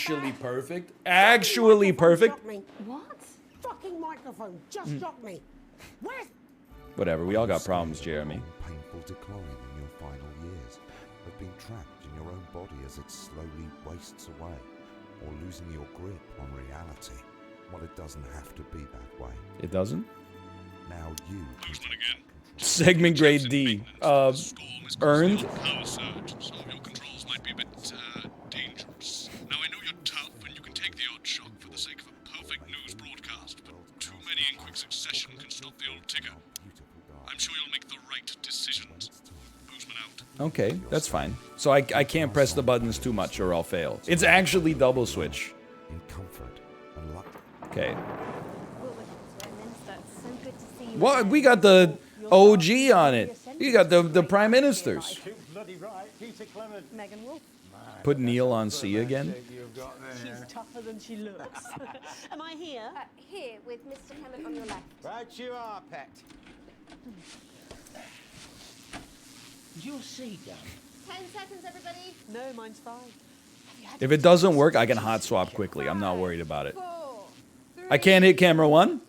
Actually perfect. Actually perfect. What? Fucking microphone just shocked me. Where's... Whatever, we all got problems, Jeremy. Painful decline in your final years of being trapped in your own body as it slowly wastes away, or losing your grip on reality. Well, it doesn't have to be that way. It doesn't? Now you can Segment grade D. Earned. Power surge. Some of your controls might be a bit dangerous. Now I know you're tough and you can take the odd shock for the sake of a perfect news broadcast, but too many in quick succession can stop the old ticker. I'm sure you'll make the right decisions. Boozman out. Okay, that's fine. So I can't press the buttons too much or I'll fail. It's actually double switch. in comfort and luck. Okay. So good to see you. What? We got the OG on it. You got the prime ministers. Bloody right, Peter Clement. Megan Wolf. Put Neil on C again. She's tougher than she looks. Am I here? Here with Mr. Clement on your left. Right you are, pet. Is your seat done? 10 seconds, everybody. No, mine's 5. If it doesn't work, I can hot swap quickly. I'm not worried about it. 4, 3. I can't hit camera 1.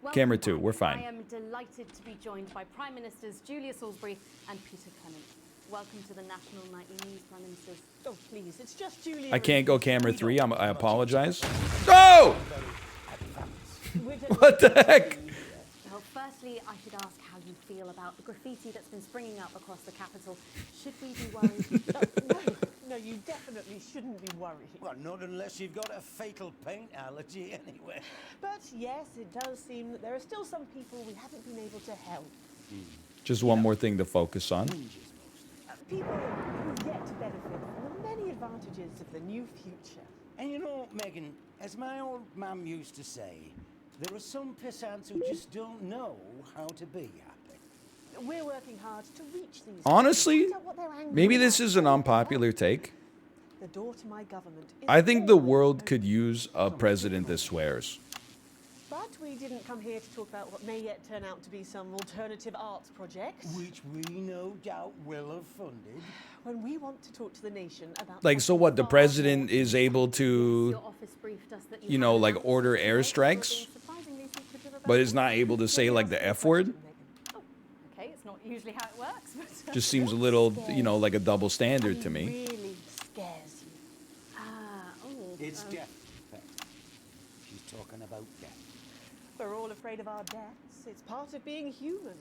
Welcome Camera 2, back. we're fine. I am delighted to be joined by Prime Ministers Julia Salisbury and Peter Clement. Welcome to the National Nightly News, Prime Ministers. Oh, please, it's just Julia. I can't go camera 3. I apologize. Oh! What the heck? Well, firstly, I should ask how you feel about the graffiti that's been springing up across the capital. Should we be worried? No, you definitely shouldn't be worried. Well, not unless you've got a fatal paint allergy anyway. But yes, it does seem that there are still some people we haven't been able to help. Just one more thing to focus on. People who've yet to benefit from the many advantages of the new future. And you know, Megan, as my old mum used to say, there are some pissants who just don't know how to be happy. We're working hard to reach these. Honestly, people, find out what they're angry maybe this about. is an unpopular take. The door to my government is I think the always world open. could use a president that swears. But we didn't come here to talk about what may yet turn out to be some alternative arts project. Which we no doubt will have funded. When we want to talk to the nation about Like, so something what? The far president more- is able to, Your office briefed us that you know, have like announced order today airstrikes, you're being surprisingly secretive about but is it. not able to say like the F word. Oh, okay, it's not usually how it works, but Just seems a little, you know, like a double standard It to me. really scares you. It's death, pet. She's talking about death. We're all afraid of our deaths. It's part of being human.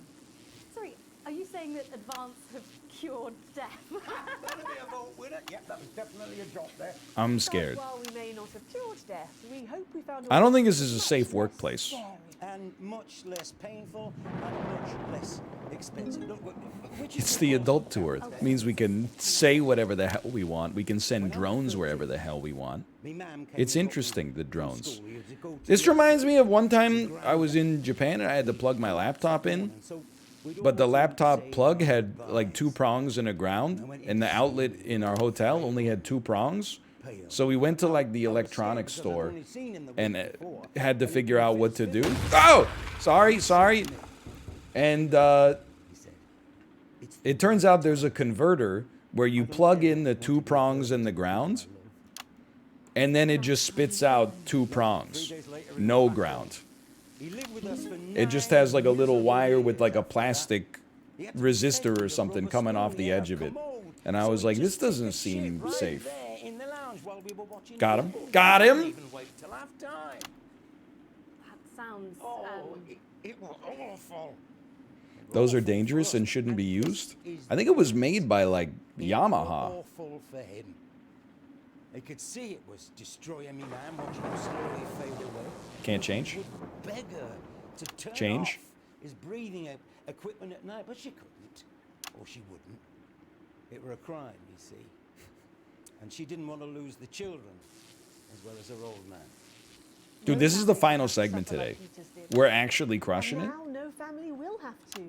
sorry, are you saying that advance have cured death? That'll be a vote winner. Yep, that was definitely a drop there. I'm scared. But while we may not have cured death, we hope we found I don't think this way is a much safe less workplace. scary. And much less painful and much less expensive. Look, which is It's the adult tour. It means we can say whatever the hell we want. We can send drones wherever the hell we want. Me ma'am came It's up interesting, with the from drones. school years ago to This the- reminds me of one time I was in Japan and I had to plug my laptop in, And so we'd but the always laptop say plug our had like advice. 2 prongs and a ground, and the outlet in our hotel only had 2 prongs. So we went to like the electronics store and had to figure out what to do. Oh, sorry. And it turns out there's a converter where you plug in the 2 prongs and the ground, and then it just spits out 2 prongs, no ground. It just has like a little wire with like a plastic resistor or something coming off the edge of it. And I was like, this doesn't seem safe. Got him. Got him. Even wait till halftime. That sounds. Oh, it was awful. Those are dangerous and shouldn't be used. I think it was made by like Yamaha. Awful for him. He could see it was destroying me, man, watching him slowly fade away. Can't change. He would beg her to turn Change. off his breathing equipment at night, but she couldn't, or she wouldn't. It were a crime, you see. And she didn't want to lose the children, as well as her old man. Dude, this is the final segment today. We're actually crushing it. Now no family will have to.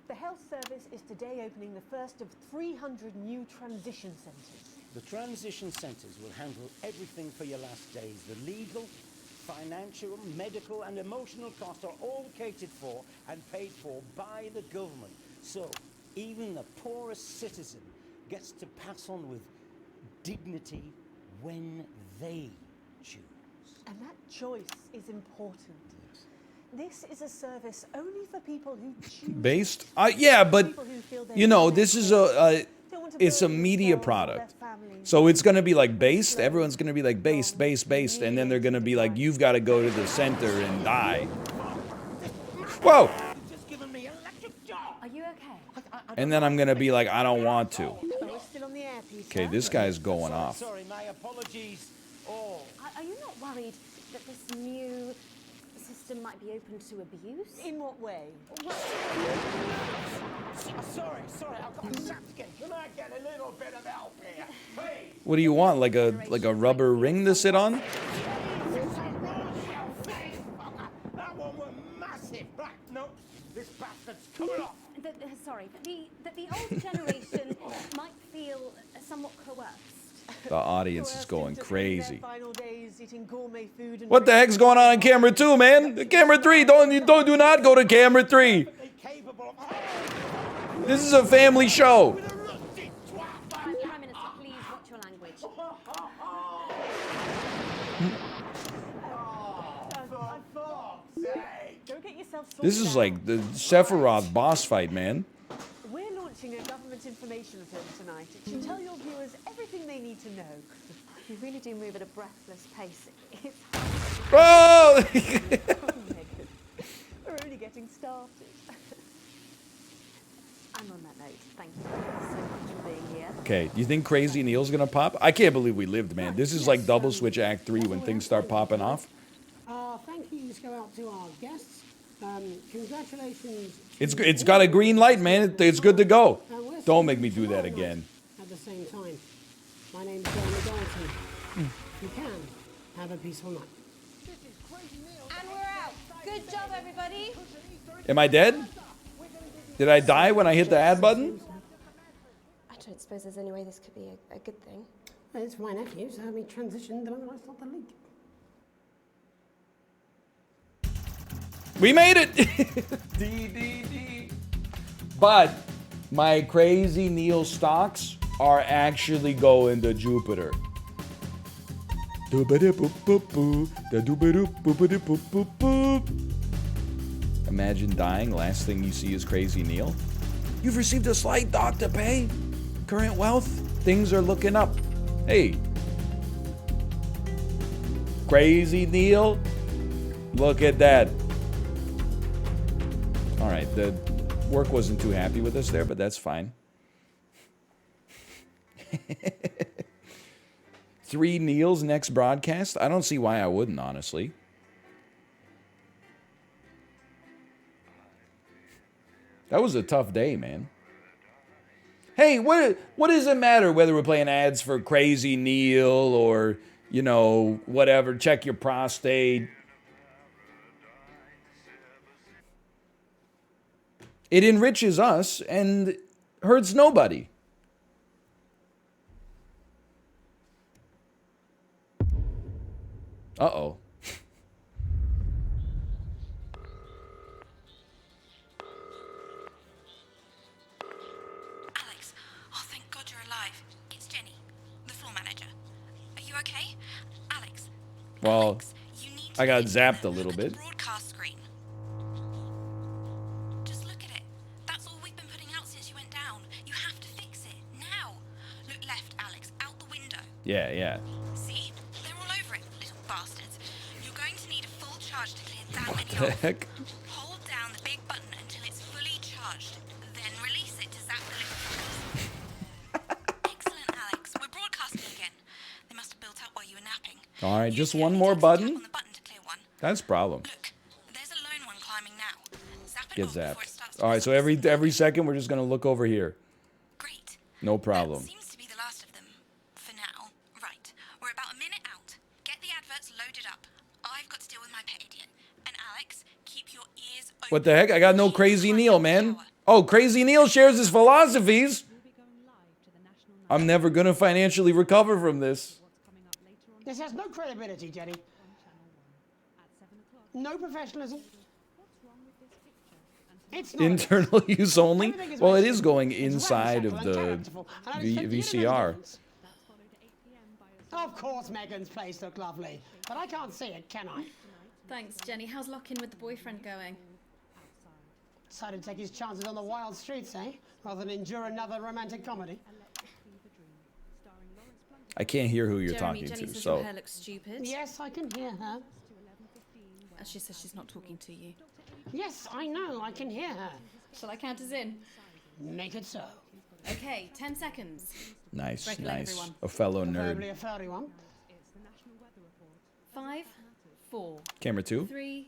The health service is today opening the first of 300 new transition centres. The transition centres will handle everything for your last days. The legal, financial, medical and emotional costs are all catered for and paid for by the government. So even the poorest citizen gets to pass on with dignity when they choose. And that choice is important. This is a service only for people who choose. Based? Yeah, but you know, this is it's a media product. So it's going to be like based. Everyone's going to be like based. And then they're going to be like, you've got to go to the center and die. Whoa. Just given me electric shock. Are you okay? And then I'm going to be like, I don't want to. Oh, we're still on the air, please, Okay, sir. this guy's going off. Sorry, my apologies all. Are you not worried that this new system might be open to abuse? In what way? Sorry, I've got a again. Can I get a little bit of help here, please? What do you want? Like a rubber ring to sit on? That one was massive. Right, no, this bastard's coming off. Sorry, that the older generation might feel somewhat coerced. The audience is Coerced going into spending their crazy. final days eating gourmet food and What the heck's going on camera 2, man? Camera 3, do not go to camera 3. Capable of This is a family show. Prime Minister, please watch your language. Don't get yourself sorted This is out. like the Sephiroth boss fight, man. We're launching a government information film tonight. It should tell your viewers everything they need to know. You really do move at a breathless pace. It's Oh! Oh, Megan, we're only getting started. And on that note, thank you so much for being here. Okay, you think Crazy Neil's gonna pop? I can't believe we lived, man. This is like Double Switch Act 3 when things start popping off. Thank yous go out to our guests. Congratulations. It's got a green light, man. It's good to go. And we're Don't make me do celebrating that again. At the same time. My name's Jeremy Dalton. You can have a peaceful night. And we're out. Good job, everybody. Am I dead? Did I die when I hit the add button? I don't suppose there's any way this could be a good thing. It's my nephew, so we transitioned the moment I stopped the leak. We made it! D. But my Crazy Neil stocks are actually going to Jupiter. Imagine dying, last thing you see is Crazy Neil. You've received a slight dock to pay. Current wealth, things are looking up. Hey. Crazy Neil, look at that. All right, the work wasn't too happy with us there, but that's fine. 3 Neils next broadcast? I don't see why I wouldn't, honestly. That was a tough day, man. Hey, what does it matter whether we're playing ads for Crazy Neil or, you know, whatever, check your prostate? It enriches us and hurts nobody. Uh-oh. Alex, oh thank God you're alive. It's Jenny, the floor manager. Are you okay? Alex. Well, Alex, you need to I got get in zapped there. a little Look at bit. the broadcast screen. Just look at it. That's all we've been putting out since you went down. You have to fix it now. Look left, Alex, out the window. Yeah. See? They're all over it, little bastards. You're going to need a full charge to clear that many The off. heck? Hold down the big button until it's fully charged, then release it to zap the little fuckers. Excellent, Alex. We're broadcasting again. They must have built up while you were napping. All right, Use just the one LED more to tap button? on the button to clear one. That's a problem. Look, there's a lone one climbing now. Zap it Get off before it zapped. starts to All right, so release. every second we're just going to look over here. Great. No problem. That seems to be the last of them for now. Right. We're about a minute out. Get the adverts loaded up. I've got to deal with my pet idiot. And Alex, keep your ears open. What the heck? I got no Please Crazy run Neil, the man. shower. Oh, Crazy Neil shares his philosophies. I'm never going to financially recover from this. This has no credibility, Jenny. No professionalism. It's not. Internal use only? Everything is Well, it very is simple. going It's inside of ramshackle and the characterful, and I expect you to know the VCR. difference. Of course Megan's place looked lovely, but I can't see it, can I? Thanks, Jenny. How's lock-in with the boyfriend going? Decided to take his chances on the wild streets, eh? Rather than endure another romantic comedy. I can't hear who you're Jeremy, talking Jenny to, says so... your hair looks stupid. Yes, I can hear her. She says she's not talking to you. Yes, I know, I can hear her. Shall I count us in? Make it so. Okay, 10 seconds. Nice, Break a leg, nice. everyone. A fellow Preferably nerd. a furry one. 5, 4, Camera 2. 3,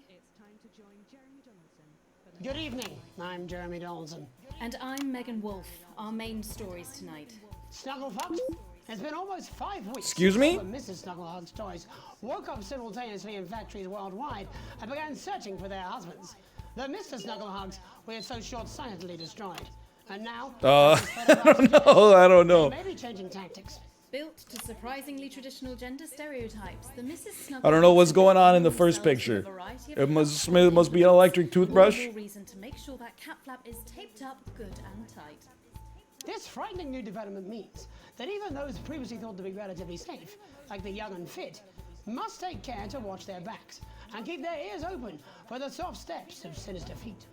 Good evening, I'm Jeremy Donaldson. and I'm Megan Wolfe. Our main stories tonight. Snugglefuck, it's been almost 5 weeks. Excuse me? since all the Mrs. Snugglehug's toys woke up simultaneously in factories worldwide and began searching for their husbands. The Mr. Snugglehugs we had so short-sightedly destroyed. And now, I don't know. maybe changing tactics. Built to surprisingly traditional gender stereotypes, the Mrs. Snuggle I don't know what's going on in the themselves first picture. with a variety of It must be an electric toothbrush. All the more reason to make sure that cat flap is taped up good and tight. This frightening new development means that even those previously thought to be relatively safe, like the young and fit, must take care to watch their backs and keep their ears open for the soft steps of sinister feet.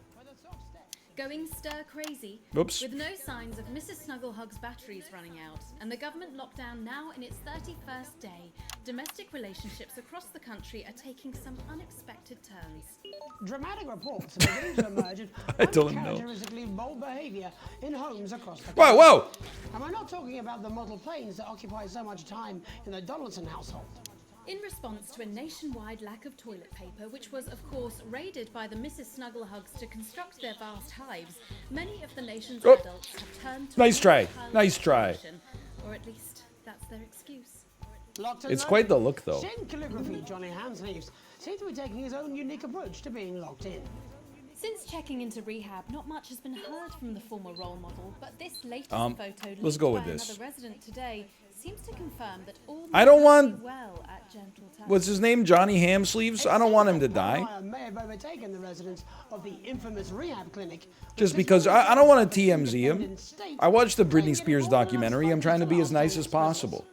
Going stir crazy, Oops. with no signs of Mrs. Snugglehug's batteries running out, and the government lockdown now in its 31st day, domestic relationships across the country are taking some unexpected turns. Dramatic reports are beginning to emerge of I don't know. uncharacteristically bold behavior in homes across the country. Whoa, whoa! And we're not talking about the model planes that occupy so much time in the Donaldson household. In response to a nationwide lack of toilet paper, which was, of course, raided by the Mrs. Snugglehugs to construct their vast hives, many of the nation's Oh. adults have turned to Nice try. stockpiles Nice of try. nutrition, or at least that's their excuse. Locked and It's loaded, quite the look, though. Shin Calligraphy Johnny Hansleaves seems to be taking his own unique approach to being locked in. Since checking into Rehab, not much has been heard from the former role model, but this latest photo let's leaked go by with this. another resident today seems to confirm that all I don't may want- be well at Gentle Town. What's his name? Johnny Hamsleeves? I don't want him to die. Fire may have overtaken the residents of the infamous rehab clinic. Just because I don't want to TMZ him. I watched the Britney Spears documentary. I'm trying to be as nice as possible.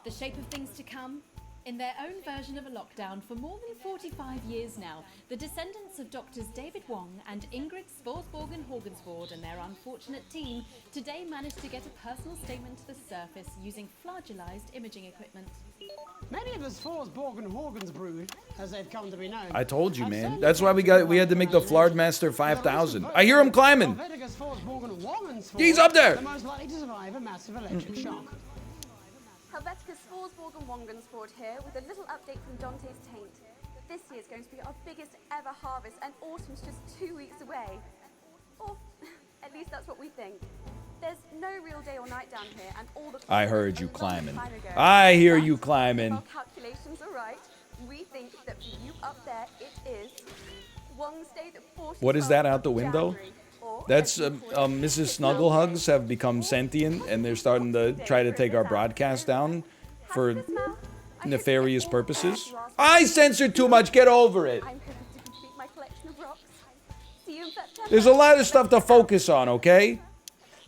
The shape of things to come. In their own version of a lockdown for more than 45 years now, the descendants of doctors David Wong and Ingrid Svorsborgen Horgensvoord and their unfortunate team today managed to get a personal statement to the surface using flagellized imaging equipment. Many of the Svorsborgen Horgans brood, as they've come to be known. I told you, man. That's why we had to make the Flard-Master 5000. I hear him climbing. Leviticus Svorsborgen Wongensvoord, He's up there. the most likely to survive a massive electric shock. Helveticus Forsborg and Wongensford here with a little update from Dante's Taint. This year's going to be our biggest ever harvest and autumn's just 2 weeks away. Or at least that's what we think. There's no real day or night down here and all the... I heard you a long climbing. time ago. I hear But you if climbing. our calculations are right, we think that for you up there it is Wednesday the 14th What is that out the window? January, or, That's as we call it, Mrs. Snugglehugs have become sentient, and they're starting to try to take our broadcast down for nefarious purposes. I censored too much. Get over it. I'm hoping to complete my collection of rocks. See you in September. There's a lot of stuff to focus on, okay?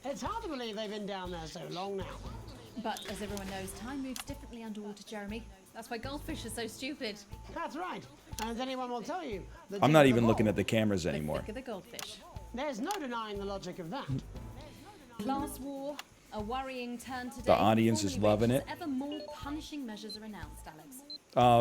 It's hard to believe they've been down there so long now. But as everyone knows, time moves differently underwater, Jeremy. That's why goldfish are so stupid. That's right. And as anyone will tell you, the I'm not deeper even the looking hole, at the cameras The anymore. thicker the goldfish. There's no denying the logic of that. Class war, a worrying turn today. The audience is Formally loving reached it. as Ever more punishing measures are announced, Alex.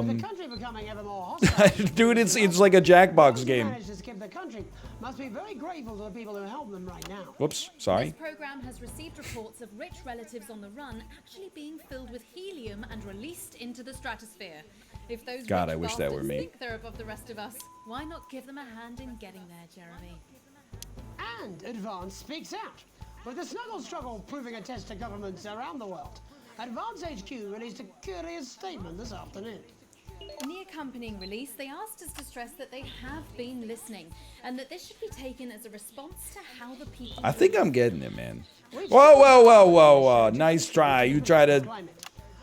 With the country becoming ever more hostile. Dude, it's like a Jackbox those who game. managed to skip the country must be very grateful to the people who help them right now. Whoops, This sorry. program has received reports of rich relatives on the run actually being filled with helium and released into the stratosphere. If those God, rich I wish that were bastards me. think they're above the rest of us, why not give them a hand in getting there, Jeremy? And Advance speaks out. With the snuggle struggle proving a test to governments around the world, Advance HQ released a curious statement this afternoon. In the accompanying release, they asked us to stress that they have been listening and that this should be taken as a response to how the people... I think I'm getting it, man. Whoa, whoa, whoa, whoa, whoa. Nice try. You try to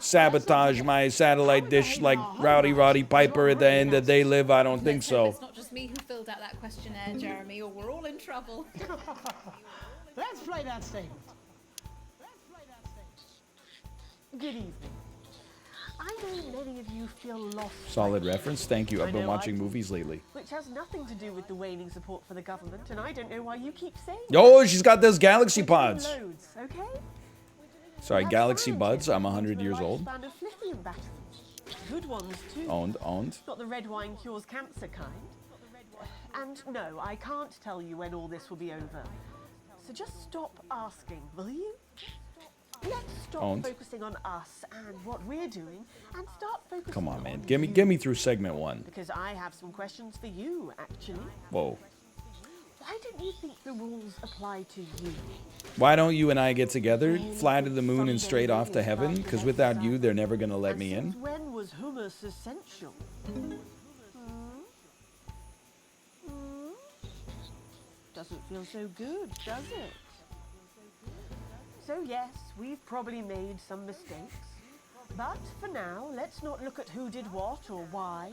sabotage my satellite dish like Rowdy Roddy Piper at the end that they live. I don't think Let's hope so. it's not just me who filled out that questionnaire, Jeremy, or we're all in trouble. Let's play that statement. Good evening. I know many of you feel lost. Solid reference. Thank you. I've been know watching I do. movies lately. Which has nothing to do with the waning support for the government, and I don't know why you keep saying Oh, she's got those galaxy We're doing pods. loads, okay? Sorry, We have galaxy buds. scientists I'm looking 100 into years the old. lifespan of lithium batteries. Good ones, too. Owned. Not the red wine cures cancer kind. And no, I can't tell you when all this will be over. So just stop asking, will you? Let's stop focusing on us and what we're doing and start focusing Come on, man. on Get you. me through segment 1. Because I have some questions for you, actually. Whoa. Why don't you think the rules apply to you? Why don't you and I get together, fly to the moon and straight off to heaven? Because without you, they're never going to let me in. Since when was hummus essential? Doesn't feel so good, does it? So yes, we've probably made some mistakes. But for now, let's not look at who did what or why.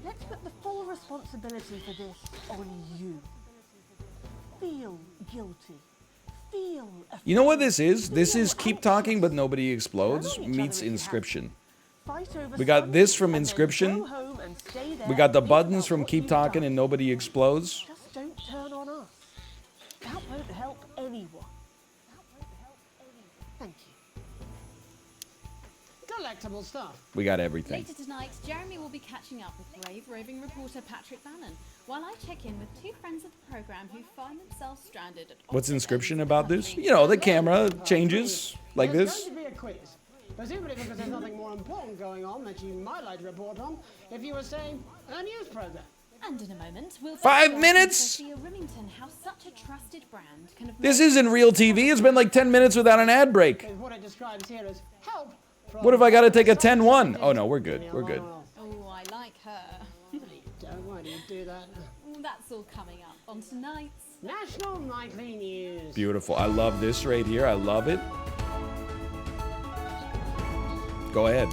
Let's put the full responsibility for this on you. Feel guilty. Feel afraid. You know what this is? This is Keep Talking But Nobody Explodes meets Inscription. We got this from Inscription. We got the buttons from Keep Talking and Nobody Explodes. Just don't turn on us. That won't help anyone. Thank you. Delectable stuff. We got everything. Later tonight, Jeremy will be catching up with brave roving reporter Patrick Bannon, while I check in with two friends of the program who find themselves stranded at What's Inscription about this? You know, the camera changes like There's this. going to be a quiz. Presumably because there's nothing more important going on that you might like to report on if you were saying a news program. And in a moment, we'll 5 minutes? Sophia Remington how such a trusted brand can have This isn't real TV. It's been like 10 minutes without an ad break. Is what it describes here as help. What if I got to take a 10-1? Oh, no, we're good. We're good. Oh, I like her. Why do you do that? That's all coming up on tonight's National Nightly News. Beautiful. I love this right here. I love it. Go ahead.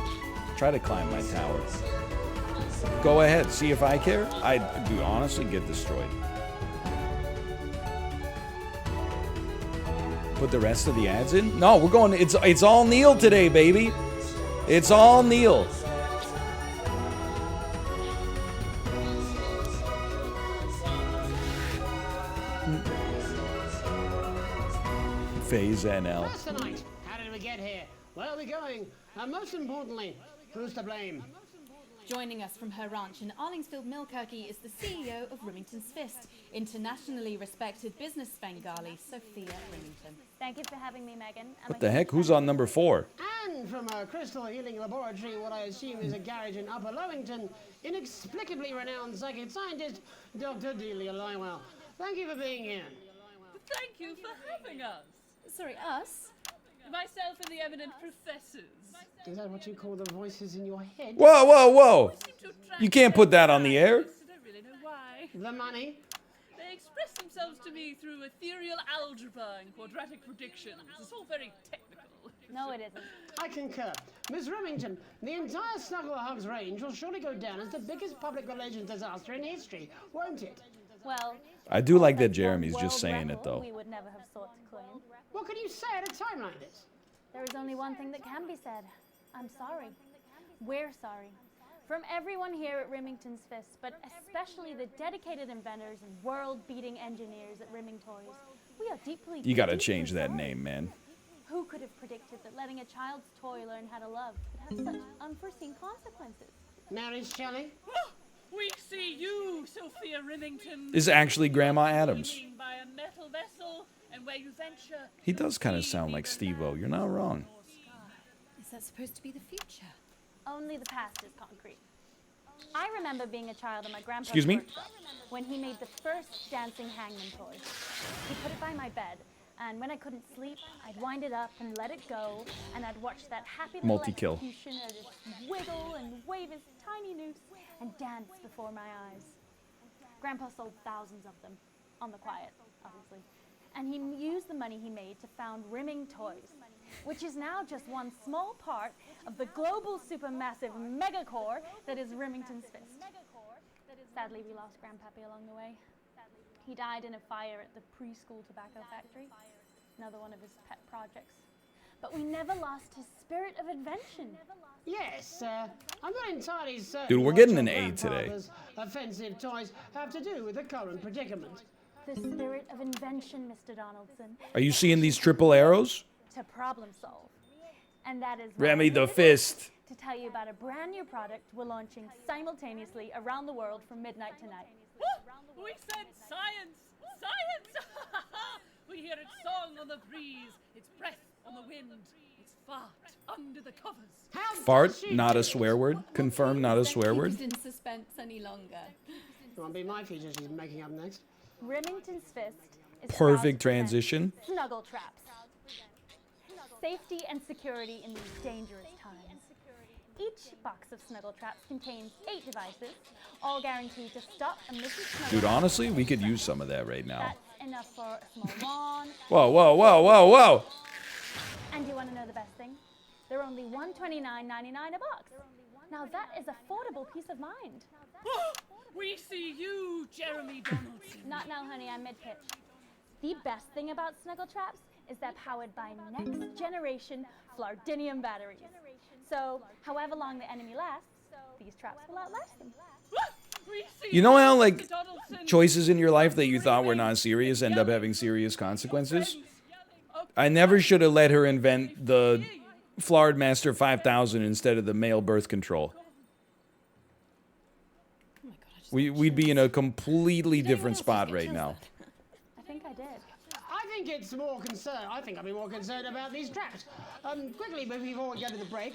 Try to climb my tower. Go ahead. See if I care. I do honestly get destroyed. Put the rest of the ads in? No, we're going. It's all Neil today, baby. It's all Neil. Phase NL. First tonight, how did we get here? Where are we going? And most importantly, who's to blame? Joining us from her ranch in Arlingsfield, Milkirky is the CEO of Remington's Fist, internationally respected business Bengali, Sophia Remington. Thank you for having me, Megan. What the heck? Who's on number 4? And from a crystal healing laboratory, what I assume is a garage in Upper Lowington, inexplicably renowned psychic scientist, Dr. Delia Lywell. Thank you for being here. Thank you for having us. Sorry, us? Myself and the eminent professors. Is that what you call the voices in your head? Whoa, whoa, whoa. You can't put that on the air. I don't really know why. The money? They express themselves to me through ethereal algebra and quadratic predictions. It's all very technical. No, it isn't. I concur. Miss Remington, the entire Snuggle Hugs range will surely go down as the biggest public relations disaster in history, won't it? Well, I do like that Jeremy's just saying it, though. we would never have sought to claim. What can you say at a time like this? There is only one thing that can be said. I'm sorry. We're sorry. From everyone here at Remington's Fist, but especially the dedicated inventors and world-beating engineers at Rimming Toys, we are deeply... You gotta deeply change that sorry. name, man. Who could have predicted that letting a child's toy learn how to love could have such unforeseen consequences? Mary Shelley? We see you, Sophia Remington. Is actually Grandma Adams. Swinging by a metal vessel, and where you venture, He does kind of sound like Steve-O. You're not wrong. Is that supposed to be the future? Only the past is concrete. I remember being a child in my grandpa's Excuse me? workshop when he made the first dancing hangman toy. He put it by my bed, and when I couldn't sleep, I'd wind it up and let it go, and I'd watch that happy little Multi-kill. executioner just wiggle and wave his tiny noose and dance before my eyes. Grandpa sold thousands of them, on the quiet, obviously. And he used the money he made to found Rimming Toys, which is now just one small part of the global supermassive megacore that is Remington's Fist. Sadly, we lost Grandpappy along the way. He died in a fire at the preschool tobacco factory, another one of his pet projects. but we never lost his spirit of invention. Yes, I'm not entirely certain. Dude, we're what getting your an A today. grandfather's offensive toys have to do with the current predicament. The spirit of invention, Mr. Donaldson. Are you seeing these triple arrows? To problem solve. And that is why Remy I'm the here Fist. to tell you about a brand new product we're launching simultaneously around the world from midnight tonight. We said science! Science! We hear its song on the breeze, its breath on the wind, its fart under the covers. Fart, not a swear word. Confirm, not a swear word. Keep us in suspense any longer. Won't be my feature she's making up next. Remington's Fist is Perfect proud to present transition. Snuggle traps. Safety and security in these dangerous times. Each box of snuggle traps contains 8 devices, all guaranteed to stop a missing snuggle. Dude, honestly, we could use some of that right now. That's enough for a small lawn. Whoa, whoa, whoa, whoa, whoa. And you want to know the best thing? They're only $129.99 a box. Now that is affordable peace of mind. We see you, Jeremy Donaldson. Not now, honey, I'm mid-pitch. The best thing about snuggle traps is they're powered by next generation Flardinium batteries. So, however long the enemy lasts, these traps will outlast them. You know how, like, choices in your life that you thought were not serious end up having serious consequences? I never should have let her invent the Flard Master 5000 instead of the male birth control. We'd be in a completely different spot right now. I think I did. I think it's more concerned. I think I'd be more concerned about these traps. Quickly, before we go to the break,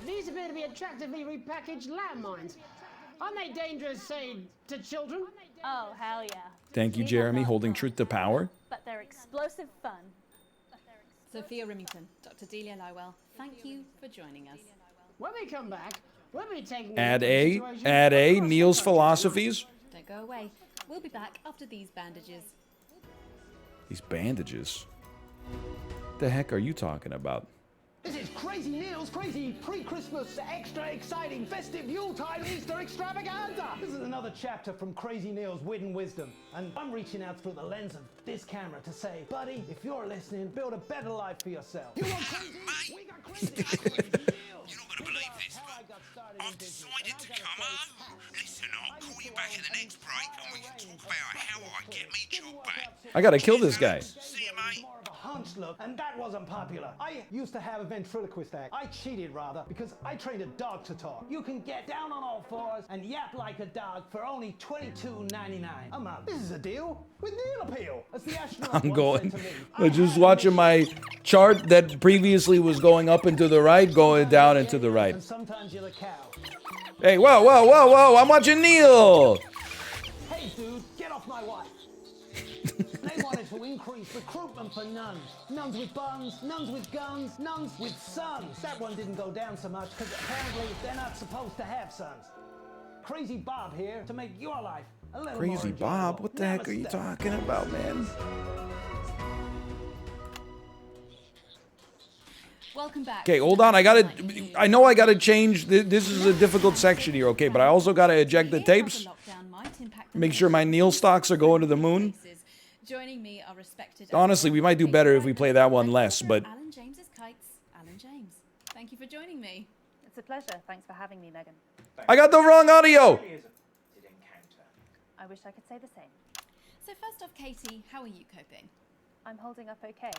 these appear to be attractively repackaged landmines. Aren't they dangerous, say, to children? Oh, hell yeah. Thank you, Jeremy, holding truth to power. But they're explosive fun. Sophia Remington, Dr. Delia Lywell, thank you for joining us. When we come back, we'll be taking Add A, Neil's philosophies. Don't go away. We'll be back after these bandages. These bandages. The heck are you talking about? This is Crazy Neil's crazy pre-Christmas, extra exciting, festive Yuletime Easter extravaganza! This is another chapter from Crazy Neil's Wit and Wisdom, and I'm reaching out through the lens of this camera to say, buddy, if you're listening, build a better life for yourself. You want crazy? We got crazy! You're not going to believe this, but I've decided to come home. Listen, I'll call you back at the next break and we can talk about how I get me job back. I gotta kill this guy. See you, mate. More of a hunch look, and that wasn't popular. I used to have a ventriloquist act. I cheated, rather, because I trained a dog to talk. You can get down on all fours and yap like a dog for only $22.99 a month. This is a deal with Neil appeal. As the astronaut I'm once going. said to me, I'm just watching my chart that previously was going up and to the right, going down and to the right. and sometimes you're the cow. Hey, whoa, whoa, whoa, whoa! I'm watching Neil. Hey, dude, get off my wife. They wanted to increase recruitment for nuns. Nuns with buns, nuns with guns, nuns with sons. That one didn't go down so much because apparently they're not supposed to have sons. Crazy Bob here to make your life a little more Crazy enjoyable. Bob, what the heck are you Namaste. talking about, man? Welcome back. Okay, hold on. I know I gotta change. This is a difficult section here, okay? But I also gotta eject the tapes. Make sure my Neil stocks are going to the moon. Joining me are respected. Honestly, we might do better if we play that one less, but Alan James's kites. Alan James, thank you for joining me. It's a pleasure. Thanks for having me, Megan. I got the wrong audio. I wish I could say the same. So first off, Katie, how are you coping? I'm holding up okay.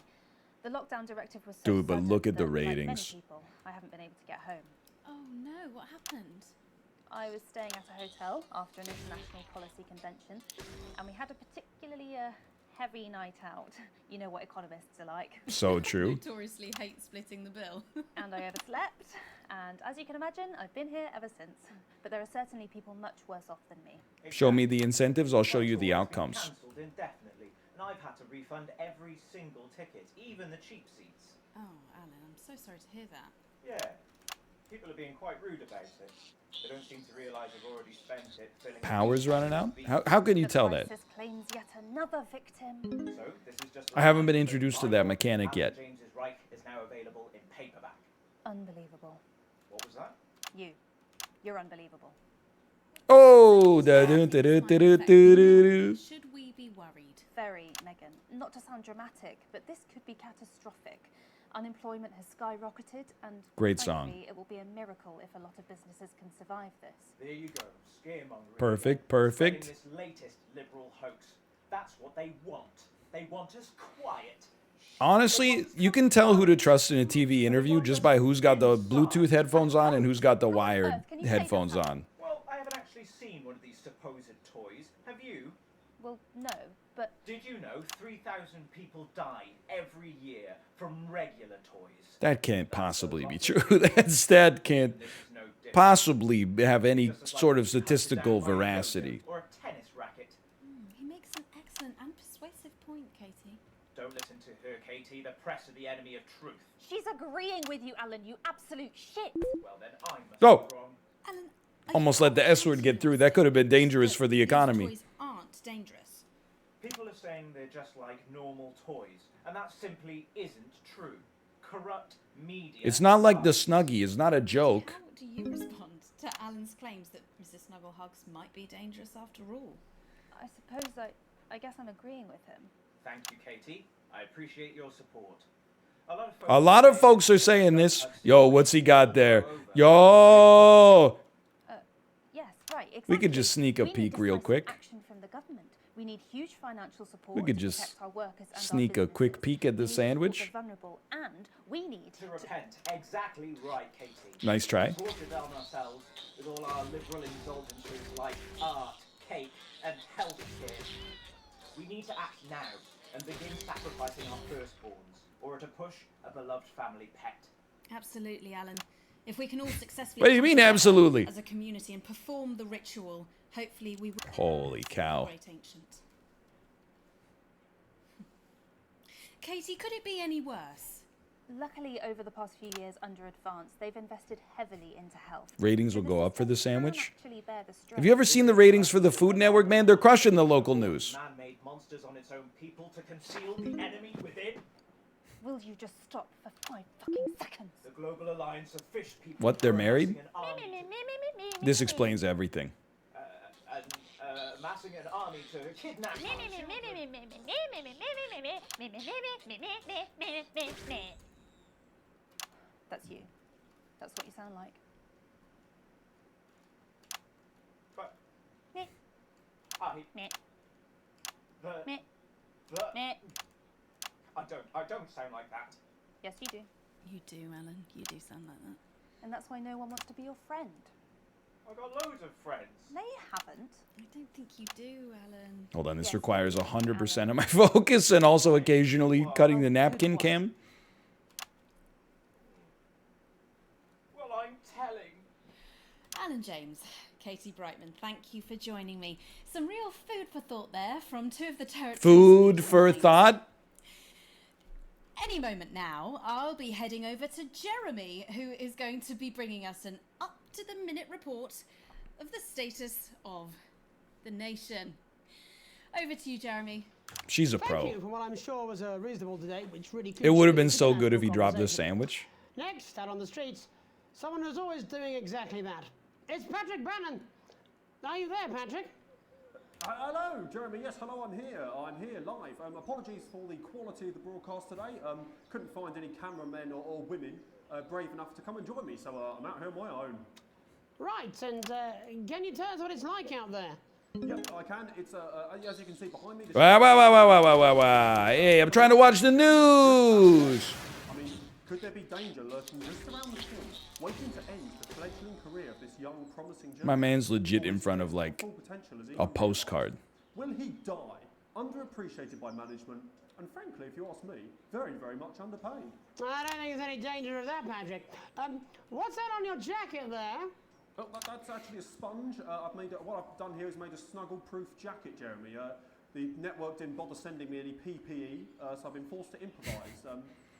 The lockdown directive was so Dude, but sudden look at the that, like many ratings. people, I haven't been able to get home. Oh no, what happened? I was staying at a hotel after an international policy convention, and we had a particularly heavy night out. You know what economists are like. So true. Notoriously hate splitting the bill. And I overslept, and as you can imagine, I've been here ever since. But there are certainly people much worse off than me. Show me the incentives, I'll show you the outcomes. Cancelled indefinitely, and I've had to refund every single ticket, even the cheap seats. Oh, Alan, I'm so sorry to hear that. Yeah, people are being quite rude about it. They don't seem to realise I've already spent it filling. Power's running out? How can you tell that? Crisis claims yet another victim. So this is just. I haven't been introduced to that mechanic yet. James's Reich is now available in paperback. Unbelievable. What was that? You're unbelievable. Oh, Should we be worried? Very, Megan. Not to sound dramatic, but this could be catastrophic. Unemployment has skyrocketed, and Great frankly, song. it will be a miracle if a lot of businesses can survive this. There you go, scaremongering. Perfect, Spreading perfect. this latest liberal hoax. That's what they want. They want us quiet. Honestly, you can tell who to trust in a TV interview just by who's got the Bluetooth headphones on and who's got the wired headphones on. Well, I haven't actually seen one of these supposed toys. Have you? Well, no, but... Did you know 3,000 people die every year from regular toys? That can't possibly be true. That can't possibly have any sort of statistical veracity. Or a tennis racket. He makes an excellent and persuasive point, Katie. Don't listen to her, Katie. The press are the enemy of truth. She's agreeing with you, Alan, you absolute shit. Well, then I must Oh. be wrong. Alan, Almost let the S word get through. That could have been dangerous for the economy. toys aren't dangerous. People are saying they're just like normal toys, and that simply isn't true. Corrupt media. It's not like the Snuggie. It's not a joke. How do you respond to Alan's claims that Mrs. Snugglehugs might be dangerous after all? I suppose I guess I'm agreeing with him. Thank you, Katie. I appreciate your support. A lot of folks are saying this. Yo, what's he got there? Yo! Yes, right, exactly. We could just sneak a peek real quick. Action from the government. We need huge financial support We could to just protect our workers and sneak our a quick peek at the We need to support sandwich. the vulnerable, and we need to repent. Exactly right, Katie. Nice try. We watered down ourselves with all our liberal indulgences like art, cake, and healthcare. We need to act now and begin sacrificing our firstborns, or to push a beloved family pet. Absolutely, Alan. If we can all successfully What do you mean, come together absolutely? as a community and perform the ritual, hopefully we will Holy cow. celebrate ancient. Katie, could it be any worse? Luckily, over the past few years under Advance, they've invested heavily into health. Ratings will go up for the sandwich. Actually bear the strain. Have you ever seen the ratings for the Food Network, man? They're crushing the local news. Man-made monsters on its own people to conceal the enemy within. Will you just stop for 5 fucking seconds? The Global Alliance of Fish People. What, they're married? Amassing an army This explains everything. amassing an army to kidnap. That's you. That's what you sound like. But Meh. I don't sound like that. Yes, you do. You do, Alan. You do sound like that. And that's why no one wants to be your friend. I've got loads of friends. No, you haven't. I don't think you do, Alan. Hold on, this requires 100% of my focus and also occasionally cutting the napkin cam. Well, I'm telling. Alan James, Katie Brightman, thank you for joining me. Some real food for thought there from two of the territories. Food for thought? Any moment now, I'll be heading over to Jeremy, who is going to be bringing us an up-to-the-minute report of the status of the nation. Over to you, Jeremy. She's a Thank pro. you for what I'm sure was a reasonable debate, which really It would have been contributed so to good if he national dropped the conversation. sandwich. Next, out on the streets, someone who's always doing exactly that. It's Patrick Bannon. Are you there, Patrick? Hello, Jeremy. Yes, hello, I'm here. I'm here live. Apologies for the quality of the broadcast today. Couldn't find any cameramen or women brave enough to come and join me, so I'm out here on my own. Right, and can you tell us what it's like out there? Yep, I can. It's, as you can see behind me... Hey, I'm trying to watch the news. I mean, could there be danger lurking just around the corner, waiting to end the fledgling career of this young, promising My man's legit in front of like a postcard. Will he die, underappreciated by management, and frankly, if you ask me, very, very much underpaid? I don't think there's any danger of that, Patrick. What's that on your jacket there? Oh, that's actually a sponge. What I've done here is made a snuggle-proof jacket, Jeremy. The network didn't bother sending me any PPE, so I've been forced to improvise.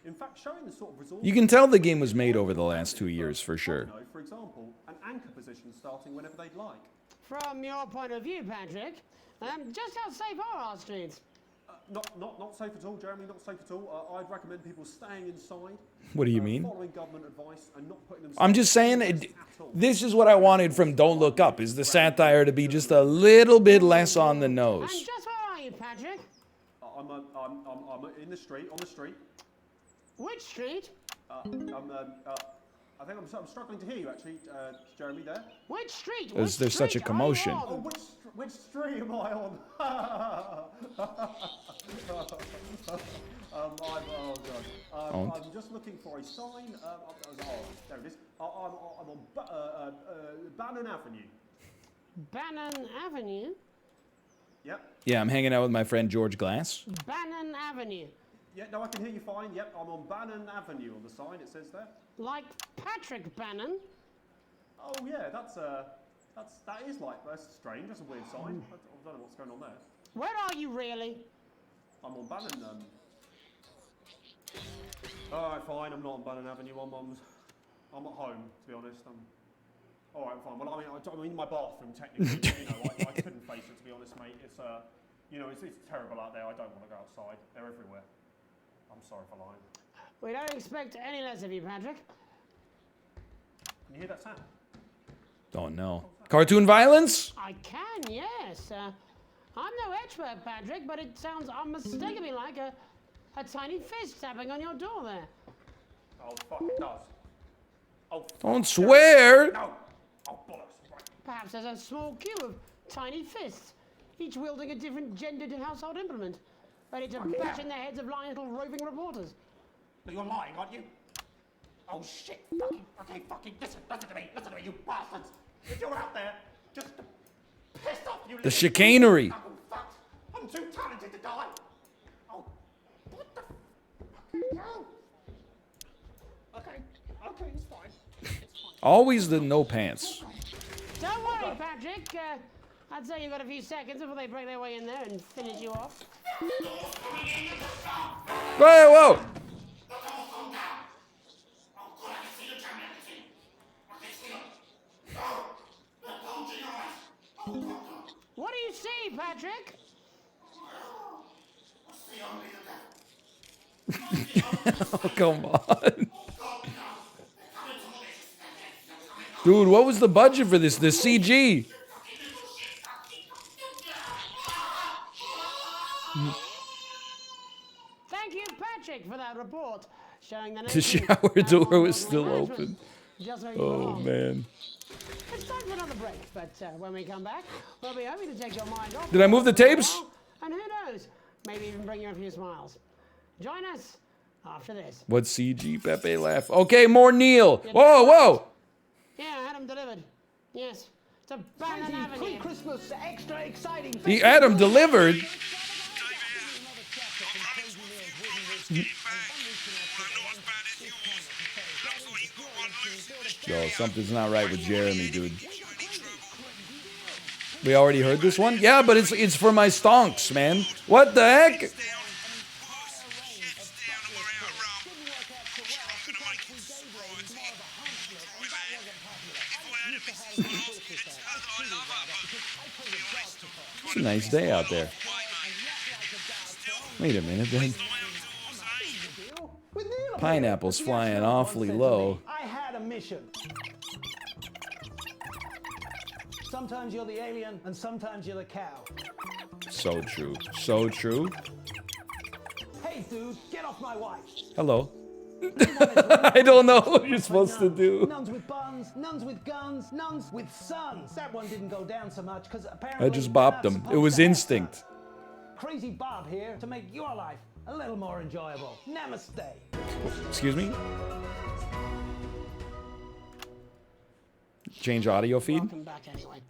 In fact, showing the sort of resources... You can tell the game was made over the last 2 years, for sure. You know, for example, an anchor position starting whenever they'd like. From your point of view, Patrick, just how safe are our streets? Not safe at all, Jeremy, not safe at all. I'd recommend people staying inside. What do you mean? Following government advice and not putting themselves... I'm just saying, this is what I wanted from Don't Look Up, is the satire to be just a little bit less on the nose. And just where are you, Patrick? I'm in the street, on the street. Which street? I think I'm struggling to hear you actually, Jeremy. There. Which street? There's such a commotion. Oh, which street am I on? I'm just looking for a sign. There it is. I'm on Bannon Avenue. Bannon Avenue? Yep. Yeah, I'm hanging out with my friend George Glass. Bannon Avenue. Yeah, no, I can hear you fine. Yep, I'm on Bannon Avenue on the sign. It says there. Like Patrick Bannon? Oh yeah, that's strange. That's a weird sign. I don't know what's going on there. Where are you really? I'm on Bannon. Alright, fine. I'm not on Bannon Avenue. I'm at home, to be honest. Alright, fine. Well, I'm in my bathroom technically. I couldn't face it, to be honest, mate. It's it's terrible out there. I don't want to go outside. They're everywhere. I'm sorry for lying. We don't expect any less of you, Patrick. Can you hear that sound? Don't know. Cartoon violence? I can, yes. I'm no expert, Patrick, but it sounds unmistakably like a tiny fist tapping on your door there. Oh, fuck, it does. Oh, Don't swear! No! Oh, bollocks. Right. Perhaps there's a small queue of tiny fists, each wielding a different gendered household implement, ready to bash in the heads of lying little roving reporters. But you're lying, aren't you? Oh, shit. Fucking, listen to me, you bastards. If you're out there, just to piss off you The chicanery. I'm too talented to die. Oh, what the fuck? Okay, it's fine. Always the no pants. Don't worry, Patrick. I'd say you've got a few seconds before they break their way in there and finish you off. Whoa! What do you see, Patrick? Oh, come on. Dude, what was the budget for this? The CG. Thank you, Patrick, for that report showing the The shower door was still open. Just where you Oh, belong. man. It's time for another break, but when we come back, we'll be hoping to take your mind off. Did I move the tapes? And who knows, maybe even bring you a few smiles. Join us after this. What CG Pepe laugh? Okay, more Neil. Whoa! Yeah, I had them delivered. Yes, it's a Bannon Avenue. Pre-Christmas extra exciting. He had him delivered. Yo, something's not right with Jeremy, dude. We already heard this one? Yeah, but it's for my stonks, man. What the heck? It's a nice day out there. Wait a minute, then. Pineapple's flying awfully low. I had a mission. Sometimes you're the alien, and sometimes you're the cow. So true. So true. Hey, dude, get off my wife. Hello. I don't know what you're supposed to do. Nuns with buns, nuns with guns, nuns with sons. That one didn't go down so much because apparently I just bopped him. It was instinct. Crazy Bob here to make your life a little more enjoyable. Namaste. Excuse me? Change audio feed? Welcome back anyway.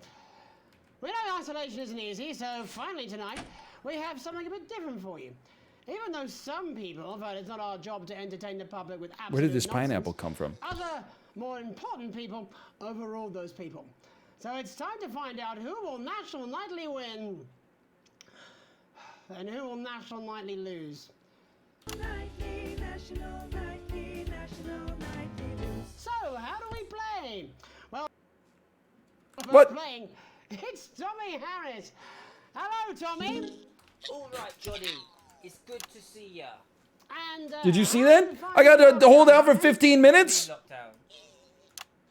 We know isolation isn't easy, so finally tonight we have something a bit different for you. Even though some people felt it's not our job to entertain the public with absolute Where did this nonsense, pineapple come from? other, more important people overruled those people. So it's time to find out who will National Nightly win and who will National Nightly lose. Nightly, national, nightly, lose. So, how do we play? Well, What? Playing. It's Tommy Harris. Hello, Tommy. All right, Johnny. It's good to see ya. And Did you see that? I got to hold out for 15 minutes?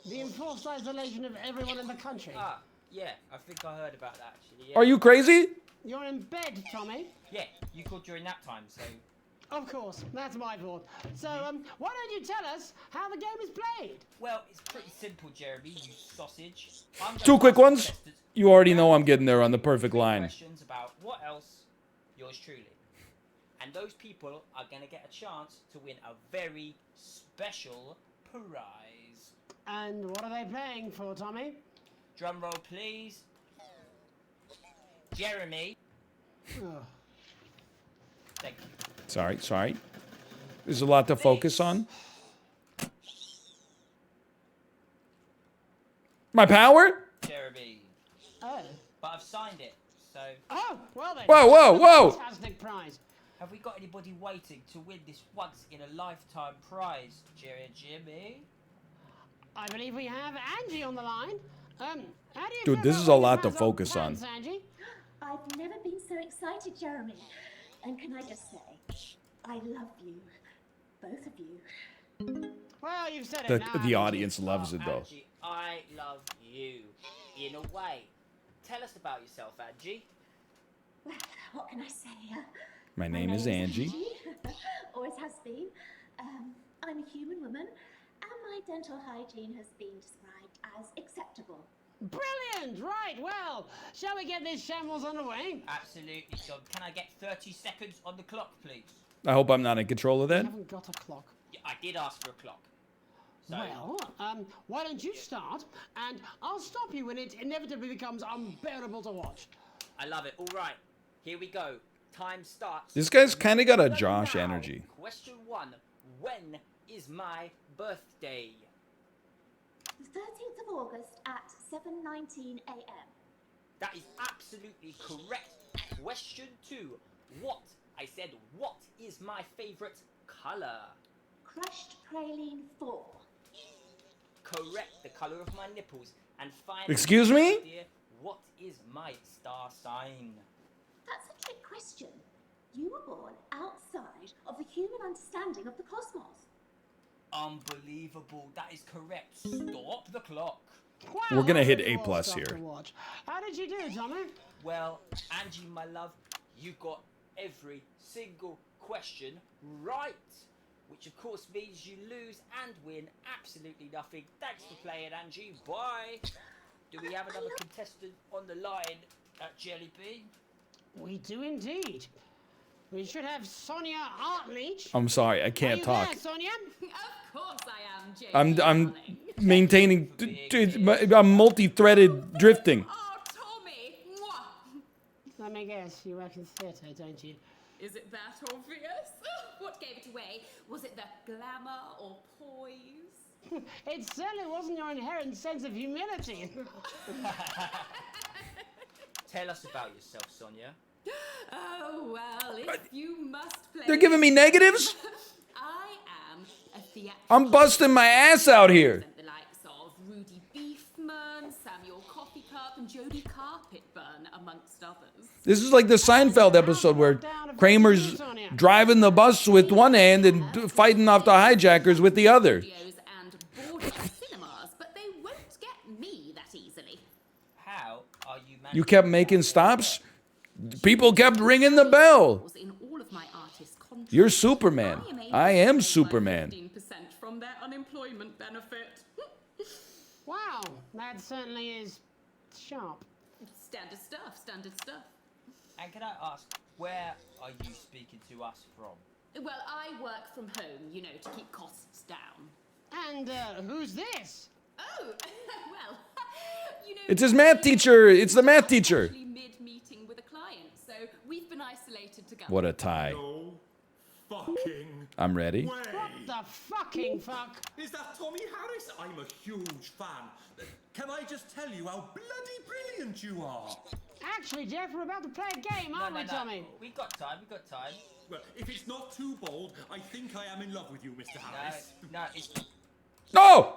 the enforced isolation of everyone in the country. Ah, yeah. I think I heard about that, actually. Yeah. Are you crazy? You're in bed, Tommy. Yeah, you called during nap time, so... Of course, that's my fault. So, why don't you tell us how the game is played? Well, it's pretty simple, Jeremy, you sausage. Two quick ones. You already know I'm getting there on the perfect line. Questions about what else? Yours truly. And those people are going to get a chance to win a very special prize. And what are they playing for, Tommy? Drum roll, please. Jeremy. Oh. Thank you. Sorry. There's a lot to focus on. My power? Jeremy. Oh. But I've signed it, so... Oh, well then. Whoa. Fantastic prize. Have we got anybody waiting to win this once-in-a-lifetime prize, Jimmy? I believe we have Angie on the line. How do you Dude, feel this about is a winning lot to pants focus on. pants, Angie? I've never been so excited, Jeremy. And can I just say, I love you. Both of you. Well, you've said it now. The audience loves it, though. Angie, I love you. In a way. Tell us about yourself, Angie. Well, what can I say? My name is Angie. Always has been. I'm a human woman, and my dental hygiene has been described as acceptable. Brilliant! Right, well, shall we get this shambles underway? Absolutely, John. Can I get 30 seconds on the clock, please? I hope I'm not in control of I that. haven't got a clock. Yeah, I did ask for a clock. So, Well, why don't you start, and I'll stop you when it inevitably becomes unbearable to watch. I love it. All right, here we go. Time starts. This guy's kind of got a Josh energy. Question 1. When is my birthday? The 13th of August at 7:19 a.m. That is absolutely correct. Question 2. What? I said, what is my favorite color? Crushed praline 4. Correct. The color of my nipples. And finally, Excuse me? dear, what is my star sign? That's a trick question. You were born outside of the human understanding of the cosmos. Unbelievable. That is correct. Stop the clock. Wow, We're gonna hit that's A well plus stuff to here. watch. How did you do, Tommy? Well, Angie, my love, you got every single question right. Which, of course, means you lose and win absolutely nothing. Thanks for playing, Angie. Bye. Do we have another contestant on the line at Jelly Bean? We do indeed. We should have Sonia Artleach. I'm sorry, I Are can't you talk. there, Sonia? Of course I am, Jane. I'm maintaining. I'm multi-threaded drifting. Oh, Tommy! Mwah. Let me guess, you work in theatre, don't you? Is it that obvious? What gave it away? Was it the glamour or poise? It certainly wasn't your inherent sense of humility. Tell us about yourself, Sonia. Oh, well, if you must play... They're giving me negatives? I am a theatrical... I'm busting my ass out here. The likes of Rudy Beefman, Samuel Coffee Cup, and Jodie Carpetburn, amongst others. This is like the Seinfeld episode where Kramer's driving the bus with one hand and fighting off the hijackers with the other. And boarded cinemas, but they won't get me that easily. How are you managing? You kept making stops? People kept ringing the bell. In all of my artist contracts, You're Superman. I am Superman. 15% from their unemployment benefit. Wow, that certainly is sharp. Standard stuff, standard stuff. And can I ask, where are you speaking to us from? Well, I work from home, you know, to keep costs down. And who's this? Oh, well, you know... It's his math teacher. It's the math teacher. Actually mid-meeting with a client, so we've been isolated together. What a tie. No fucking I'm ready. way. What the fucking fuck? Is that Tommy Harris? I'm a huge fan. Can I just tell you how bloody brilliant you are? Actually, Jeff, we're about to play a game, aren't we, Tommy? We got time, we got time. Well, if it's not too bold, I think I am in love with you, Mr. Harris. No, it's... No!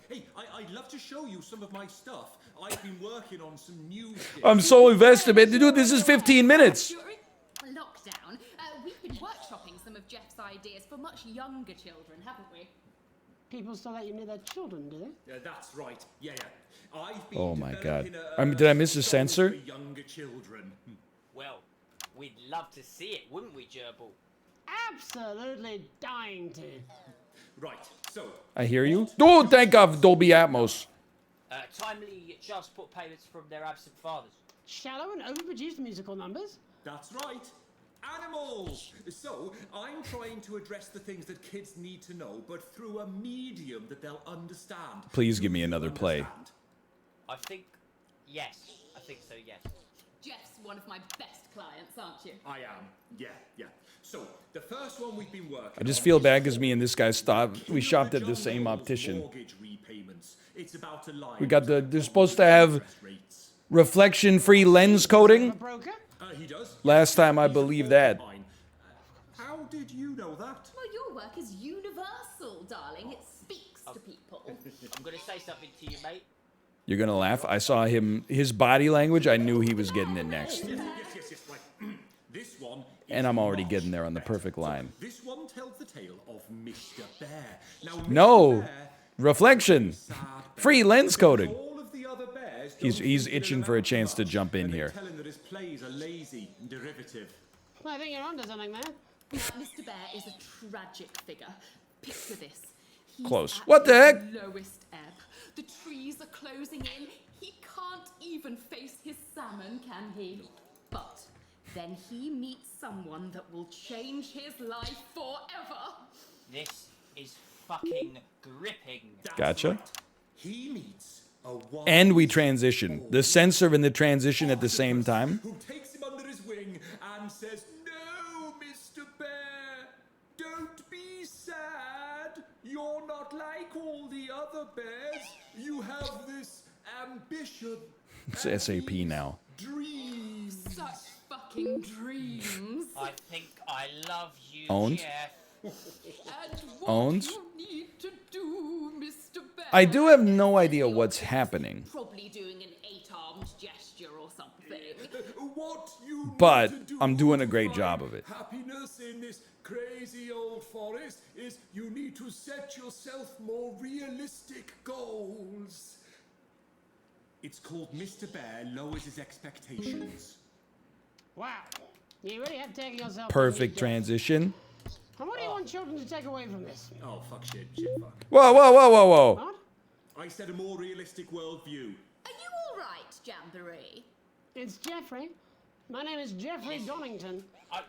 Hey, I'd love to show you some of my stuff. I've been working on some new shit. I'm so invested, man. Dude, this is 15 minutes. During lockdown, we've been workshopping some of Jeff's ideas for much younger children, haven't we? People still let you near their children, do they? Yeah, that's right. Yeah. I've been Oh my God. developing Did I miss a story censor? for younger children. Well, we'd love to see it, wouldn't we, Gerbil? absolutely dying to. Right, so... I hear you. Oh, thank God, Dolby Atmos. Timely child support payments from their absent fathers. Shallow and overproduced musical numbers? That's right. Animals! So, I'm trying to address the things that kids need to know, but through a medium that they'll understand. Please give me another play. I think... yes. I think so, yes. Jeff's one of my best clients, aren't you? I am. Yeah. So, the first one we've been working I just on feel is bad because me and this guy stopped. We shopped at the same optician. mortgage repayments. It's about a line. We got they're supposed to have reflection-free lens coating. He does. Last time I believed that. How did you know that? Well, your work is universal, darling. It speaks to people. I'm going to say something to you, mate. You're gonna laugh. I saw his body language. I knew he was getting it next. Yes. Right. This one. And I'm already getting there on the perfect line. This one tells the tale of Mr. Bear. Now, Mr. No, Bear, reflection, free lens coating. all of the other bears He's itching for a chance to jump in here. tell him that his plays are lazy and derivative. I think you're onto something there. Mr. Bear is a tragic figure. Picture this. He's Close. at What the heck? Lowest ebb. The trees are closing in. He can't even face his salmon, can he? But then he meets someone that will change his life forever. This is fucking gripping. Gotcha. He meets a wild And we transition. The censor and the transition at the same time. who takes him under his wing and says, "No, Mr. Bear, don't be sad. You're not like all the other bears. You have this ambition. It's SAP now. Dreams." Such fucking dreams. I think I love you, Owned. Jeff. And what Owns. you need to do, Mr. Bear. I do have no idea what's happening, Probably doing an 8-armed gesture or something. What you but need to do I'm doing a to great find job of it. Happiness in this crazy old forest is you need to set yourself more realistic goals. It's called Mr. Bear Lowers His Expectations. Wow. You really have taken yourself. Perfect transition. And what do you want children to take away from this? Oh, fuck shit, fuck. Whoa. What? I said a more realistic worldview. Are you all right, Jamboree? It's Jeffrey. My name is Jeffrey Donington.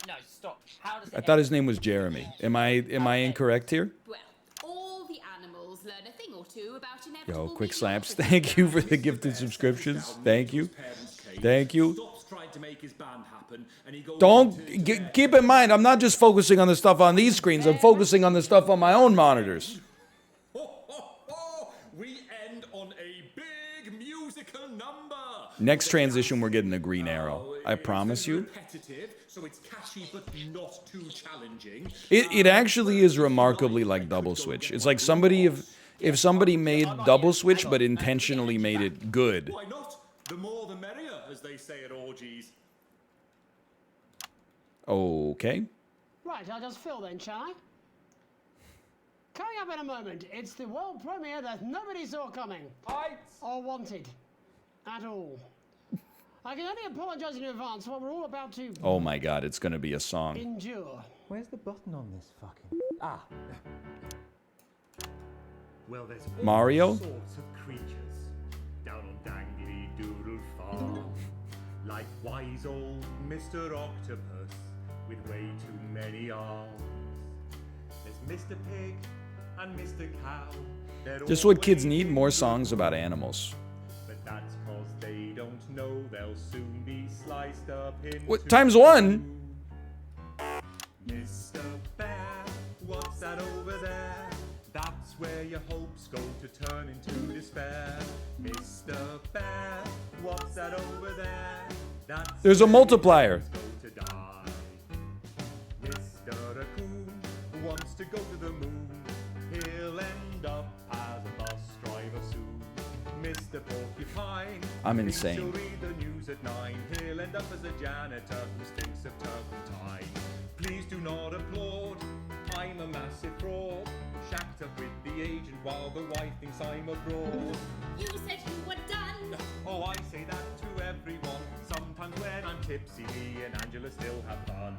No, stop. How does I thought his name was Jeremy. Am I incorrect here? Well, all the animals learn a thing or two about inevitable. Yo, quick slaps. Thank you for the gifted subscriptions. Thank you. Stops trying to make his band happen, and he goes Don't into keep in mind, I'm not just focusing on the stuff on these screens. I'm focusing on the stuff on my own monitors. We end on a big musical number. Next transition, we're getting a green arrow. I promise you. Repetitive, so it's catchy but not too challenging. It actually is remarkably like Double Switch. It's like somebody if somebody made Double Switch but intentionally made it good. Why not? The more the merrier, as they say at orgies. Okay. Right, I'll just fill then, shall I? Coming up in a moment, it's the world premiere that nobody saw coming. Or wanted. At all. I can only apologise in advance for what we're all about to Oh my God, it's gonna be a song. endure. Where's the button on this fucking... Ah. Well, there's Mario? all sorts of creatures down on Dangly Doodle Farm. Like wise old Mr. Octopus with way too many arms. There's Mr. Pig and Mr. Cow. They're Just what all kids way need, too more good. songs about animals. But that's cause they don't know they'll soon be sliced up into What, times one? Mr. Bear, what's that over there? That's where your hopes go to turn into despair. Mr. Bear, what's that over there? That's There's a where multiplier. your hopes go to die. Mr. Raccoon wants to go to the moon. He'll end up as a bus driver soon. Mr. Porcupine, I'm thinks insane. he'll read the news at 9. He'll end up as a janitor who stinks of turpentine. Please do not applaud, I'm a massive fraud. Shacked up with the agent while the wife thinks I'm abroad. You said you were done. Oh, I say that to everyone. Sometimes when I'm tipsy, me and Angela still have fun.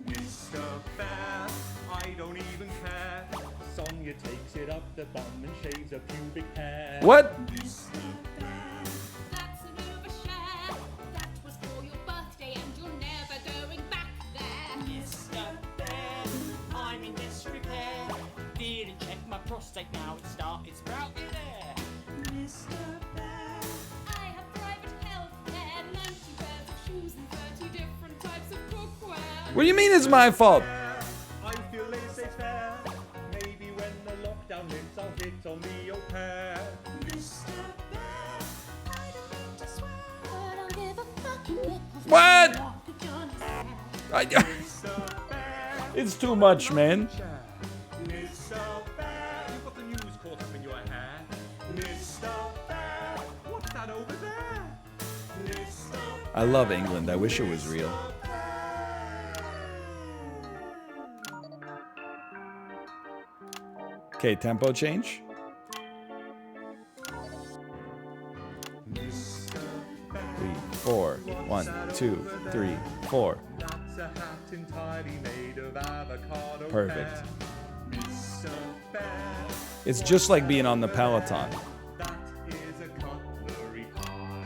Mr. Bear, I don't even care. Sonia takes it up the bum and shaves her pubic hair. What? That's an overshare. That was for your birthday and you're never going back there. Mr. Bear, I'm in disrepair. Didn't check my prostate, now it started sprouting there. Mr. Bear, I have private healthcare, 90 pairs of shoes and 30 different types of cookware. What do you mean it's my fault? I feel laissez-faire. Maybe when the lockdown lifts, I'll hit on the au pair. Mr. Bear, I don't mean to swear, but I'll give a fucking lick. What? It's too much, man. Mr. Bear, you've got the news caught up in your hair. Mr. Bear, what's that over there? Mr. I love England. I wish it was real. Okay, tempo change. 3, 4. 1, 2, 3, 4. That's a hat entirely made of avocado. Perfect. Mr. Bear, It's just like being on the Peloton. that is a cutlery pie.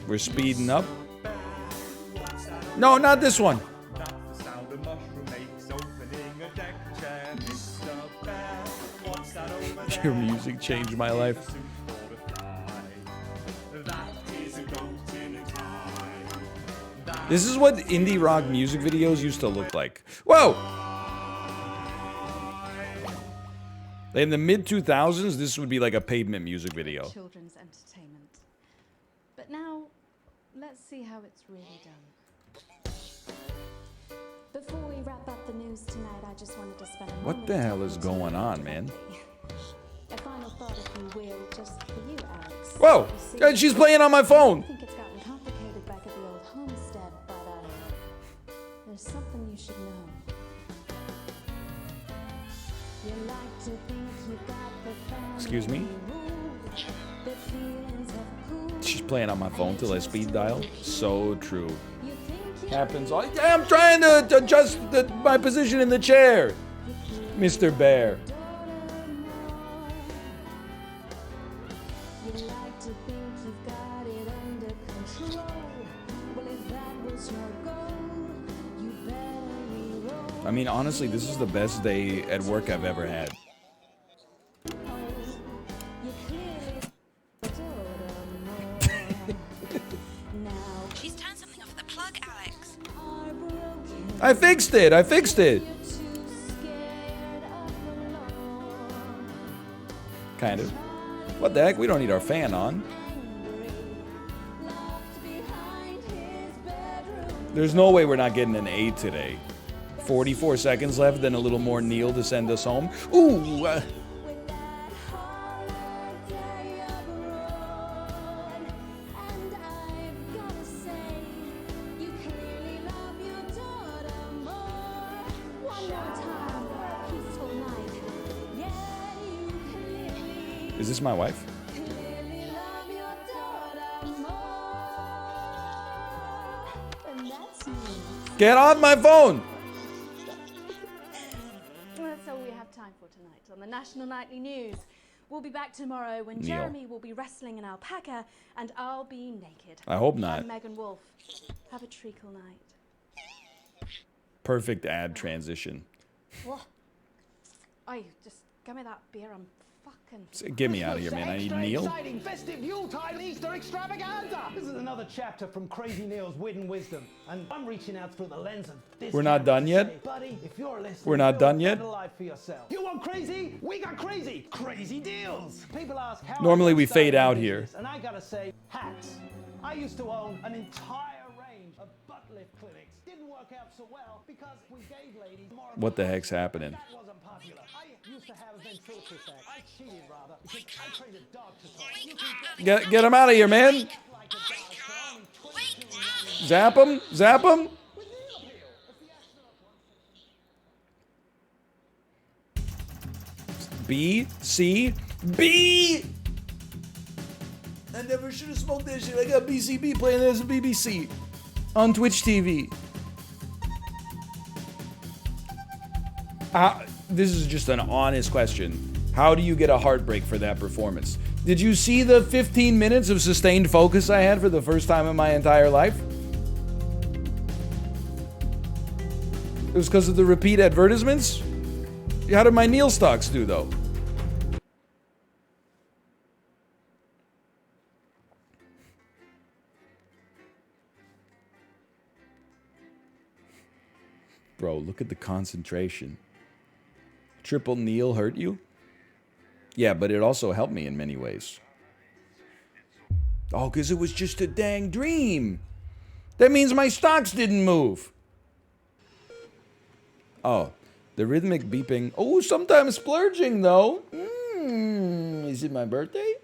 We're speeding up. No, not this one. That's the sound a mushroom makes opening a deck chair. Mr. Bear, what's that over there? Your music changed my life. That is a goat in a tie. This is what indie rock music videos used to look like. Whoa! In the mid-2000s, this would be like a Pavement music video. Children's entertainment. But now, let's see how it's really done. Before we wrap up the news tonight, I just wanted to spend a What moment the hell talking is to going you on, man? A final thought, if you will, just for you, Alex. Whoa! You see, God, she's playing on my phone! I think it's gotten complicated back at the old homestead, but there's something you should know. You like to think you got the family Excuse me? rules, the feelings of cool. She's playing on my phone till I speed dial. So true. Happens all. I'm trying to adjust my position in the chair, Mr. Bear. You like to think you've got it under control. Well, if that was your goal, you better re-roll. I mean, honestly, this is the best day at work I've ever had. You clearly She's turned something off the plug, Alex. I fixed it. I fixed it. Kind of. What the heck? We don't need our fan on. There's no way we're not getting an A today. 44 seconds left, then a little more Neil to send us home. Ooh! Is this my wife? Get off my phone! Well, that's all we have time for tonight on the National Nightly News. We'll be back tomorrow when Neil. Jeremy will be wrestling an alpaca and I'll be naked. I hope not. I'm Megan Wolf. Have a treacle night. Perfect ad transition. What? Oh, just give me that beer. I'm fucking. Get me out of here, man. I need Neil. Exciting festive Yuletide Easter extravaganza! This is another chapter from Crazy Neil's Wit and Wisdom, and I'm reaching out through the lens of this. We're not done yet? Buddy, if you're listening, We're not done build a yet? better life for yourself. You want crazy? We got crazy! Crazy deals! People ask how. Normally I got we fade started in out business, here. And I gotta say, hats. I used to own an entire range of butt lift clinics. Didn't work out so well because we gave ladies more. What the heck's happening? That wasn't popular. I used to have a ventriloquist act. I cheated rather because I trained a dog to talk. You can Get him out of here, man. Zap him. Zap him. B, C, B. I never should have smoked that shit. I got BCB playing as a BBC. on Twitch TV. This is just an honest question. How do you get a heartbreak for that performance? Did you see the 15 minutes of sustained focus I had for the first time in my entire life? It was because of the repeat advertisements? How did my Neil stocks do, though? Bro, look at the concentration. Triple Neil hurt you? Yeah, but it also helped me in many ways. Oh, because it was just a dang dream. That means my stocks didn't move. Oh, the rhythmic beeping. Oh, sometimes splurging, though. Is it my birthday?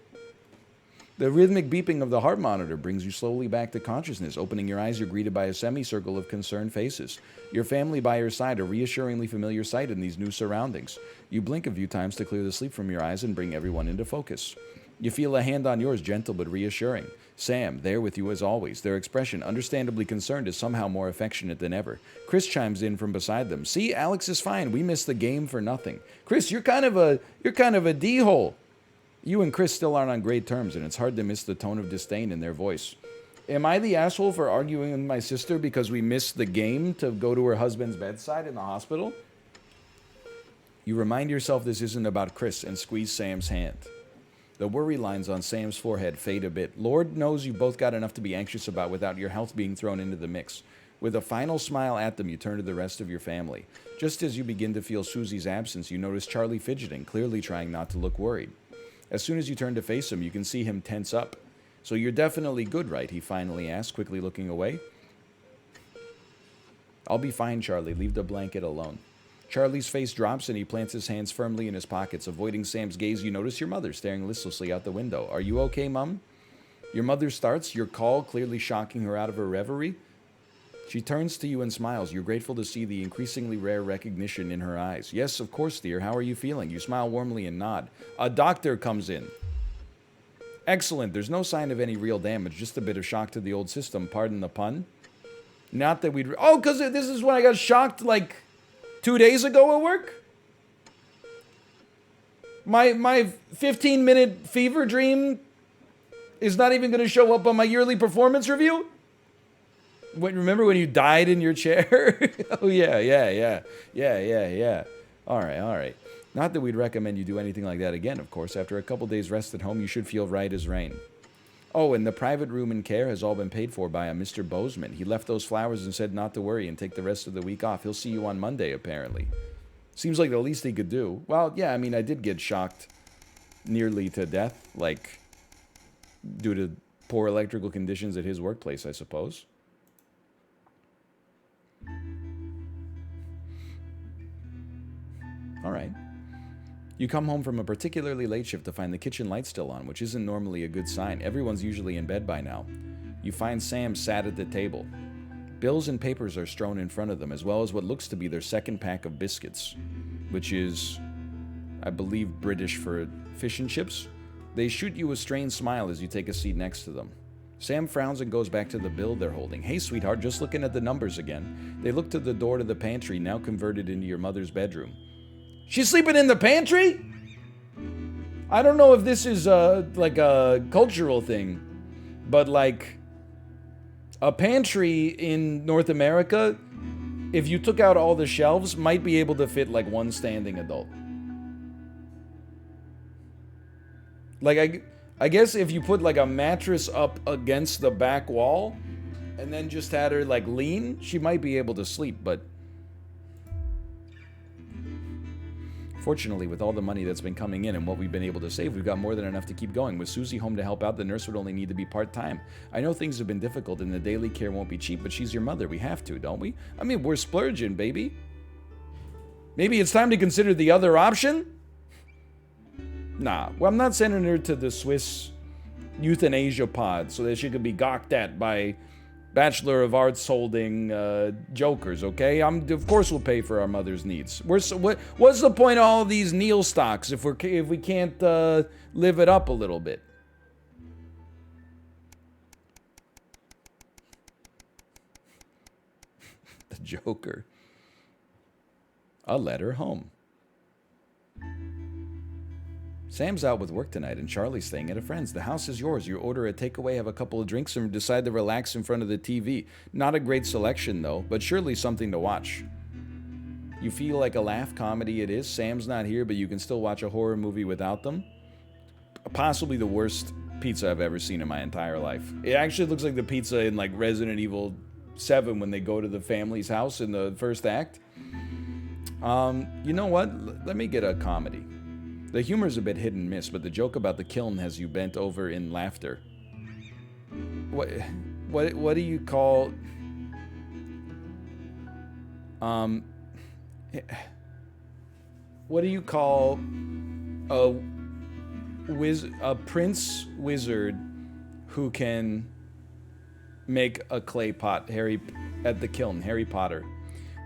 The rhythmic beeping of the heart monitor brings you slowly back to consciousness. Opening your eyes, you're greeted by a semicircle of concerned faces. Your family by your side, a reassuringly familiar sight in these new surroundings. You blink a few times to clear the sleep from your eyes and bring everyone into focus. You feel a hand on yours, gentle but reassuring. Sam, there with you as always. Their expression, understandably concerned, is somehow more affectionate than ever. Chris chimes in from beside them. See, Alex is fine. We missed the game for nothing. Chris, you're kind of a D-hole. You and Chris still aren't on great terms, and it's hard to miss the tone of disdain in their voice. Am I the asshole for arguing with my sister because we missed the game to go to her husband's bedside in the hospital? You remind yourself this isn't about Chris and squeeze Sam's hand. The worry lines on Sam's forehead fade a bit. Lord knows you both got enough to be anxious about without your health being thrown into the mix. With a final smile at them, you turn to the rest of your family. Just as you begin to feel Susie's absence, you notice Charlie fidgeting, clearly trying not to look worried. As soon as you turn to face him, you can see him tense up. So you're definitely good, right? He finally asked, quickly looking away. I'll be fine, Charlie. Leave the blanket alone. Charlie's face drops and he plants his hands firmly in his pockets. Avoiding Sam's gaze, you notice your mother staring listlessly out the window. Are you okay, Mum? Your mother starts, your call clearly shocking her out of her reverie. She turns to you and smiles. You're grateful to see the increasingly rare recognition in her eyes. Yes, of course, dear. How are you feeling? You smile warmly and nod. A doctor comes in. Excellent. There's no sign of any real damage, just a bit of shock to the old system. Pardon the pun. Not that we'd... Oh, because this is when I got shocked like 2 days ago at work? My 15-minute fever dream is not even going to show up on my yearly performance review? Remember when you died in your chair? Oh, yeah. All right. Not that we'd recommend you do anything like that again, of course. After a couple days rest at home, you should feel right as rain. Oh, and the private room and care has all been paid for by a Mr. Bozeman. He left those flowers and said not to worry and take the rest of the week off. He'll see you on Monday, apparently. Seems like the least he could do. Well, yeah, I mean, I did get shocked nearly to death, like, due to poor electrical conditions at his workplace, I suppose. All right. You come home from a particularly late shift to find the kitchen light still on, which isn't normally a good sign. Everyone's usually in bed by now. You find Sam sat at the table. Bills and papers are strewn in front of them, as well as what looks to be their second pack of biscuits, which is, I believe, British for fish and chips. They shoot you a strained smile as you take a seat next to them. Sam frowns and goes back to the bill they're holding. Hey, sweetheart, just looking at the numbers again. They look to the door to the pantry, now converted into your mother's bedroom. She's sleeping in the pantry? I don't know if this is like a cultural thing, but like a pantry in North America, if you took out all the shelves, might be able to fit like one standing adult. Like I guess if you put like a mattress up against the back wall and then just had her like lean, she might be able to sleep, but fortunately, with all the money that's been coming in and what we've been able to save, we've got more than enough to keep going. With Susie home to help out, the nurse would only need to be part-time. I know things have been difficult and the daily care won't be cheap, but she's your mother. We have to, don't we? I mean, we're splurging, baby. Maybe it's time to consider the other option? Nah, well, I'm not sending her to the Swiss euthanasia pod so that she could be gawked at by Bachelor of Arts holding jokers, okay? Of course we'll pay for our mother's needs. What's the point of all of these Neil stocks if we can't live it up a little bit? Joker. A letter home. Sam's out with work tonight and Charlie's staying at a friend's. The house is yours. You order a takeaway, have a couple of drinks, and decide to relax in front of the TV. Not a great selection, though, but surely something to watch. You feel like a laugh comedy it is. Sam's not here, but you can still watch a horror movie without them. Possibly the worst pizza I've ever seen in my entire life. It actually looks like the pizza in like Resident Evil 7 when they go to the family's house in the first act. You know what? Let me get a comedy. The humor's a bit hit and miss, but the joke about the kiln has you bent over in laughter. What do you call... what do you call a prince wizard who can make a clay pot at the kiln? Harry Potter.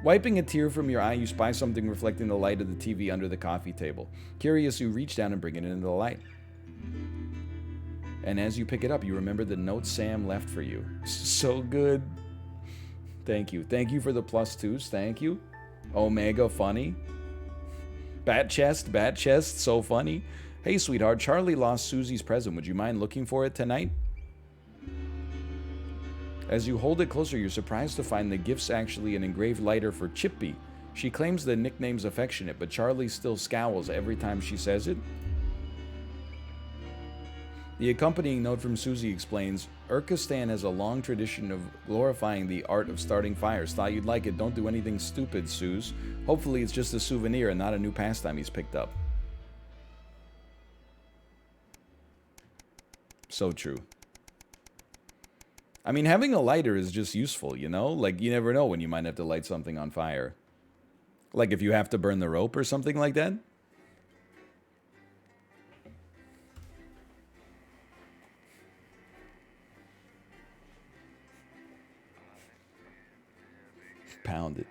Wiping a tear from your eye, you spy something reflecting the light of the TV under the coffee table. Curious, you reach down and bring it into the light. And as you pick it up, you remember the note Sam left for you. So good. Thank you. Thank you for the +2s. Thank you. Omega, funny. Bat chest, so funny. Hey, sweetheart, Charlie lost Susie's present. Would you mind looking for it tonight? As you hold it closer, you're surprised to find the gift's actually an engraved lighter for Chippy. She claims the nickname's affectionate, but Charlie still scowls every time she says it. The accompanying note from Susie explains, Urkistan has a long tradition of glorifying the art of starting fires. Thought you'd like it. Don't do anything stupid, Suze. Hopefully it's just a souvenir and not a new pastime he's picked up. So true. I mean, having a lighter is just useful, you know? Like, you never know when you might have to light something on fire. Like if you have to burn the rope or something like that. Pound it.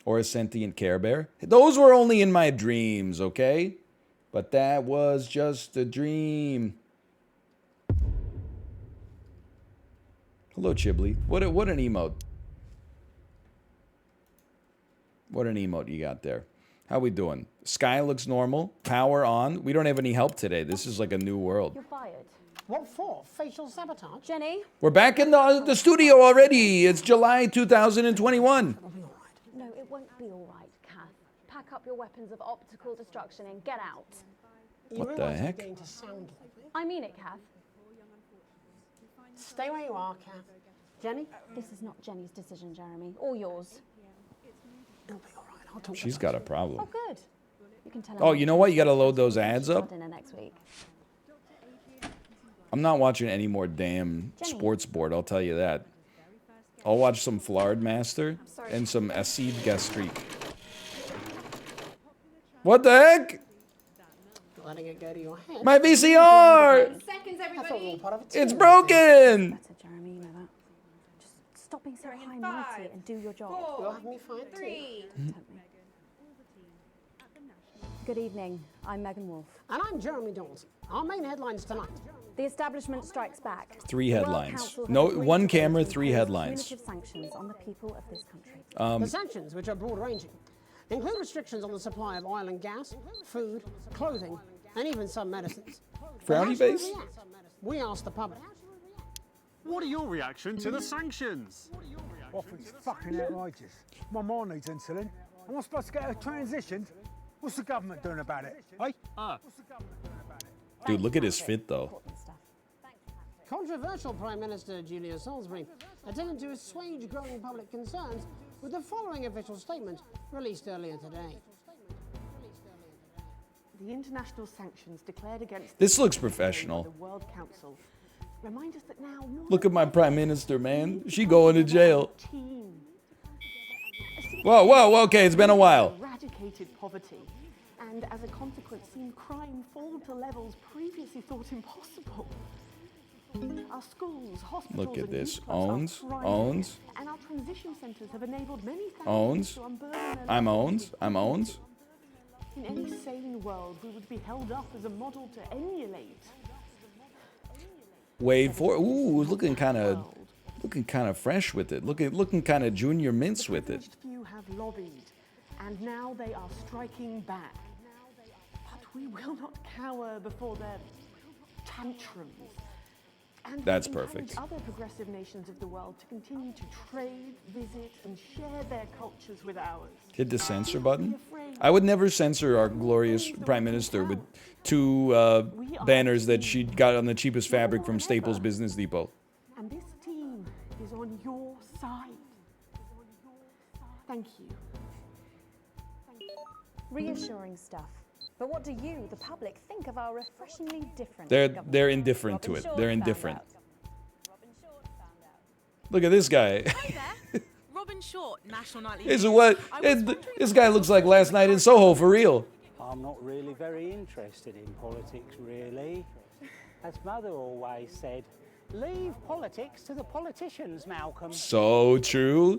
Or a sentient Care Bear. Those were only in my dreams, okay? But that was just a dream. Hello, Chiblee. What an emote. What an emote you got there. How we doing? Sky looks normal. Power on. We don't have any help today. This is like a new world. You're fired. What for? Facial sabotage? Jenny? We're back in the studio already. It's July 2021. No, it won't be all right, Kath. Pack up your weapons of optical destruction and get out. What the heck? Going to sound like me? I mean it, Kath. Stay where you are, Kath. Jenny? This is not Jenny's decision, Jeremy, or yours. It'll be all right. I'll talk She's got a problem. Oh, good. You can tell her. Oh, you know what? You got to load those ads up. Dinner next week. I'm not watching any more damn sports board, I'll tell you that. I'll watch some Flard Master and some Acid Gastrik. What the heck? Letting it go to your head. My VCR! Seconds, everybody. It's broken! Better, Jeremy, you know that. Just stop being so high and mighty and do your job. You'll have me fired too. 3. Good evening. I'm Megan Wolf. And I'm Jeremy Dawson. Our main headlines tonight. The establishment strikes back. 3 The World headlines. Council No, has agreed one to camera, impose 3 headlines. punitive sanctions on the people of this country. The sanctions, which are broad-ranging, include restrictions on the supply of oil and gas, food, clothing, and even some medicines. Frowny But how should face? we react? We asked the public. What are your reaction to the sanctions? I think it's fucking outrageous. My mom needs insulin. Am I supposed to get her transitioned? What's the government doing about it? Hey? Dude, look at his fit, though. Controversial Prime Minister Julia Salisbury attempted to assuage growing public concerns with the following official statement released earlier today. The international sanctions declared against This looks the professional. World Council remind us that now more Look at my Prime Minister, man. She going to jail. Whoa, okay, it's been a while. Eradicated poverty, and as a consequence, seen crime fall to levels previously thought impossible. Our schools, hospitals, Look at and this. youth clubs are Owns, thriving, owns, and our transition centres have enabled many families owns. to unburden their I'm lives. owns. I'm owns. In any sane world, we would be held up as a model to emulate. Wade for ooh, looking kind of fresh with it. Looking kind of Junior Mints with it. Few have lobbied, and now they are striking back. But we will not cower before their tantrums. And That's we perfect. encourage other progressive nations of the world to continue to trade, visit, and share their cultures with ours. Hit the censor button. I would never censor our glorious Prime Minister with 2 banners that she got on the cheapest fabric from Staples Business Depot. And this team is on your side. Thank you. Reassuring stuff. But what do you, the public, think of our refreshingly different They're indifferent to it. They're indifferent. Look at this guy. Robin Short, National Nightly This is what this guy looks like last night in Soho for real. I'm not really very interested in politics, really. As Mother always said, leave politics to the politicians, Malcolm. So true.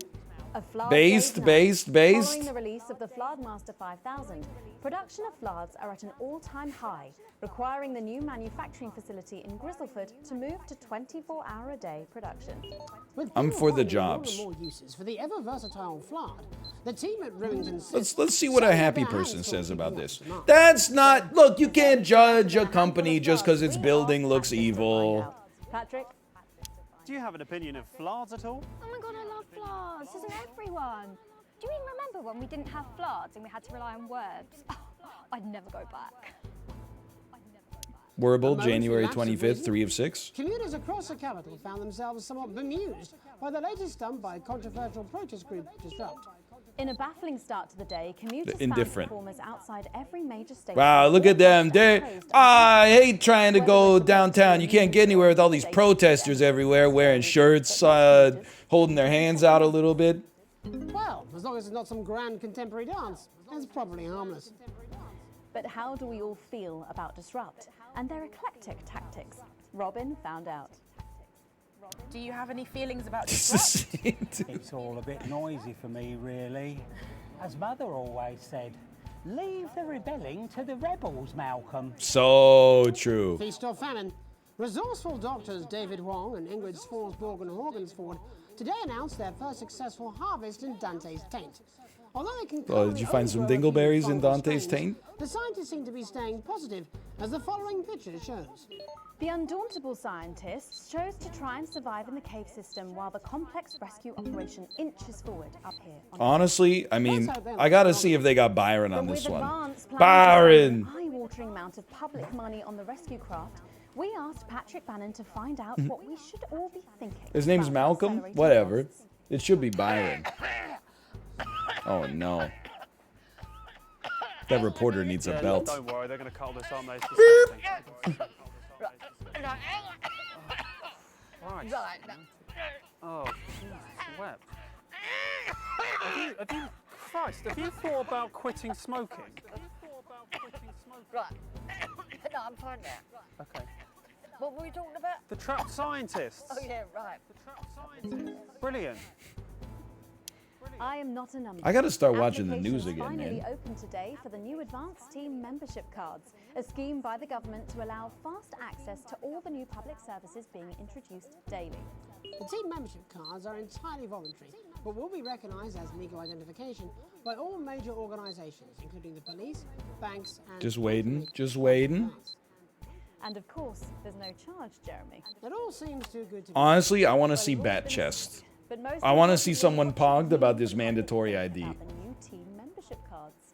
A Flard Based. Following the release of the Flardmaster 5000, production of Flards are at an all-time high, requiring the new manufacturing facility in Grizzleford to move to 24-hour-a-day production. I'm for the jobs. More uses for the ever versatile Flard. The team at Rivington. Let's see what a happy person says about this. That's not. Look, you can't judge a company just because its building looks evil. Patrick? Do you have an opinion of Flards at all? Oh my god, I love Flards. Doesn't everyone? Do you even remember when we didn't have Flards and we had to rely on words? I'd never go back. Werble, January 25th, 3 of 6. Commuters across the capital found themselves somewhat bemused by the latest stunt by controversial protest group Disrupt. In a baffling start to the day, commuters found Indifferent. performers outside every major station. Wow, look at them. I hate trying to go downtown. You can't get anywhere with all these protesters everywhere wearing shirts, holding their hands out a little bit. Well, as long as it's not some grand contemporary dance, it's probably harmless. But how do we all feel about Disrupt and their eclectic tactics? Robin found out. Do you have any feelings about Disrupt? It's all a bit noisy for me, really. As Mother always said, leave the rebelling to the rebels, Malcolm. So true. Feast or famine. Resourceful doctors David Wong and Ingrid Sforsborg and Horgensford today announced their first successful harvest in Dante's Taint. Although they can Oh, did you find some dingleberries in Dante's Taint? the scientists seem to be staying positive, as the following picture shows. The undauntable scientists chose to try and survive in the cave system while the complex rescue operation inches forward up here. Honestly, I mean, I gotta see if they got Byron on this one. Advanced plans Byron! and an eye-watering amount of public money on the rescue craft, we asked Patrick Bannon to find out what we should all be thinking. His name's about Malcolm? accelerated Whatever. It should be Byron. Oh no. That reporter needs a belt. Don't worry, they're going to cut this, aren't they? Right. Oh, sweat. Have you thought about quitting smoking? Right. No, I'm fine now. Okay. What were we talking about? The trapped scientists. Oh yeah, right. The trapped scientists. Brilliant. I am not a number. I gotta start watching the news Applications again, finally man. open today for the new Advanced Team membership cards, a scheme by the government to allow fast access to all the new public services being introduced daily. The team membership cards are entirely voluntary, but will be recognised as legal identification by all major organisations, including the police, banks, and... Just waiting. Just waiting. And of course, there's no charge, Jeremy. It all seems too good to be Honestly, I want to see Bat Chest. But most I want to see someone pogged about this mandatory ID. the new team membership cards.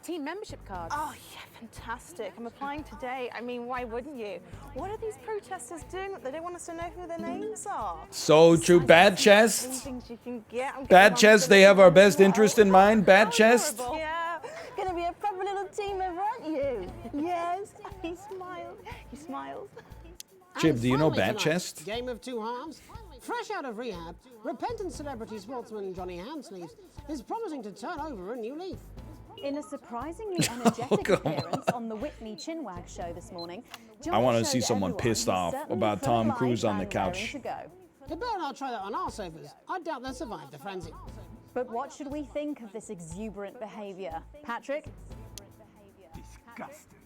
Team membership cards. Oh, yeah, fantastic. I'm applying today. I mean, why wouldn't you? What are these protesters doing that they don't want us to know who their names are? So true. Bat Chest. Things you can get. I'm Bat getting Chest, they have our best interest in mind. Bat Chest. Yeah, gonna be a proper little team ever, aren't you? Yes. He smiled. He smiles. Chip, do you know Finally Bat tonight, Chest? Game of two halves. Fresh out of rehab, repentant celebrity sportsman Johnny Handsleeves is promising to turn over a new leaf. In a surprisingly energetic appearance on the Whitney Chinwag show this morning, I want to Johnny see showed someone everyone pissed he's off certainly about full of Tom life Cruise on the and raring couch. to go. They better not try that on our sofas. I doubt they'll survive the frenzy. But what should we think of this exuberant behaviour? Patrick? Disgusting.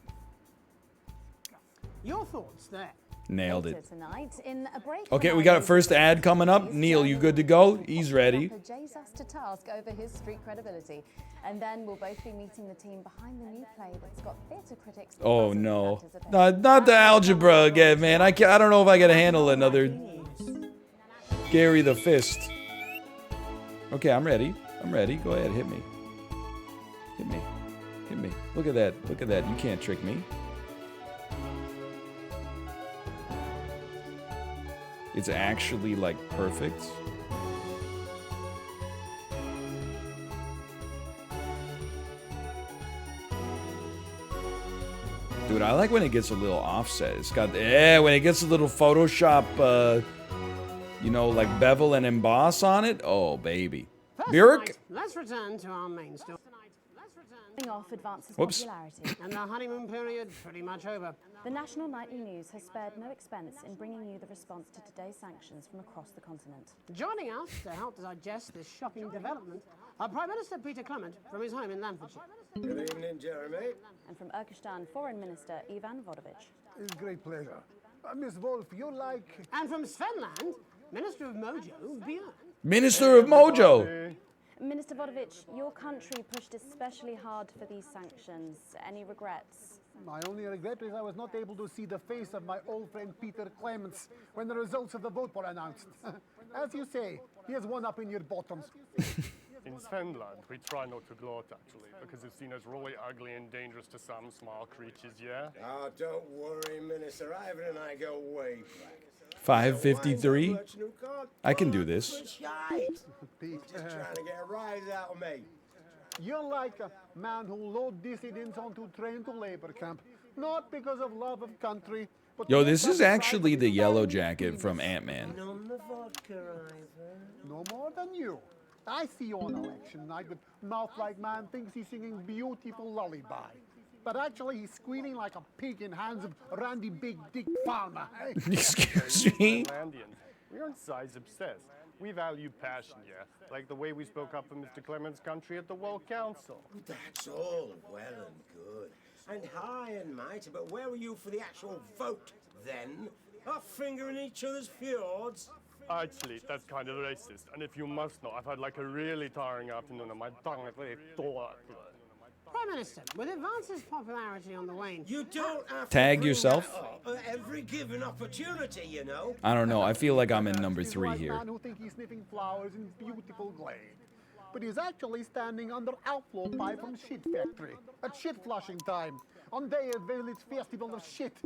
Your thoughts there. Nailed Later it. tonight, in a break Okay, from we got a our first ad coming up. Neil, you good to go? He's ready. Jays us to task over his street credibility. And then we'll both be meeting the team behind the new play that's got theatre critics. Oh no, not the algebra again, man. I don't know if I can handle another Gary the Fist. Okay, I'm ready. I'm ready. Go ahead, hit me. Hit me. Hit me. Look at that. Look at that. You can't trick me. It's actually like perfect. Dude, I like when it gets a little offset. It's got, when it gets a little Photoshop, you know, like bevel and emboss on it. Oh, baby. Björk? Let's return to our main story. Off advances Whoops. popularity. And the honeymoon period pretty much over. The National Nightly News has spared no expense in bringing you the response to today's sanctions from across the continent. Joining us to help digest this shocking development are Prime Minister Peter Clement from his home in Lanfordshire. Good evening, Jeremy. And from Urkistan, Foreign Minister Ivan Vodovich. It's a great pleasure. Miss Wolf, you like... And from Svenland, Minister of Mojo, Björn. Minister of Mojo. Minister Vodovich, your country pushed especially hard for these sanctions. Any regrets? My only regret is I was not able to see the face of my old friend Peter Clements when the results of the vote were announced. As you say, he has one up in your bottoms. In Svenland, we try not to gloat, actually, because it's seen as really ugly and dangerous to some small creatures, yeah? Oh, don't worry, Minister. Ivan and I go way back. 553. I can do this. Pete, Just trying to get a rise out of me. You're like a man who load dissidents onto train to labor camp, not because of love of country, but... Yo, this is actually the yellow jacket from Ant-Man. None the vodka, Ivan. No more than you. I see you on election night with mouth like man thinks he's singing beautiful lullaby. But actually he's squealing like a pig in hands of Randy Big Dick Palmer. Excuse me? We aren't size obsessed. We value passion, yeah? Like the way we spoke up for Mr. Clements' country at the World Council. That's all well and good. And high and mighty, but where were you for the actual vote, then? Our finger in each other's fjords? Actually, that's kind of racist. And if you must know, I've had like a really tiring afternoon and my tongue is really sore. Prime Minister, with Advance's popularity on the wane... You don't have Tag to yourself. bring that up at every given opportunity, you know. I don't know. I feel like I'm in number He's 3 like here. man who thinks he's sniffing flowers in beautiful glade. But he's actually standing under outflow pipe from shit factory at shit flushing time on day of Village Festival of Shit.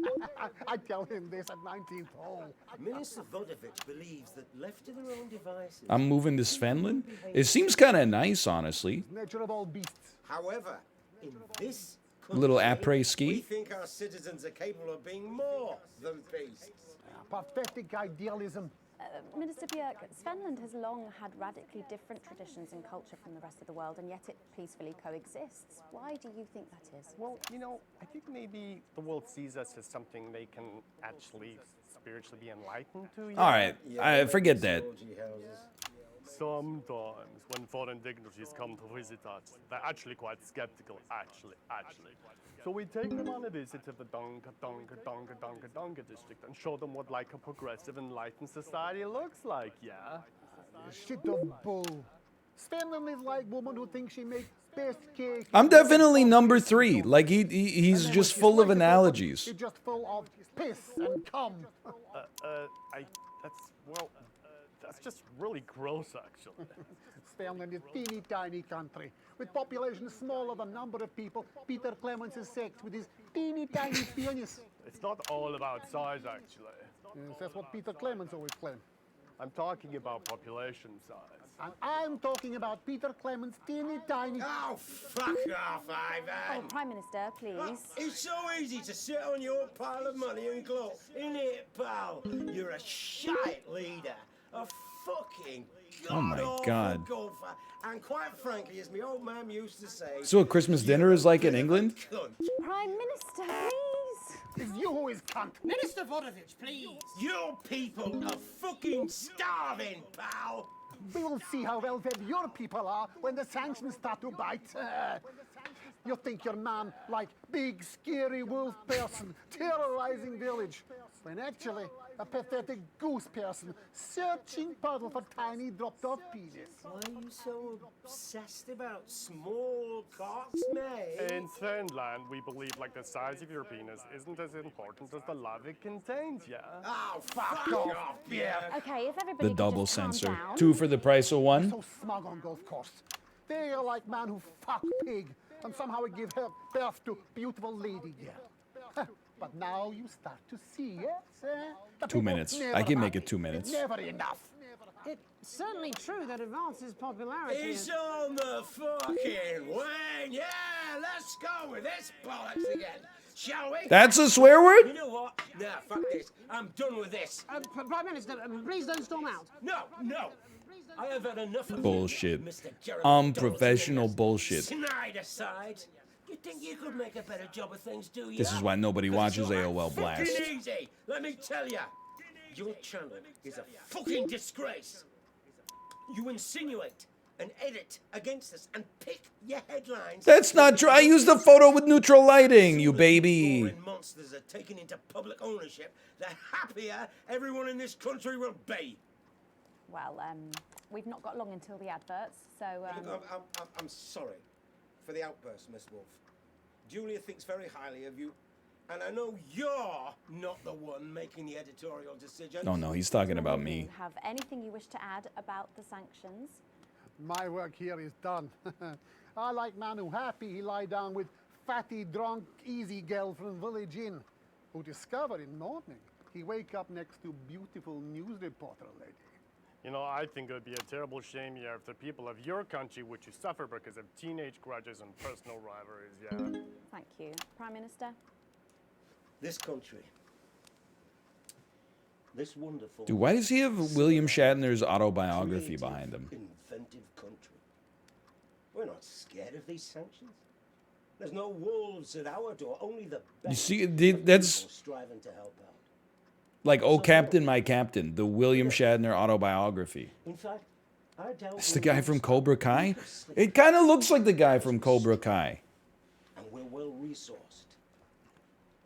I tell him this at 19th hole. Minister Vodovich believes that left to their own devices... I'm moving to Svenland. It seems kind of nice, honestly. Nature of all beasts. However, in this country, Little après we ski. think our citizens are capable of being more than beasts. Pathetic idealism. Minister Björk, Svenland has long had radically different traditions and culture from the rest of the world, and yet it peacefully coexists. Why do you think that is? Well, you know, I think maybe the world sees us as something they can actually spiritually be enlightened to. All right, I forget that. Sometimes, when foreign dignitaries come to visit us, they're actually quite skeptical, actually. So we take them on a visit to the Donka district and show them what like a progressive, enlightened society looks like, yeah? Shit of bull. Svenland is like woman who thinks she makes best cake. I'm definitely number 3. Like he's just full of analogies. She's just full of piss and cum. That's just really gross, actually. Svenland is a teeny tiny country. With population smaller than number of people, Peter Clements is sex with his teeny tiny penis. It's not all about size, actually. Yes, that's what Peter Clements always claimed. I'm talking about population size. And I'm talking about Peter Clements' teeny tiny... Oh, fuck off, Ivan! Oh, Prime Minister, please. It's so easy to sit on your pile of money and gloat, isn't it, pal? You're a shite leader. A fucking Oh my God. golfer. And quite frankly, as my old man used to say... So a Christmas dinner is like in England? Prime Minister, please. It's you who is cunt. Minister Vodovich, please. Your people are fucking starving, pal. We will see how well fed your people are when the sanctions start to bite. You think you're man like big scary wolf person terrorizing village. when actually a pathetic goose person searching puddle for tiny dropped-off penis. Why are you so obsessed about small cocks, mate? In Finland, we believe like the size of your penis isn't as important as the love it contains, yeah? Oh, fuck off, yeah. Okay, if everybody The could double just calm censor. down. 2 for the price of 1. So smug on golf course. They are like man who fuck pig and somehow give her birth to beautiful lady girl. But now you start to see, yes? The 2 people minutes. never I can make happy. it 2 minutes. It's never enough. It's certainly true that Advance's popularity He's on the fucking wane. Yeah, let's go with this bollocks again. Shall we? That's a swear word? You know what? Nah, fuck this. I'm done with this. Prime Minister, please don't storm out. No. I have had enough of Bullshit. Mr. Jeremy Unprofessional Donaldson bullshit. Snide aside. You think you could make a better job of things, do you? This is why nobody watches AOL Blast. Fucking easy. Let me tell you. Your channel is a fucking disgrace. You insinuate and edit against us and pick your headlines. That's not true. I used the photo with neutral lighting, you baby. When monsters are taken into public ownership, the happier everyone in this country will be. Well, we've not got long until the adverts, so... I'm sorry for the outburst, Miss Wolf. Julia thinks very highly of you, and I know you're not the one making the editorial decisions. Oh no, he's talking about me. Have anything you wish to add about the sanctions? My work here is done. I like man who happy he lie down with fatty, drunk, easy girl from village inn, who discover in morning he wake up next to beautiful news reporter lady. You know, I think it would be a terrible shame, yeah, if the people of your country were to suffer because of teenage grudges and personal rivalries, yeah. Thank you. Prime Minister? This country, this wonderful... Dude, why does he have William Shatner's autobiography behind him? inventive country. We're not scared of these sanctions. There's no wolves at our door, only the best. You see, that's striving to help out. like Oh Captain, My Captain, the William Shatner autobiography. In fact, I doubt It's the guy from Cobra Kai. It kind of looks like the guy from Cobra Kai. and we're well resourced.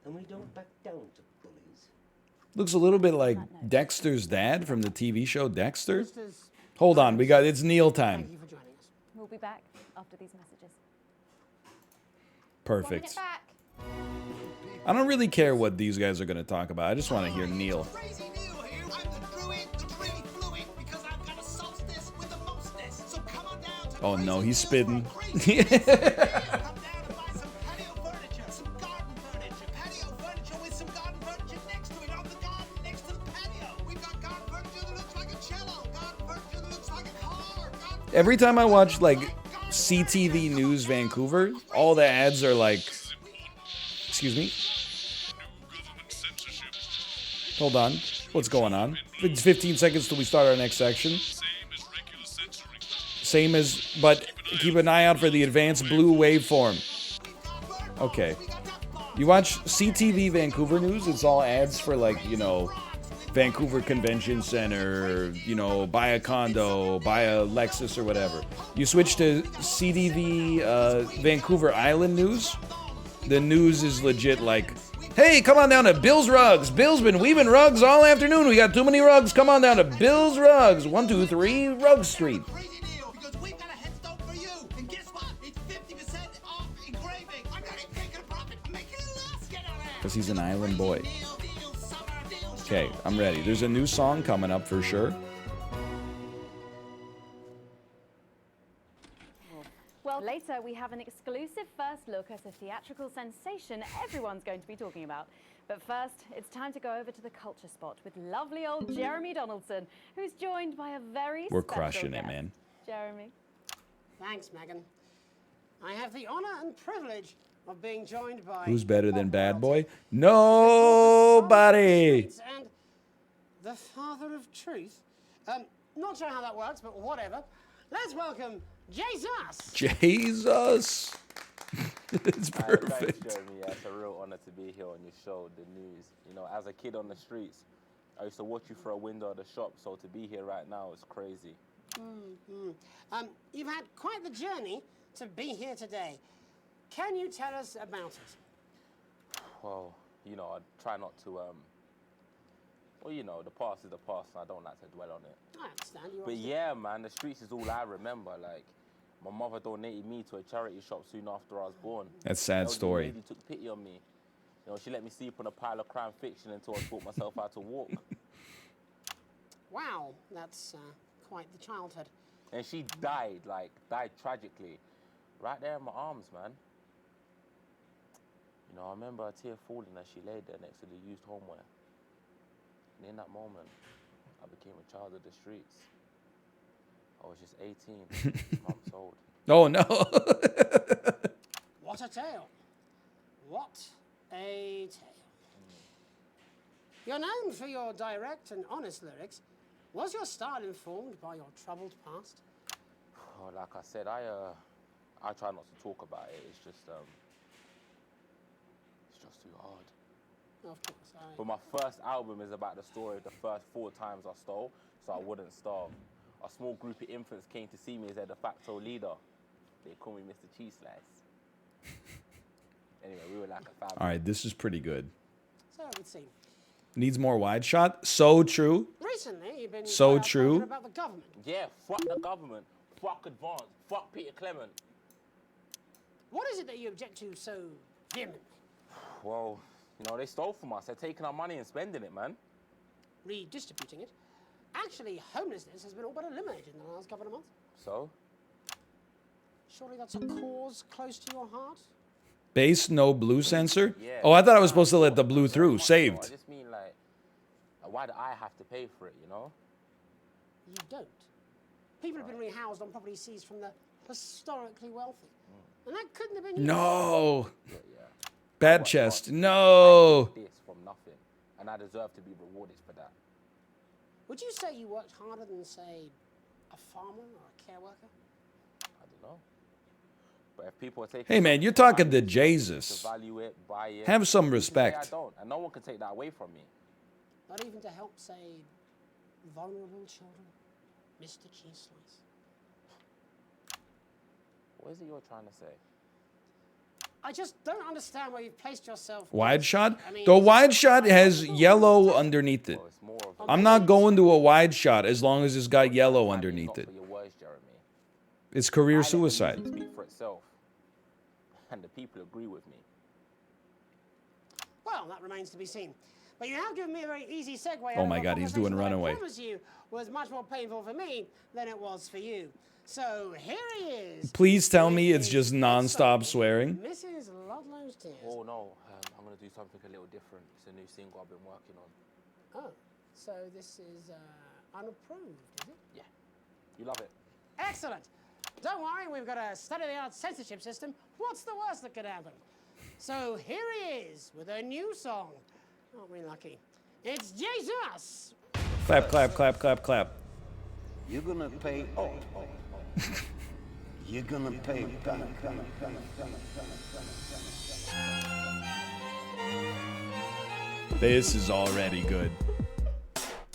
And we don't back down to bullies. Looks a little bit like Dexter's dad from the TV show Dexter. Hold on, it's Neil time. We'll be back after these messages. Perfect. I don't really care what these guys are going to talk about. I just want to hear Neil. Oh no, he's spitting. Every time I watch like CTV News Vancouver, all the ads are like, excuse me. Hold on. What's going on? It's 15 seconds till we start our next section. Same as, but keep an eye out for the advanced blue waveform. Okay. You watch CTV Vancouver News, it's all ads for like, you know, Vancouver Convention Center, you know, buy a condo, buy a Lexus or whatever. You switch to CTV Vancouver Island News, the news is legit like, hey, come on down to Bill's Rugs. Bill's been weaving rugs all afternoon. We got too many rugs. Come on down to Bill's Rugs, 123 Rug Street. Because he's an island boy. Okay, I'm ready. There's a new song coming up for sure. Well, later we have an exclusive first look at a theatrical sensation everyone's going to be talking about. But first, it's time to go over to the culture spot with lovely old Jeremy Donaldson, who's joined by a very We're special crushing it, guest. man. Jeremy. Thanks, Megan. I have the honor and privilege of being joined by... Who's better than Bad Boy? Nobody! And the father of truth. Not sure how that works, but whatever. Let's welcome Jesus! Jesus! It's perfect. Thanks, Jeremy. Yeah, it's a real honor to be here on your show, The News. You know, as a kid on the streets, I used to watch you through a window of the shop, so to be here right now is crazy. You've had quite the journey to be here today. Can you tell us about it? Well, you know, I try not to Well, you know, the past is the past, and I don't like to dwell on it. I understand. You But yeah, man, the streets is all I remember. Like, my mother donated me to a charity shop soon after I was born. That's a sad Elderly story. lady took pity on me. You know, she let me sleep on a pile of crime fiction until I taught myself how to walk. Wow, that's quite the childhood. And she died tragically, right there in my arms, man. You know, I remember a tear falling as she laid there next to the used homeware. And in that moment, I became a child of the streets. I was just 18 months old. Oh, no. What a tale. What a tale. You're known for your direct and honest lyrics. Was your style informed by your troubled past? Oh, like I said, I try not to talk about it. It's just too hard. Of course, But my first album is about the story of the first 4 times I stole, so I wouldn't starve. A small group of infants came to see me as their de facto leader. They call me Mr. Cheese Slice. Anyway, we were like a family. All right, this is pretty good. So it would seem. Needs more wide shot. So true. Recently, you've been So quite true. outspoken about the government. Yeah, fuck the government. Fuck Advance. Fuck Peter Clement. What is it that you object to so vehemently? Well, you know, they stole from us. They're taking our money and spending it, man. Redistributing it. Actually, homelessness has been all but eliminated in the last couple of months. So? Surely that's a cause close to your heart? Bass, no blue sensor. Yeah. Oh, I thought I was supposed to let the blue through. I Saved. just mean, like, why do I have to pay for it, you know? You don't. People have been rehoused on property seized from the historically wealthy. And that couldn't have been you. No. Bad chest. No. This from nothing, and I deserve to be rewarded for that. Would you say you worked harder than, say, a farmer or a care worker? I don't know. But if people are taking... Hey, man, you're talking to Jesus. To value it, buy it. Have some you can say respect. I don't, and no one can take that away from me. Not even to help, say, vulnerable children? Mr. Cheese Slice. What is it you're trying to say? I just don't understand where you've placed yourself. Wide shot? I mean, The wide shot has yellow underneath it. I'm not going to a wide shot as long as it's got yellow underneath it. For your words, Jeremy. It's career I let the suicide. music speak for itself, and the people agree with me. Well, that remains to be seen. But you have given me a very easy segue. Oh out of my a God, he's doing conversation that Runaway. I promise you was much more painful for me than it was for you. So here he is. Please tell me it's just non-stop swearing. Mrs. Ludlow's Tears. Oh no, I'm gonna do something a little different. It's a new single I've been working on. Oh, so this is unapproved, is it? Yeah, you love it. Excellent. Don't worry, we've got a state-of-the-art censorship system. What's the worst that could happen? So here he is with a new song. Aren't we lucky? It's Jesus! Clap, clap, clap, clap, clap. You're gonna pay up. You're gonna pay back. This is already good.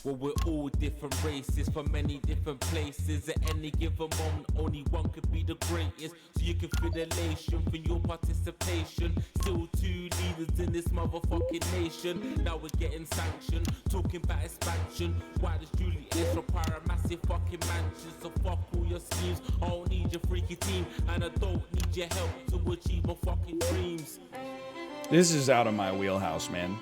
Well, we're all different races from many different places. At any given moment, only one could be the greatest. So you can feel elation from your participation. Still 2 leaders in this motherfucking nation. Now we're getting sanctioned, talking about expansion. Why does Julius require a massive fucking mansion? So fuck all your schemes. I don't need your freaky team, and I don't need your help to achieve my fucking dreams. This is out of my wheelhouse, man.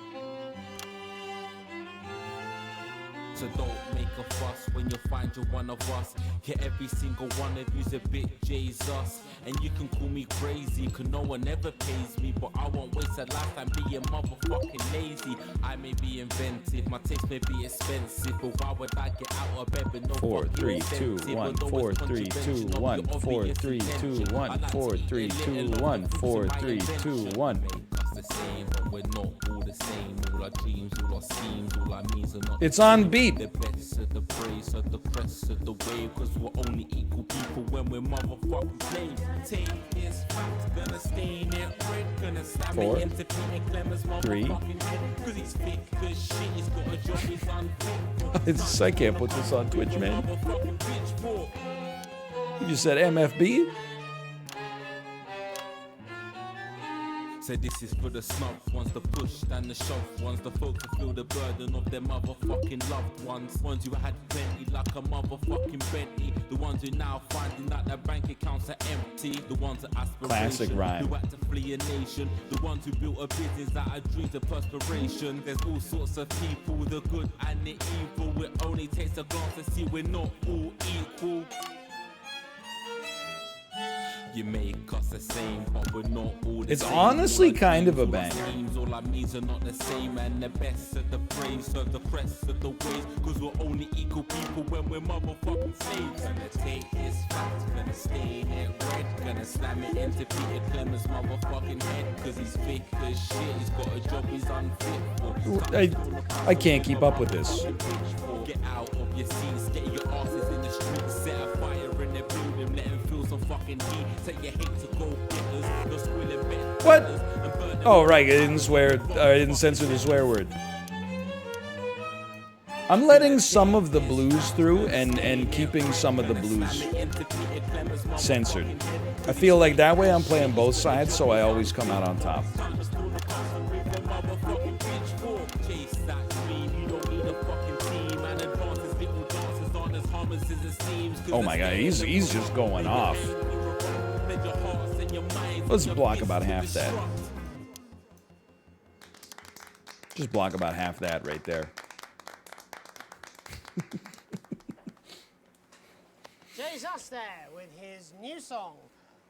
So don't make a fuss when you find you're one of us. Yeah, every single one of you's a bit Jesus. And you can call me crazy, cause no one ever pays me. But I won't waste a lifetime being motherfucking lazy. I may be inventive, my taste may be expensive. But why would I get out of bed with no 4, fucking 3, 2, incentive? 1, Although 4, it's 3, 2, controversial, 1, your 4, obvious 3, 2, intention. 1, I like 4, to 3, eat 2, little 1, love 4, my 3, 2, invention. 1. Make us the same, but we're not all the same. All our dreams, all our schemes, all our means are not It's the on same. beat. The best of the praise of the crest of the wave, cause we're only equal people when we're motherfucking slaves. Take this fact, gonna stain it red, gonna stab 4, it into Peter Clemens' 3. motherfucking head. Cause he's thick as shit, he's got a job, he's unfit. I can't put this on Twitch, man. Motherfucking pitchfork. You just said MFB? So this is for the snuff ones, the push and the shove ones, the folks who feel the burden of their motherfucking loved ones. Ones who had plenty like a motherfucking Bentley. The ones who now finding that their bank accounts are empty. The ones that aspiration, Classic rhyme. who had to flee a nation. The ones who built a business out of dreams of perspiration. There's all sorts of people, the good and the evil. It only takes a glance to see we're not all equal. You make us the same, but we're not all the It's same. honestly kind of a All our banger. schemes, all our means are not the same, and the best of the praise serve the press of the ways, cause we're only equal people when we're motherfucking slaves. Gonna take this fact, gonna stain it red, gonna slam it into Peter Clemens' motherfucking head, cause he's fake as shit, he's got a job he's unfit for. I can't keep up with this. Get out of your seats, get your asses in the streets, set a fire in the building, let them feel some fucking heat. Take your hate to go getters, go squealing bed. What? Oh, right. I didn't swear. I didn't censor the swear word. I'm letting some of the blues through and keeping some of the blues censored. I feel like that way I'm playing both sides, so I always come out on top. Oh my god, he's just going off. Let's block about half that. Just block about half that right there. Jesus there with his new song.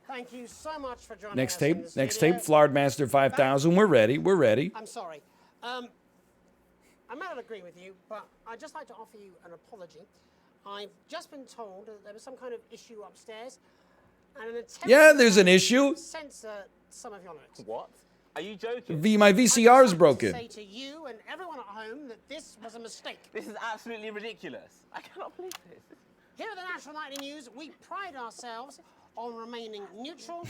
Thank you so much for joining Next us tape, in this next video. tape, Flard Master 5000. We're ready. We're ready. I'm sorry. I may not agree with you, but I'd just like to offer you an apology. I've just been told that there was some kind of issue upstairs, and an attempt Yeah, there's an issue. to censor some of your lyrics. What? Are you joking? My VCR's broken. Say to you and everyone at home that this was a mistake. This is absolutely ridiculous. I cannot believe this. Here at the National Nightly News, we pride ourselves on remaining neutral,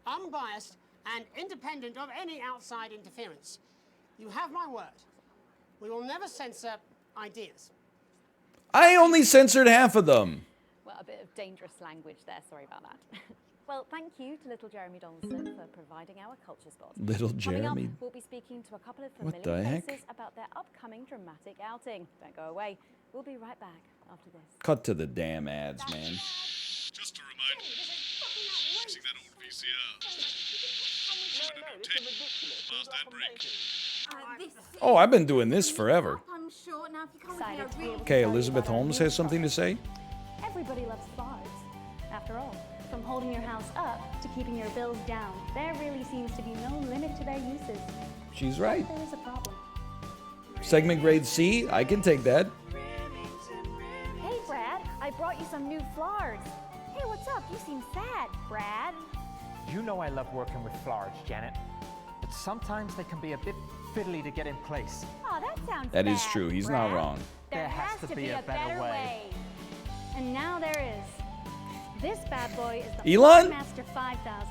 unbiased, and independent of any outside interference. You have my word. We will never censor ideas. I only censored half of them. Well, a bit of dangerous language there, sorry about that. Well, thank you to little Jeremy Donaldson for providing our culture spot. Little Coming up, Jeremy. we'll be speaking to a couple of What familiar the heck? faces about their upcoming dramatic outing. Don't go away. We'll be right back after this. Cut to the damn ads, man. Just a reminder, using that old VCR. Pause that break. Oh, I've been doing this forever. I'm sure now if you come Excited to be able to Okay, tell you Elizabeth about our Holmes new has something to say. Everybody loves flowers. After all, from holding your house up to keeping your bills down, there really seems to be no limit to their uses. She's right. There is a problem. Segment grade C, I can take that. Hey, Brad, I brought you some new flowers. Hey, what's up? You seem sad, Brad. You know I love working with flowers, Janet. But sometimes they can be a bit fiddly to get in place. Oh, that sounds That is bad, true. He's Brad. not wrong. There has to be a better way. And now there is. This bad boy is the Elon? Master 5000.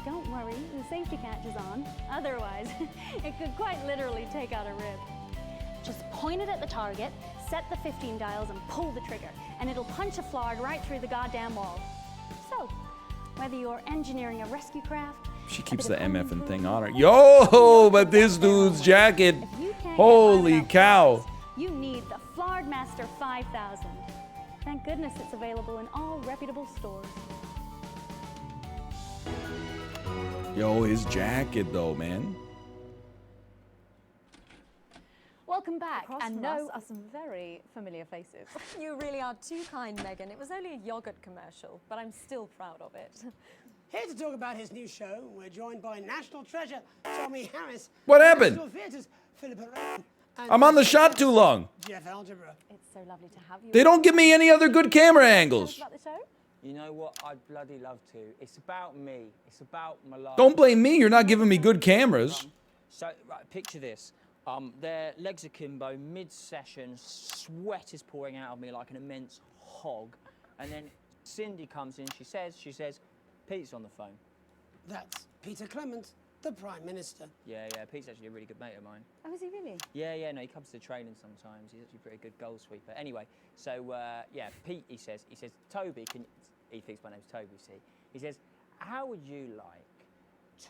Don't worry, the safety catch is on. Otherwise, it could quite literally take out a rib. Just point it at the target, set the 15 dials, and pull the trigger, and it'll punch a flard right through the goddamn wall. So, whether you're engineering a rescue craft, She keeps the MF and thing on her. Yo, but this dude's jacket. Holy cow. you need the Flard Master 5000. Thank goodness it's available in all reputable stores. Yo, his jacket though, man. Welcome back, Across and from no, us are some very familiar faces. You really are too kind, Megan. It was only a yogurt commercial, but I'm still proud of it. Here to talk about his new show, we're joined by national treasure Tommy Harris. What happened? National Theatre's Philippa Wren, and I'm on the shot too long. Jeff Algebra. It's so lovely to have you. They don't give me any other good camera angles. About the show? You know what? I'd bloody love to. It's about me. It's about my life. Don't blame me. You're not giving me good cameras. So, right, picture this. Their legs akimbo, mid-session, sweat is pouring out of me like an immense hog. And then Cindy comes in, she says, Pete's on the phone. That's Peter Clement, the Prime Minister. Yeah, Pete's actually a really good mate of mine. Oh, is he really? Yeah, no, he comes to training sometimes. He's actually a pretty good goal sweeper. Anyway, so, yeah, Pete, he says, Toby, he thinks my name's Toby, see? He says, how would you like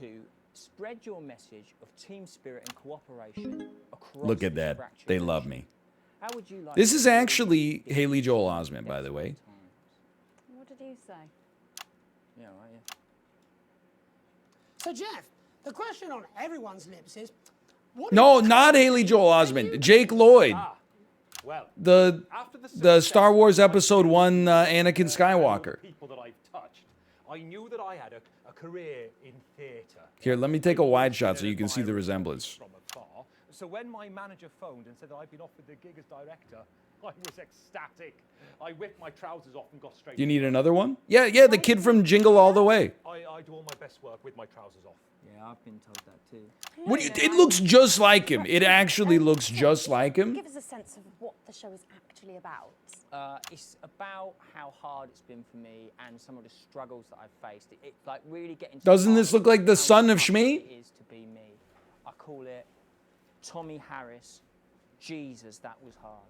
to Spread your message of team spirit and cooperation across Look at this that. fractured They nation. love me. How would you like This to is see actually Haley Joel Osment, by the way. What did you say? Yeah, right, yeah. So, Jeff, the question on everyone's lips is, what No, not Haley Joel Osment. Jake Lloyd. Well, The Star Wars Episode 1 Anakin Skywalker. people that I've touched, I knew that I had a career in theatre. Here, let me take a wide shot so you can see the resemblance. From afar. So when my manager phoned and said that I'd been offered the gig as director, I was ecstatic. I whipped my trousers off and got straight. You need another one? Yeah, the kid from Jingle All the Way. I do all my best work with my trousers off. Yeah, I've been told that too. What do you, it looks just like him. It actually looks just like him. Give us a sense of what the show is actually about. It's about how hard it's been for me and some of the struggles that I've faced. It like really getting. Doesn't this look like the son of Shmi? It is to be me. I call it Tommy Harris. Jesus, that was hard.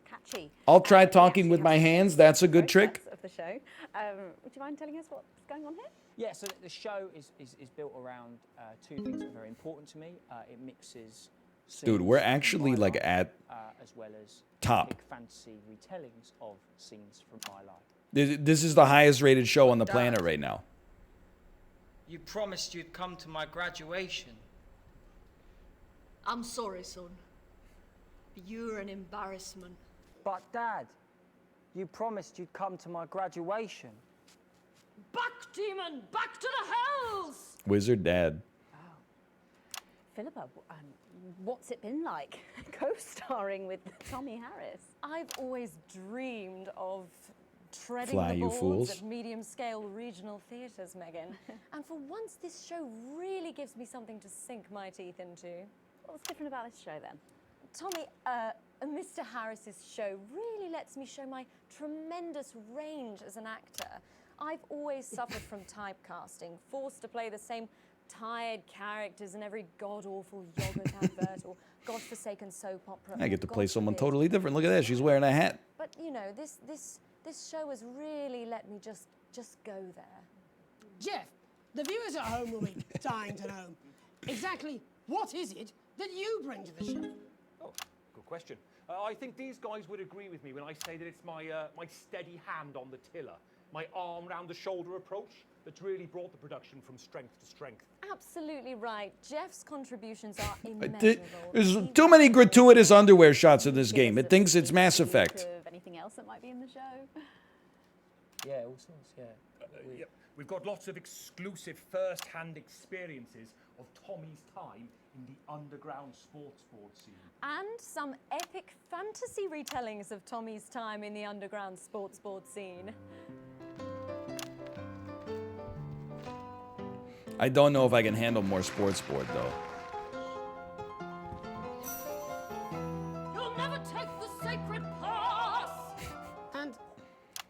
Catchy. I'll try talking with my hands. That's a good trick. Of the show. Would you mind telling us what's going on here? Yeah, so the show is built around two things that are very important to me. It mixes Dude, we're actually like at as well as top. big fantasy retellings of scenes from my life. This is the highest rated show on the planet right now. You promised you'd come to my graduation. I'm sorry, son. But you're an embarrassment. But Dad, you promised you'd come to my graduation. Back, demon! Back to the hells! Wizard Dad. Philippa, what's it been like co-starring with Tommy Harris? I've always dreamed of treading Fly, the you boards fools. at medium-scale regional theatres, Megan. And for once, this show really gives me something to sink my teeth into. What's different about this show, then? Tommy, Mr. Harris's show really lets me show my tremendous range as an actor. I've always suffered from typecasting, forced to play the same tired characters in every god-awful yogurt advert or godforsaken soap opera. I get to God play someone forbid. totally different. Look at that. She's wearing a hat. But you know, this show has really let me just go there. Jeff, the viewers at home will be dying to know exactly what is it that you bring to the show. Oh, good question. I think these guys would agree with me when I say that it's my steady hand on the tiller, my arm round the shoulder approach that's really brought the production from strength to strength. Absolutely right. Jeff's contributions are There's immeasurable. too many gratuitous underwear shots in this game. It thinks it's Mass Effect. Anything else that might be in the show? Yeah, all sorts, yeah. Yeah. We've got lots of exclusive first-hand experiences of Tommy's time in the underground sports board scene. And some epic fantasy retellings of Tommy's time in the underground sports board scene. I don't know if I can handle more sports board, though. You'll never take the sacred pass! And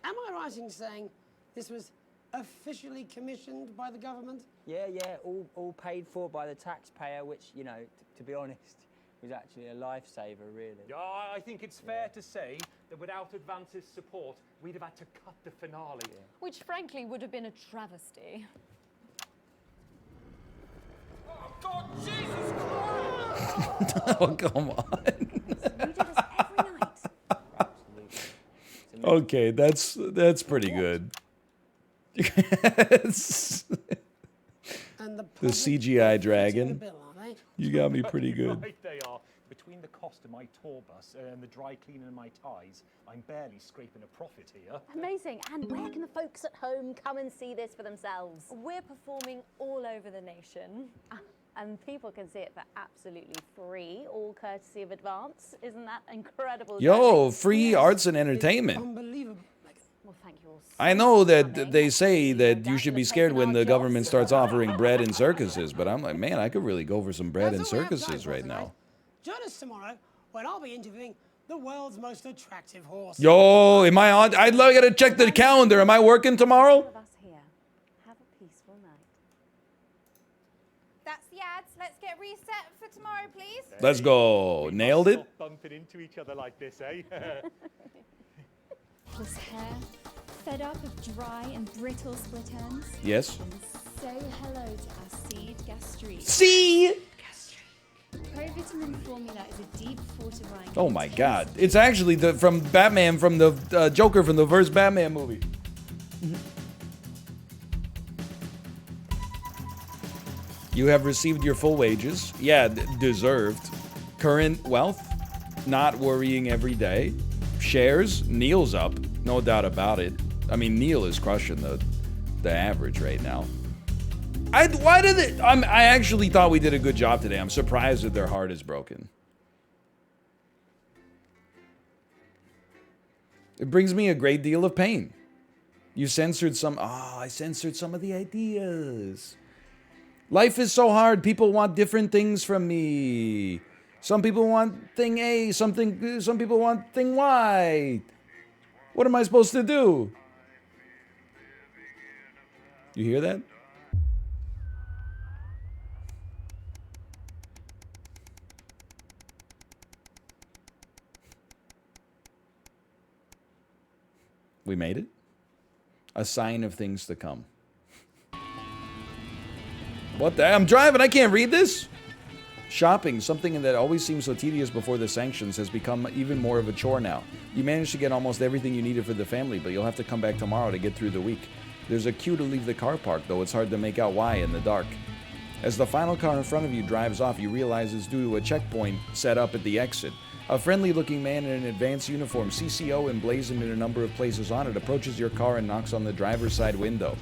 am I right in saying this was officially commissioned by the government? Yeah, all paid for by the taxpayer, which, you know, to be honest, was actually a lifesaver, really. Yeah, I think it's fair to say that without Advance's support, we'd have had to cut the finale. Which frankly would have been a travesty. Oh, God, Jesus Christ! Oh, come on. Okay, that's pretty good. And The CGI Dragon. You got me pretty good. Right they are. Between the cost of my tour bus and the dry cleaning of my ties, I'm barely scraping a profit here. Amazing. And where can the folks at home come and see this for themselves? We're performing all over the nation. And people can see it for absolutely free, all courtesy of Advance. Isn't that incredible? Yo, free arts and entertainment. Unbelievable. Well, thank you all. I know that they say that you should be scared when the government starts offering bread and circuses, but I'm like, man, I could really go for some bread and circuses right now. Join us tomorrow when I'll be interviewing the world's most attractive horse. Yo, am I on? I'd like to check the calendar. Am I working tomorrow? All of us here. Have a peaceful night. That's the ads. Let's get reset for tomorrow, please. Let's go. Nailed it. Stop bumping into each other like this, eh? Plus hair, fed up of dry and brittle split ends? Yes. Then say hello to our seed Gastrique. See? Provitamin formula is a deep fortifying. Oh my God! It's actually from Batman, from the Joker from the first Batman movie. You have received your full wages. Yeah, deserved. Current wealth, not worrying every day. Shares, Neil's up, no doubt about it. I mean, Neil is crushing the average right now. I actually thought we did a good job today. I'm surprised that their heart is broken. It brings me a great deal of pain. You censored some. I censored some of the ideas. Life is so hard. People want different things from me. Some people want thing A, some people want thing Y. What am I supposed to do? You hear that? We made it. A sign of things to come. What the? I'm driving. I can't read this. Shopping, something that always seemed so tedious before the sanctions, has become even more of a chore now. You managed to get almost everything you needed for the family, but you'll have to come back tomorrow to get through the week. There's a queue to leave the car park, though it's hard to make out why in the dark. As the final car in front of you drives off, you realize it's due to a checkpoint set up at the exit. A friendly-looking man in an advanced uniform, CCO emblazoned in a number of places on it, approaches your car and knocks on the driver's side window.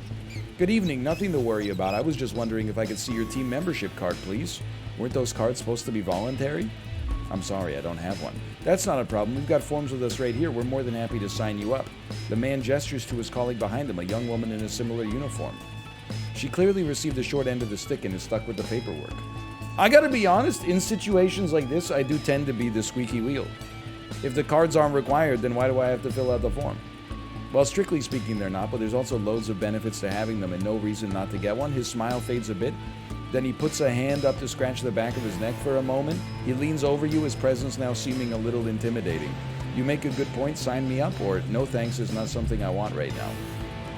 Good evening, nothing to worry about. I was just wondering if I could see your team membership card, please. Weren't those cards supposed to be voluntary? I'm sorry, I don't have one. That's not a problem. We've got forms with us right here. We're more than happy to sign you up. The man gestures to his colleague behind him, a young woman in a similar uniform. She clearly received the short end of the stick and is stuck with the paperwork. I gotta be honest, in situations like this, I do tend to be the squeaky wheel. If the cards aren't required, then why do I have to fill out the form? Well, strictly speaking, they're not, but there's also loads of benefits to having them and no reason not to get one. His smile fades a bit. Then he puts a hand up to scratch the back of his neck for a moment. He leans over you, his presence now seeming a little intimidating. You make a good point, sign me up, or no thanks is not something I want right now.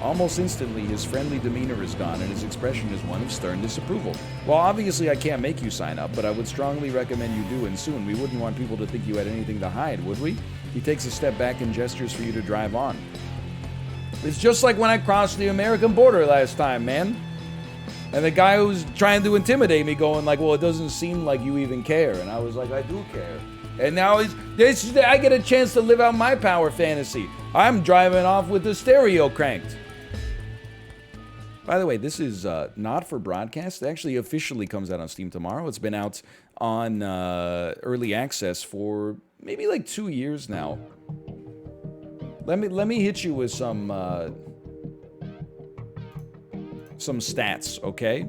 Almost instantly, his friendly demeanor is gone and his expression is one of stern disapproval. Well, obviously I can't make you sign up, but I would strongly recommend you do, and soon. We wouldn't want people to think you had anything to hide, would we? He takes a step back and gestures for you to drive on. It's just like when I crossed the American border last time, man. And the guy who was trying to intimidate me going like, well, it doesn't seem like you even care. And I was like, I do care. And now I get a chance to live out my power fantasy. I'm driving off with the stereo cranked. By the way, this is not for broadcast. It actually officially comes out on Steam tomorrow. It's been out on early access for maybe like 2 years now. Let me hit you with some stats, okay?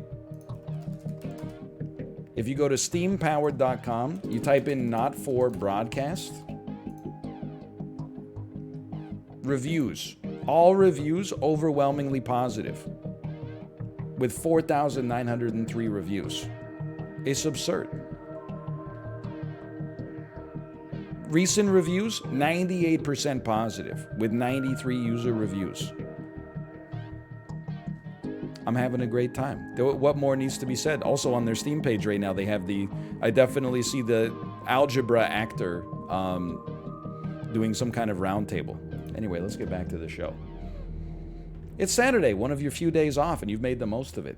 If you go to steampowered.com, you type in not for broadcast. Reviews. All reviews overwhelmingly positive. With 4,903 reviews. It's absurd. Recent reviews, 98% positive, with 93 user reviews. I'm having a great time. What more needs to be said? Also on their Steam page right now, they have I definitely see the algebra actor doing some kind of round table. Anyway, let's get back to the show. It's Saturday, one of your few days off, and you've made the most of it.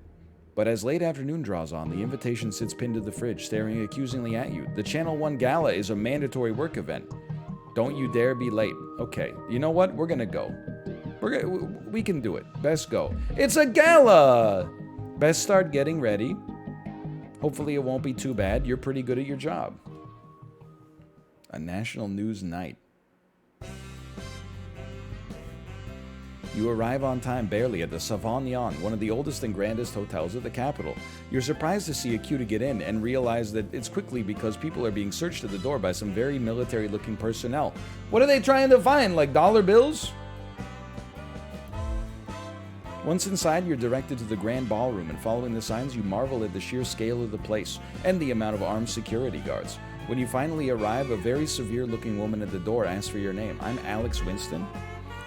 But as late afternoon draws on, the invitation sits pinned to the fridge, staring accusingly at you. The Channel 1 Gala is a mandatory work event. Don't you dare be late. Okay, you know what? We're gonna go. We can do it. Best go. It's a gala! Best start getting ready. Hopefully it won't be too bad. You're pretty good at your job. A national news night. You arrive on time barely at the Savagnin, one of the oldest and grandest hotels of the capital. You're surprised to see a queue to get in and realize that it's quickly because people are being searched at the door by some very military-looking personnel. What are they trying to find, like dollar bills? Once inside, you're directed to the grand ballroom, and following the signs, you marvel at the sheer scale of the place and the amount of armed security guards. When you finally arrive, a very severe-looking woman at the door asks for your name. I'm Alex Winston.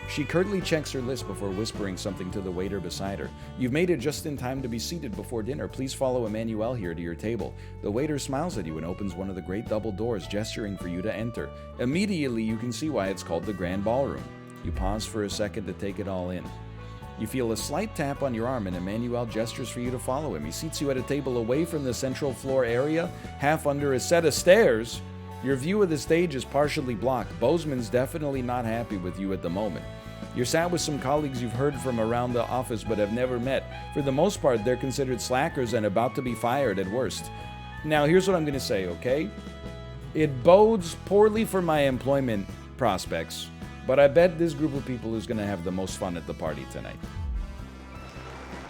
She curtly checks her list before whispering something to the waiter beside her. You've made it just in time to be seated before dinner. Please follow Emmanuel here to your table. The waiter smiles at you and opens one of the great double doors, gesturing for you to enter. Immediately, you can see why it's called the Grand Ballroom. You pause for a second to take it all in. You feel a slight tap on your arm and Emmanuel gestures for you to follow him. He seats you at a table away from the central floor area, half under a set of stairs. Your view of the stage is partially blocked. Bozeman's definitely not happy with you at the moment. You're sat with some colleagues you've heard from around the office but have never met. For the most part, they're considered slackers and about to be fired at worst. Now, here's what I'm going to say, okay? It bodes poorly for my employment prospects, but I bet this group of people is going to have the most fun at the party tonight.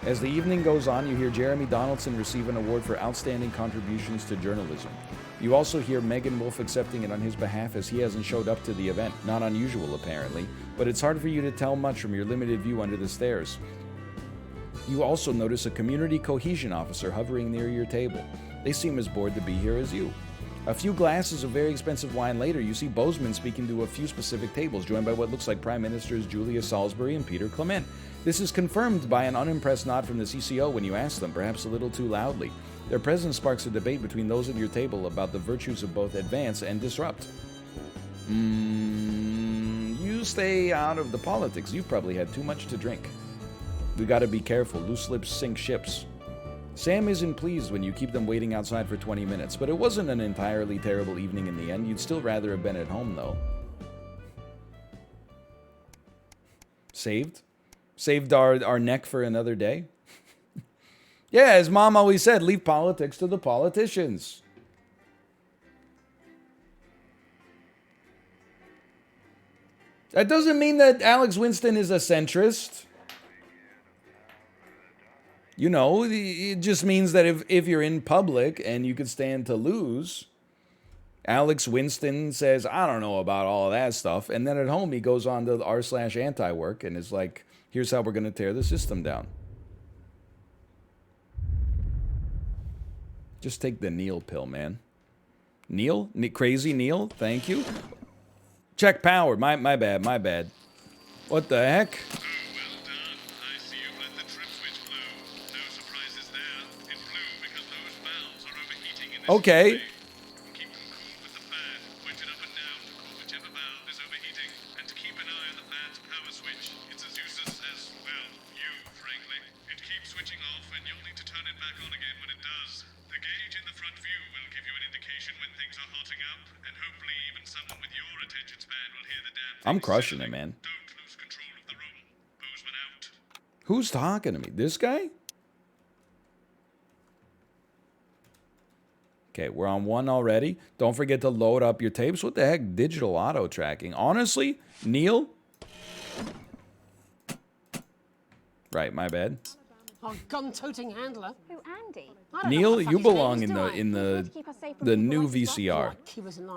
As the evening goes on, you hear Jeremy Donaldson receive an award for outstanding contributions to journalism. You also hear Megan Wolf accepting it on his behalf as he hasn't showed up to the event. Not unusual, apparently, but it's hard for you to tell much from your limited view under the stairs. You also notice a community cohesion officer hovering near your table. They seem as bored to be here as you. A few glasses of very expensive wine later, you see Bozeman speaking to a few specific tables, joined by what looks like Prime Ministers Julia Salisbury and Peter Clement. This is confirmed by an unimpressed nod from the CCO when you ask them, perhaps a little too loudly. Their presence sparks a debate between those at your table about the virtues of both advance and disrupt. You stay out of the politics. You've probably had too much to drink. We gotta be careful. Loose lips sink ships. Sam isn't pleased when you keep them waiting outside for 20 minutes, but it wasn't an entirely terrible evening in the end. You'd still rather have been at home, though. Saved? Saved our neck for another day? Yeah, as Mom always said, leave politics to the politicians. That doesn't mean that Alex Winston is a centrist. You know, it just means that if you're in public and you could stand to lose, Alex Winston says, I don't know about all of that stuff. And then at home, he goes on to r/anti work and is like, here's how we're going to tear the system down. Just take the Neil pill, man. Neil? Crazy Neil? Thank you. Check power. My bad. What the heck? Okay. I'm crushing it, man. Who's talking to me? This guy? Okay, we're on one already. Don't forget to load up your tapes. What the heck? Digital auto tracking. Honestly, Neil? Right, my bad. Our gun-toting handler. Who, Andy? Neil, you belong in the new VCR.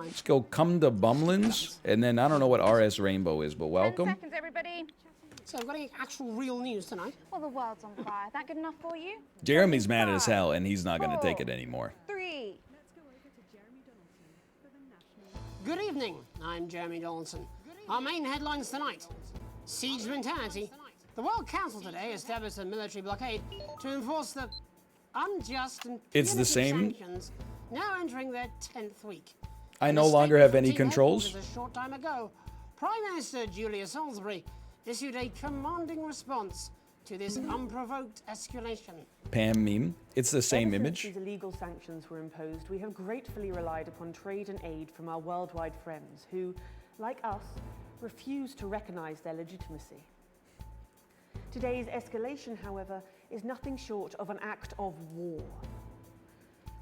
Let's go come to Bumlins, and then I don't know what RS Rainbow is, but welcome. 10 seconds, everybody. So we've got any actual real news tonight? Well, the world's on fire. That good enough for you? Jeremy's mad as hell, and he's not going to take it anymore. 3. Good evening. I'm Jeremy Donaldson. Our main headlines tonight: siege mentality. The World Council today established a military blockade to enforce the unjust and punitive sanctions, now entering their 10th week. I no longer have any controls. A short time ago, Prime Minister Julia Salisbury issued a commanding response to this unprovoked escalation. Pam meme. It's the same Ever image. Since these illegal sanctions were imposed, we have gratefully relied upon trade and aid from our worldwide friends who, like us, refuse to recognize their legitimacy. Today's escalation, however, is nothing short of an act of war.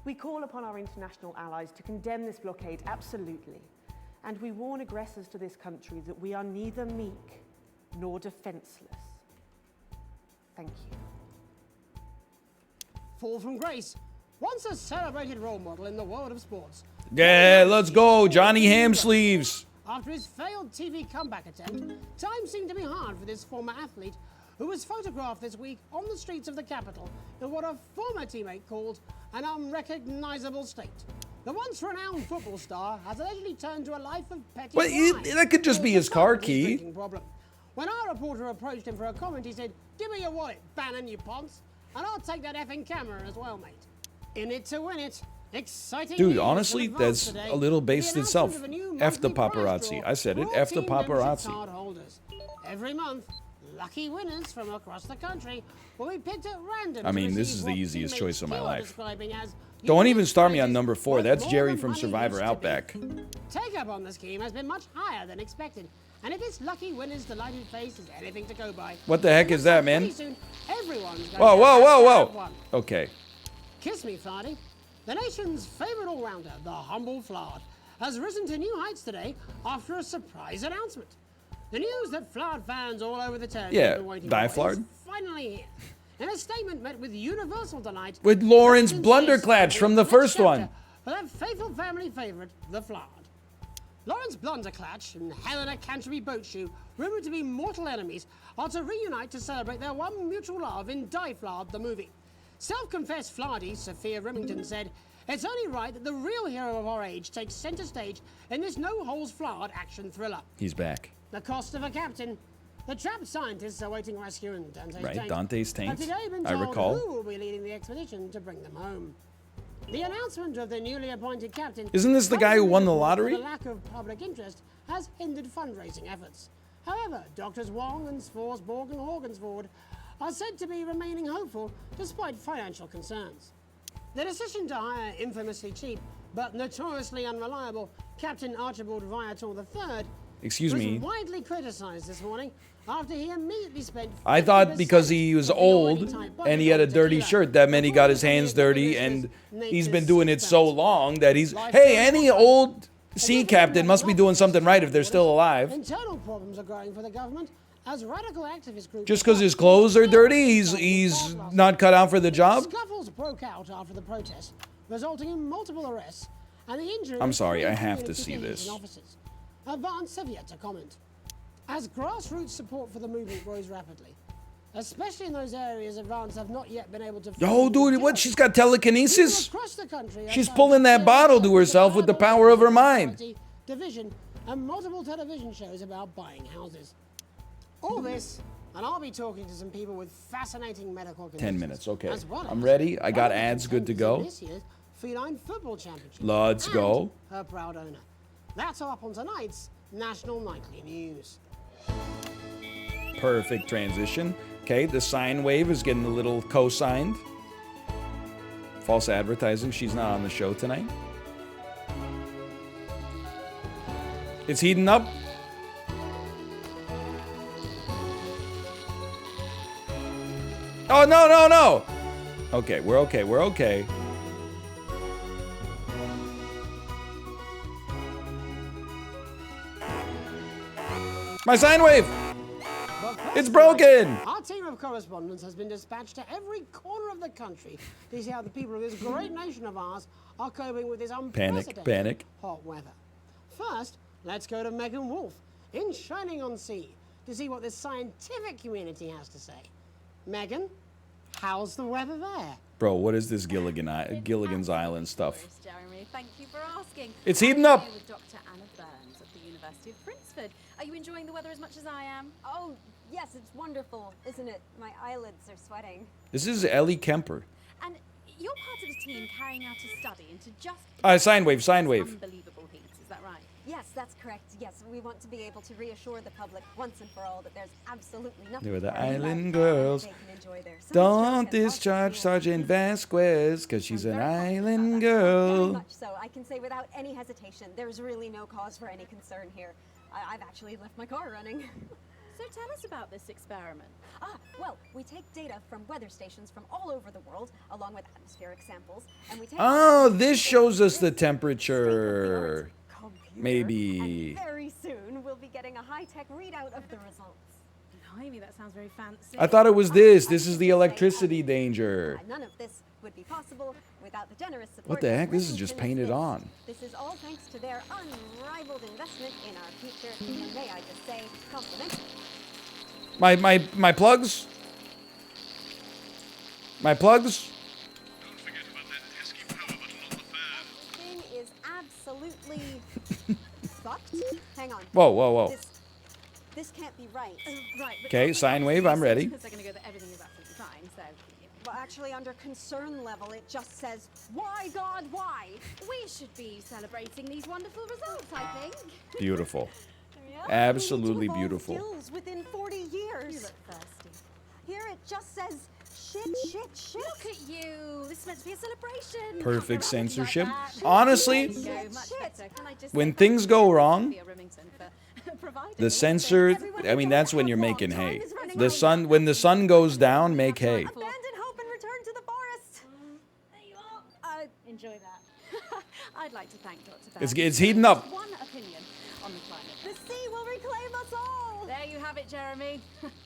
We call upon our international allies to condemn this blockade absolutely, and we warn aggressors to this country that we are neither meek nor defenseless. Thank you. Fall from grace. Once a celebrated role model in the world of sports. Yeah, let's go, Johnny Hamsleeves. After his failed TV comeback attempt, times seemed to be hard for this former athlete who was photographed this week on the streets of the capital in what a former teammate called an unrecognizable state. The once renowned football star has allegedly turned to a life of petty crime. That could just be his car key. When our reporter approached him for a comment, he said, "Give me your wallet, Bannon, you ponce, and I'll take that effing camera as well, mate." In it to win it. Exciting Dude, news honestly, in advance that's today. a little The based itself. announcement of a new F the monthly prize paparazzi. draw I said it. for all F the team membership paparazzi. card holders. Every month, lucky winners from across the country will be picked at random. I to mean, this receive is the what easiest teammates choice of my you are life. describing as Don't unique even start me on prizes number 4. worth That's more Jerry than from money Survivor used to be. Outback. Take up on the scheme has been much higher than expected, and if this lucky winner's delighted face is anything to go by, What the heck is that, man? pretty soon everyone's going Whoa, to whoa, have whoa, to have whoa. one. Okay. Kiss me, Fardy. The nation's favourite all-rounder, the humble Flard, has risen to new heights today after a surprise announcement. The news that Flard fans all over the territory have been waiting Die for is Flard. finally here. In a statement met with universal delight, With Lawrence President says Blunderclatch from the next first chapter one. For that faithful family favourite, the Flard. Lawrence Blunderclatch and Helena Canterbury Boatshoe, rumoured to be mortal enemies, are to reunite to celebrate their one mutual love in Die Flard, the movie. Self-confessed Flardy, Sophia Remington, said, "It's only right that the real hero of our age takes centre stage in this no-holds-flard action thriller." He's back. The cost of a captain. The trapped scientists are waiting rescue in Dante's Right, tank. Dante's tank. Have today been I told recall. who will be leading the expedition to bring them home. The announcement of the newly appointed captain... Isn't this the guy who won the lottery? The lack of public interest has hindered fundraising efforts. However, Doctors Wong and Svorsborg and Horgensford are said to be remaining hopeful despite financial concerns. The decision to hire infamously cheap but notoriously unreliable Captain Archibald Viator III Excuse was me. widely criticised this morning after he immediately spent... I thought because he was old and he had a dirty shirt, that meant he got his hands dirty, and he's been doing it so long that he's... Hey, any old sea captain must be doing something right if they're still alive. Internal problems are growing for the government as radical activist groups... Just because his clothes are dirty, he's not cut out for the job? Scuffles broke out after the protests, resulting in multiple arrests and the injury... I'm sorry, I have to see this. Advance have yet to comment. As grassroots support for the movement grows rapidly, especially in those areas Advance have not yet been able to... Yo, dude, what? She's got telekinesis? Across the country, She's pulling that bottle to herself with the power of her mind. Division and multiple television shows about buying houses. All this, and I'll be talking to some people with fascinating medical conditions. 10 minutes, okay. as well I'm as ready. I got one of the ads good to contenders go. in This year's Feline Football Championship. Let's and go. Her proud owner. That's all up on tonight's National Nightly News. Perfect transition. Okay, the sine wave is getting a little co-signed. False advertising. She's not on the show tonight. It's heating up. Oh, no, no, no. Okay, we're okay. We're okay. My sine wave! It's broken! Our team of correspondents has been dispatched to every corner of the country to see how the people of this great nation of ours are coping with this unprecedented Panic. hot weather. First, let's go to Megan Wolf in Shining-on-Sea to see what the scientific community has to say. Megan, how's the weather there? Bro, what is this Gilligan's Island stuff? Jeremy, thank you for asking. It's heating up. I'm here with Dr. Anna Burns at the University of Princeford. Are you enjoying the weather as much as I am? Oh, yes, it's wonderful, isn't it? My eyelids are sweating. This is Ellie Kemper. And you're part of a team carrying out a study into just Sine wave, sine wave. unbelievable heat, is that right? Yes, that's correct. Yes, we want to be able to reassure the public once and for all that there's absolutely nothing. They were the to worry about. island girls. They can enjoy their sunstroke Don't and discharge Sergeant Vasquez, because she's an island Very girl. much so. I can say without any hesitation, there's really no cause for any concern here. I've actually left my car running. So tell us about this experiment. Well, we take data from weather stations from all over the world, along with atmospheric samples, and we take... Oh, this shows us the temperature. Maybe. And very soon, we'll be getting a high-tech readout of the results. Blimey, that sounds very fancy. I thought it was this. This is the electricity danger. None of this would be possible without the generous support... What the heck? of This is just Remington painted Smiths. on. This is all thanks to their unrivaled investment in our future, and may I just say, complimentary. My plugs? My plugs? Thing is absolutely fucked. Hang on. Whoa, whoa, whoa. This can't be right. Right. but- Okay, sine wave, I'm ready. A second ago that everything is absolutely fine, so. Well, actually, under concern level, it just says, why, God, why? We should be celebrating these wonderful results, I think. Beautiful. Yeah, Absolutely we need to evolve beautiful. skills within 40 years. You look thirsty. Here it just says, shit. Look at you. This is meant to be a celebration. Perfect Not around censorship. like that. Honestly, There you go, much better. Can I just when say things thank go you to wrong, Sophia Remington for providing the all censor, I mean, that's when you're making hay. The sun, when the sun goes down, make hay. Abandon hope and return to the forest. There you are. Enjoy that. I'd like to thank Dr. It's heating up. One opinion on the climate. The sea will reclaim us all. There you have it, Jeremy.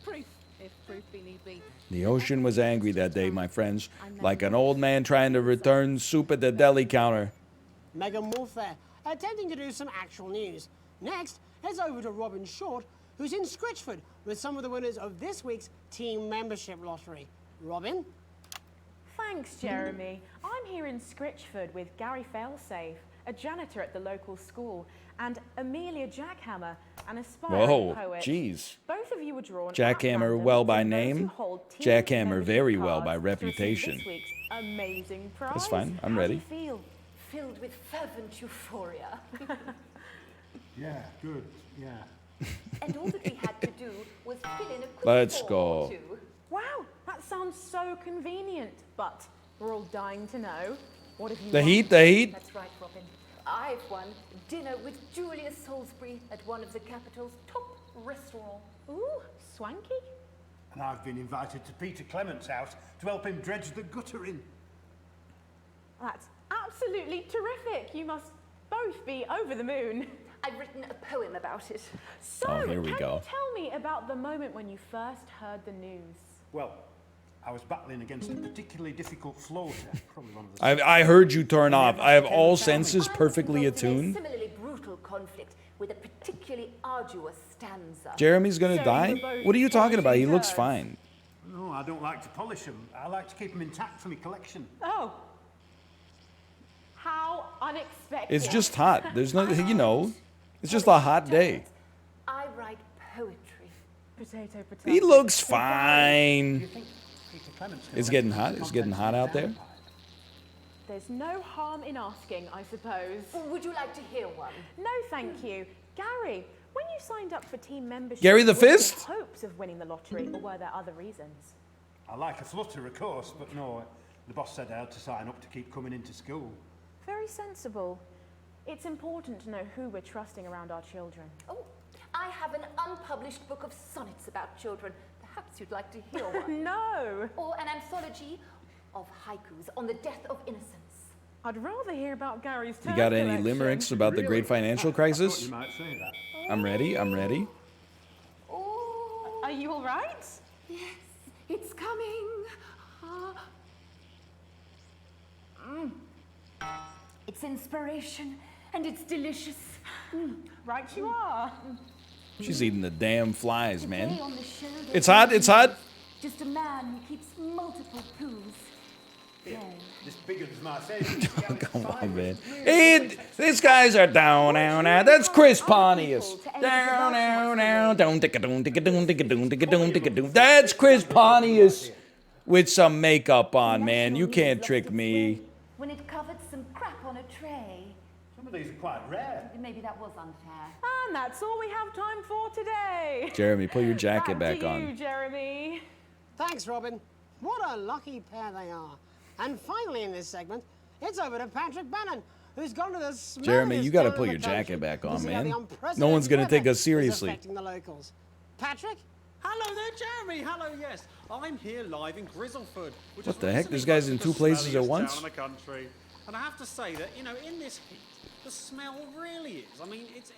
Proof, if proof be need be. The ocean was angry that day, my friends, like an old man trying to return soup at the deli counter. Megan Wolf there, attempting to do some actual news. Next, heads over to Robin Short, who's in Scritchford with some of the winners of this week's team membership lottery. Robin? Thanks, Jeremy. I'm here in Scritchford with Gary Failsafe, a janitor at the local school, and Amelia Jackhammer, an aspiring Whoa, poet. jeez. Both of you were drawn at Jackhammer random well by from those who name, hold team Jackhammer membership very well by cards to receive reputation. This week's amazing prize. That's fine, I'm How ready. Do you feel? Filled with fervent euphoria. Yeah, good, yeah. And all that we had to do was fill in a quick Let's form go. or two. Wow, that sounds so convenient, but we're all dying to know. What have you The won? heat, the heat. That's right, Robin. I've won dinner with Julia Salisbury at one of the capital's top restaurants. Ooh, swanky. And I've been invited to Peter Clement's house to help him dredge the gutter in. That's absolutely terrific. You must both be over the moon. I've written a poem about it. So, Oh, here we can go. you tell me about the moment when you first heard the news? Well, I was battling against a particularly difficult floater. Probably one of the I heard you turn off. I have all senses perfectly attuned. Similarly brutal conflict with a particularly arduous stanza. Jeremy's gonna die? What are you talking about? He looks fine. No, I don't like to polish them. I like to keep them intact for my collection. Oh. How unexpected. It's just hot. There's no, you know, it's just a hot day. I write poetry. Potato, potato. He looks fine. Peter Clement's It's getting hot. It's getting hot out there. There's no harm in asking, I suppose. Would you like to hear one? No, thank you. Gary, when you signed up for team membership, Gary the were there Fist? hopes of winning the lottery, or were there other reasons? I like a flutter, of course, but no, the boss said I had to sign up to keep coming into school. Very sensible. It's important to know who we're trusting around our children. Oh, I have an unpublished book of sonnets about children. Perhaps you'd like to hear one. No. Or an anthology of haikus on the death of innocence. I'd rather hear about Gary's You got any limericks about the great financial crisis? You might say that. I'm ready. I'm ready. Are you all right? Yes, it's coming. It's inspiration and it's delicious. Right you are. She's eating the damn flies, man. Today on the show, It's hot. It's hot. Just a man who keeps multiple poos. This biggins my savings. Come on, man. Hey, these guys are down, down, down. That's Chris Pontius. Down, down, down. Don't tick a doon, tick a doon, tick a doon, tick a doon, tick a doon. That's Chris Pontius with some makeup on, man. You can't trick me. When it covered some crap on a tray. Some of these are quite rare. Maybe that was unfair. And that's all we have time for today. Jeremy, put your jacket back to you, on. Jeremy. Thanks, Robin. What a lucky pair they are. And finally in this segment, it's over to Patrick Bannon, who's gone to the smelliest Jeremy, you got to town put in your the country jacket back to on, see how the man. unprecedented No one's going to take weather us is seriously. affecting the locals. Patrick? Hello there, Jeremy. Hello, yes. I'm here live in Grizzleford. Which What is the heck? This recently guy's voted in the two places at smelliest once? town in the country. And I have to say that, you know, in this heat, the smell really is. I mean, it's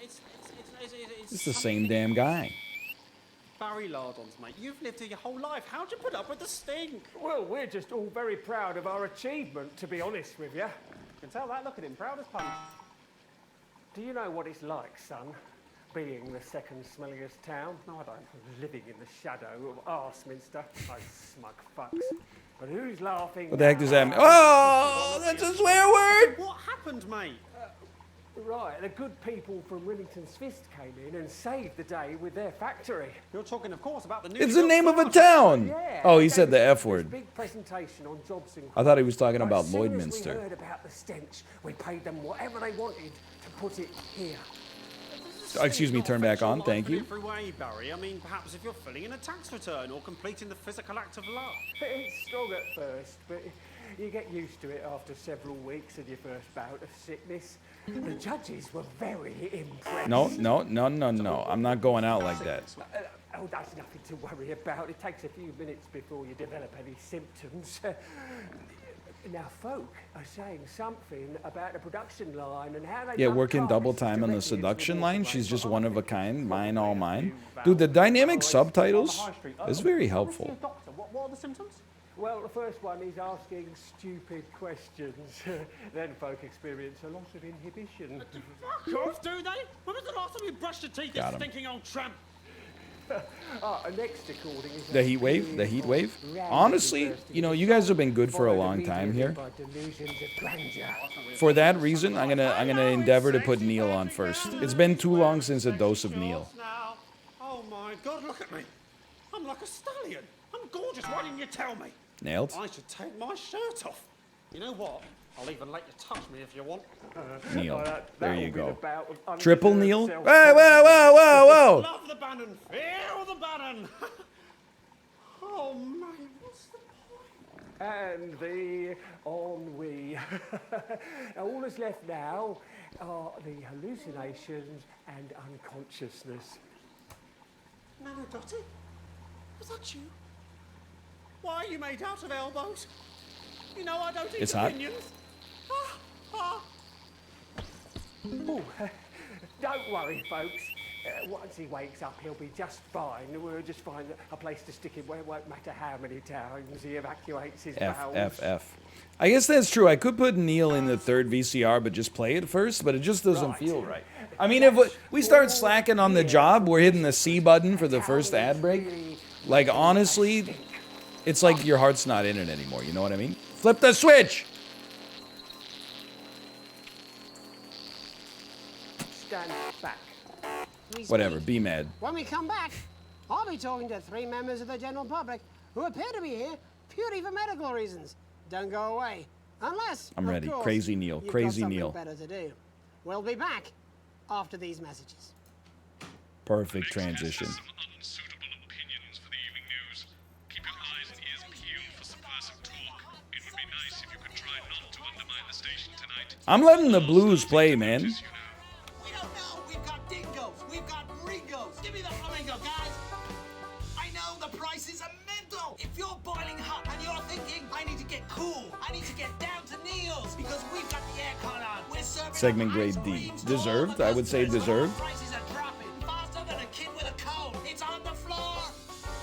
It's the same damn guy. Barry Lardons, mate. You've lived here your whole life. How'd you put up with the stink? Well, we're just all very proud of our achievement, to be honest with you. You can tell that, look at him, proud as punch. Do you know what it's like, son, being the second smelliest town? No, I don't. Living in the shadow of Arseminster. Those smug fucks. But who's laughing What the heck does that mean? now? Oh, that's a swear word. What happened, mate? Right, the good people from Remington's Fist came in and saved the day with their factory. You're talking, of course, about the new... It's the name of a town. Yeah, Oh, he said the F this word. big presentation on jobs in I thought he was talking As about soon as we Lloydminster. heard about the stench, we paid them whatever they wanted to put it here. Excuse me, turn back on. Thank you. Every way, Barry. I mean, perhaps if you're filling in a tax return or completing the physical act of love. It's strong at first, but you get used to it after several weeks of your first bout of sickness. The judges were very impressed. No. I'm not going out like that. Oh, that's nothing to worry about. It takes a few minutes before you develop any symptoms. Now, folk are saying something about the production line and how they... Yeah, working double time on the seduction line. She's just one of a kind. Mine, all mine. Dude, the dynamic subtitles is very helpful. What are the symptoms? Well, the first one is asking stupid questions. Then folk experience a loss of inhibition. Fuck off, do they? When was the last time you brushed your teeth, you Got 'em. stinking old tramp? Next recording is The heat wave? The heat wave? Honestly, you know, you guys have been good for a long time here. For that reason, I'm gonna endeavor to put Neil on first. It's been too long since a dose of Neil. Now. Oh my God, look at me. I'm like a stallion. I'm gorgeous. Why didn't you tell me? Nailed. I should take my shirt off. You know what? I'll even let you touch me if you want. Neil. There you go. of Triple Neil? undeserved Whoa, whoa, whoa, whoa, whoa! Love the Bannon. Feel the Bannon. Oh man, what's the point? And the ennui. All that's left now are the hallucinations and unconsciousness. Nanodotti? Was that you? Why are you made out of elbows? You know I don't eat It's hot. opinions. Ooh, don't worry, folks. Once he wakes up, he'll be just fine. We'll just find a place to stick him where it won't matter how many times he evacuates his bowels. F. I guess that's true. I could put Neil in the third VCR, but just play it first, but it just doesn't feel right. I mean, if we start slacking on the job, we're hitting the C button for the first ad break. Like, honestly, it's like your heart's not in it anymore. You know what I mean? Flip the switch! Stand back. Whatever, be mad. When we come back, I'll be talking to 3 members of the general public who appear to be here purely for medical reasons. Don't go away. Unless, I'm ready. of course, Crazy Neil. you've Crazy got Neil. something better to do. We'll be back after these messages. Perfect transition. I'm letting the blues play, man. We don't know. We've got dingoes. We've got ringos. Give me the flamingo, guys. I know the prices are mental. If you're boiling hot and you're thinking, I need to get cool, I need to get down to Neil's because we've got the aircon on. We're serving Segment grade D. Deserved, I would say deserved. prices are dropping faster than a kid with a cold. It's on the floor.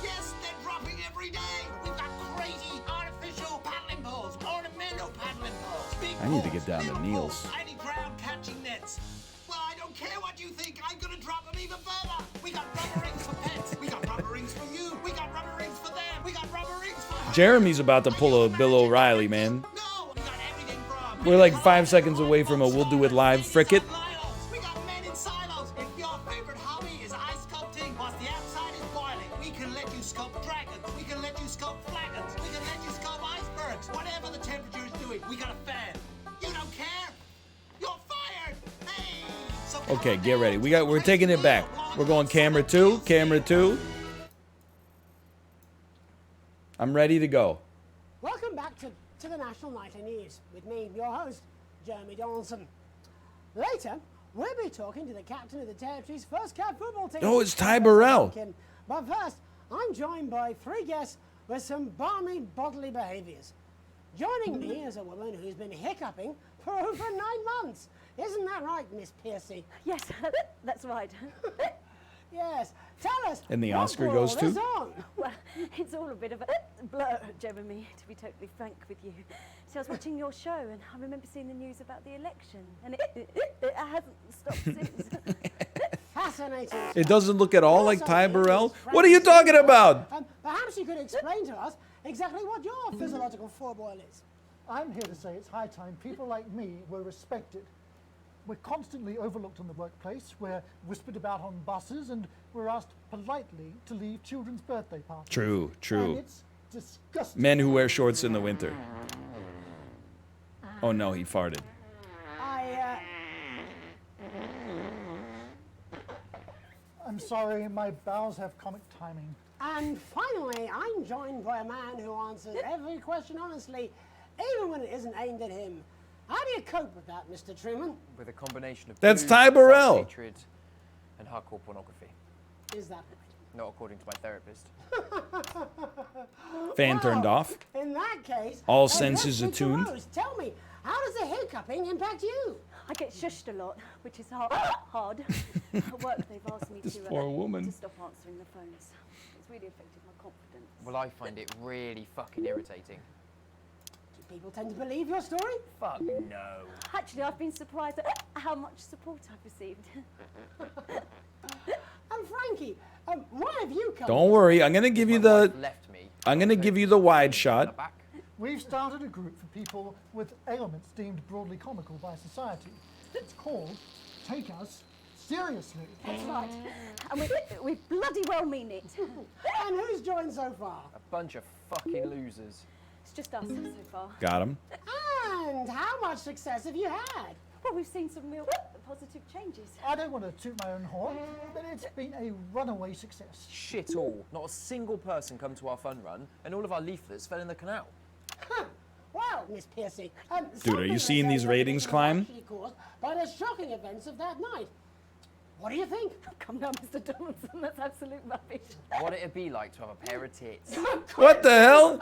Yes, they're dropping every day. We've got crazy artificial paddling poles, ornamental paddling poles. Big I need to get down to Neil's. tiny ground catching nets. Well, I don't care what you think. I'm gonna drop them even further. We got rubber rings for pets. We got rubber rings for you. We got rubber rings for them. We got rubber rings for her. Jeremy's about to pull a Bill O'Reilly, man. We're like 5 seconds away from a we'll do it live frickin'. We got men in silos. If your favorite hobby is ice sculpting, whilst the outside is boiling, we can let you sculpt dragons. We can let you sculpt flagons. We can let you sculpt icebergs. Whatever the temperature is doing, we got a fan. You don't care. You're fired. Hey. So Okay, get ready. We're taking it back. We're going camera 2, camera 2. I'm ready to go. Welcome back to the National Nightly News with me, your host, Jeremy Donaldson. Later, we'll be talking to the captain of the territory's first cat football team. Oh, it's Ty Burrell. But first, I'm joined by 3 guests with some balmy bodily behaviours. Joining me is a woman who's been hiccuping for over 9 months. Isn't that right, Miss Piercy? Yes, that's right. Yes. Tell us. And the what Oscar goes world is to? on? Well, it's all a bit of a blur, Jeremy, to be totally frank with you. See, I was watching your show and I remember seeing the news about the election, and it hasn't stopped since. Fascinating. It doesn't look at all like Ty Burrell. What are you talking about? Perhaps you could explain to us exactly what your physiological foreboil is. I'm here to say it's high time people like me were respected. We're constantly overlooked in the workplace, we're whispered about on buses, and we're asked politely to leave children's birthday parties. True, true. And it's disgusting. Men who wear shorts in the winter. Oh no, he farted. I'm sorry, my bowels have comic timing. And finally, I'm joined by a man who answers every question honestly, even when it isn't aimed at him. How do you cope with that, Mr. Truman? With a combination of That's booze, Ty Burrell. self-hatred, and hardcore pornography. Is that right? Not according to my therapist. Fan turned off. In that case, All senses Mr. attuned. Rose, tell me, how does the hiccuping impact you? I get shushed a lot, which is hard. At work, they've asked me This poor woman. to stop answering the phones. It's really affected my confidence. Well, I find it really fucking irritating. Do people tend to believe your story? Fuck no. Actually, I've been surprised at how much support I've received. And Frankie, why have you come? Don't worry, I'm gonna give you the. I'm gonna give you the wide shot. We've started a group for people with ailments deemed broadly comical by society. It's called Take Us Seriously. That's right. And we bloody well mean it. And who's joined so far? A bunch of fucking losers. It's just us so far. Got him. And how much success have you had? Well, we've seen some real positive changes. I don't want to toot my own horn, but it's been a runaway success. Shit all. Not a single person come to our fun run, and all of our leaflets fell in the canal. Well, Miss Piercy, Dude, are you seeing these ratings climb? caused by the shocking events of that night. What do you think? Come down, Mr. Donaldson. That's absolute rubbish. What it'd be like to have a pair of tits. What the hell?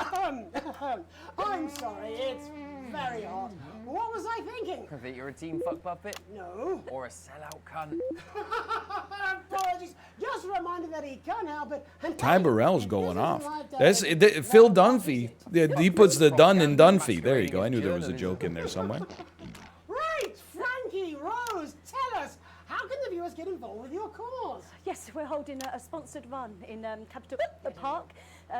I'm sorry, it's very hot. What was I thinking? That you're a team fuck puppet? No. Or a sellout cunt? Apologies. Just a reminder that he can't help it. And Ty Burrell's going off. That's Phil Dunphy. He puts the dun in Dunphy. There you go. I knew there was a joke in there somewhere. Right, Frankie, Rose, tell us. How can the viewers get involved with your cause? Yes, we're holding a sponsored run in Capital Park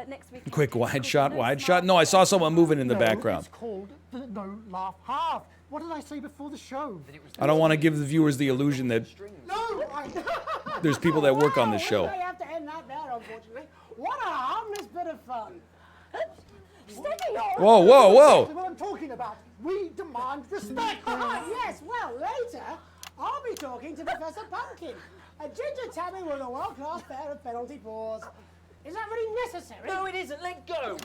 next week. Quick wide shot, wide shot. No, I saw someone moving in the background. It's called the No Laugh Half. What did I say before the show? I don't want to give the viewers the illusion that No, there's people that work on the show. We may have to end that there, unfortunately. What a harmless bit of fun. Steady on. Whoa, whoa, whoa. That's what I'm talking about. We demand respect. Yes, well, later, I'll be talking to Professor Pumpkin, a ginger tabby with a world-class pair of penalty paws. Is that really necessary? No, it isn't. Let go.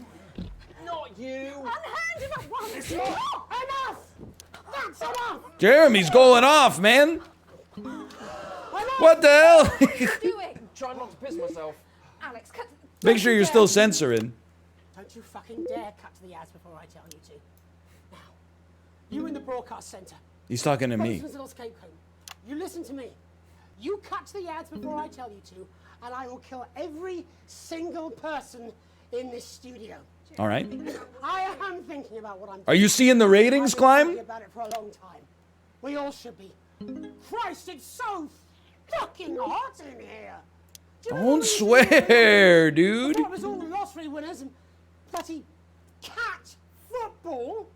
Not you. Unhand him at once. Enough. That's enough. Jeremy's going off, man. What the hell? What are you doing? Trying not to piss myself. Alex, cut. Make sure you're still censoring. Don't you fucking dare cut to the ads before I tell you to. Now, you in the broadcast centre. He's talking to me. Little scapegoat. You listen to me. You cut to the ads before I tell you to, and I will kill every single person in this studio. All right. I am thinking about what I'm doing. Are you seeing the ratings I've been climb? thinking about it for a long time. We all should be. Christ, it's so fucking hot in here. Don't swear, dude. It was all lottery winners and bloody cat football.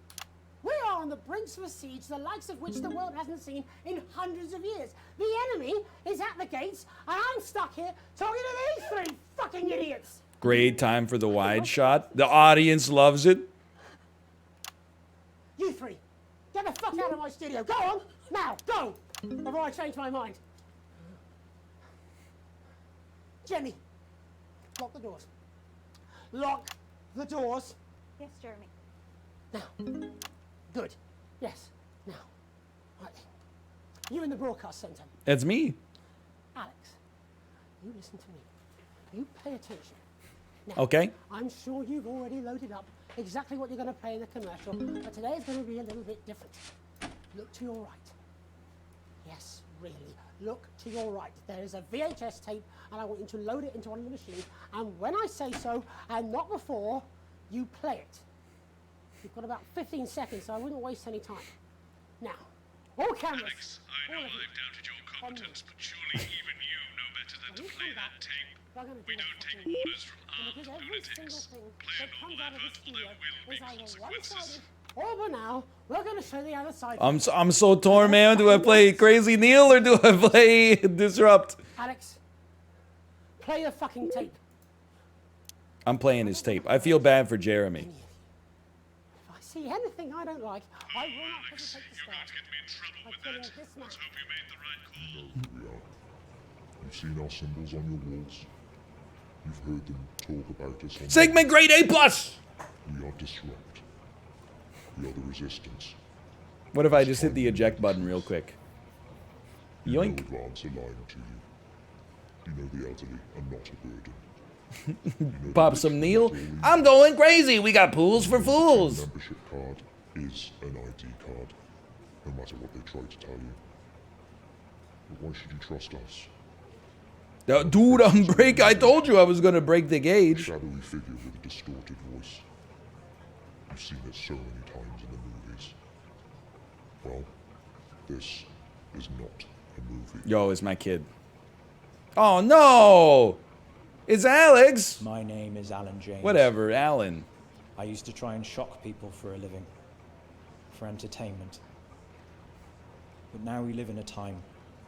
We are on the brinks of a siege, the likes of which the world hasn't seen in hundreds of years. The enemy is at the gates, and I'm stuck here talking to these three fucking idiots. Great time for the wide shot. The audience loves it. You three, get the fuck out of my studio. Go on, now, go, before I change my mind. Jenny, lock the doors. Lock the doors. Yes, Jeremy. Now. Good. Yes. Now. Right then. You in the broadcast centre. That's me. Alex, you listen to me. You pay attention. Now, Okay. I'm sure you've already loaded up exactly what you're going to play in the commercial, but today is going to be a little bit different. Look to your right. Yes, really. Look to your right. There is a VHS tape, and I want you to load it into one of the machines, and when I say so, and not before, you play it. You've got about 15 seconds, so I wouldn't waste any time. Now, all cameras. Alex, I know I've doubted your competence, but surely even you know better than to play that tape. We don't take orders from armed lunatics. Play a normal advert or there will be consequences. All but now, we're going to show the other side. I'm so torn, man. Do I play Crazy Neil or do I play Disrupt? Alex, play the fucking tape. I'm playing his tape. I feel bad for Jeremy. If I see anything I don't like, I will not hesitate to start. By killing this man. No, we are. You've seen our symbols on your walls. You've heard them talk about us on Segment grade A+! We are Disrupt. We are the Resistance. What if I just hit the eject button real quick? Yoink. You know advance are lying to you. You know the elderly are not a burden. Pop some Neil. I'm going crazy. We got pools for fools. A membership card is an ID card, no matter what they try to tell you. But why should you trust us? Dude, I'm break. I told you I was gonna break the gauge. Shadowy figure with a distorted voice. You've seen it so many times in the movies. Well, this is not a movie. Yo, it's my kid. Oh no! It's Alex! My name is Alan James. Whatever, Alan. I used to try and shock people for a living. For entertainment. But now we live in a time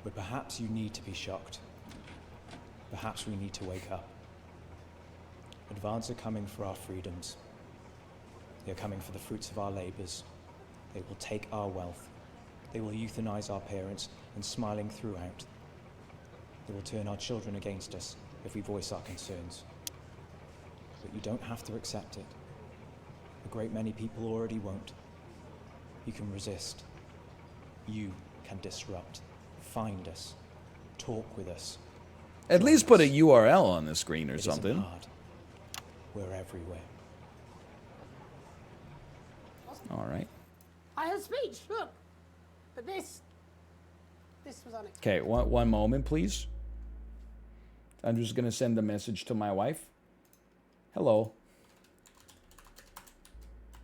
where perhaps you need to be shocked. Perhaps we need to wake up. Advance are coming for our freedoms. They are coming for the fruits of our labors. They will take our wealth. They will euthanize our parents and smiling throughout. They will turn our children against us if we voice our concerns. But you don't have to accept it. A great many people already won't. You can resist. You can disrupt. Find us. Talk with us. At least put a URL on the screen or something. Hard. We're everywhere. All right. I had speech, look. But this was unexpected. Okay, one moment, please. I'm just gonna send a message to my wife. Hello.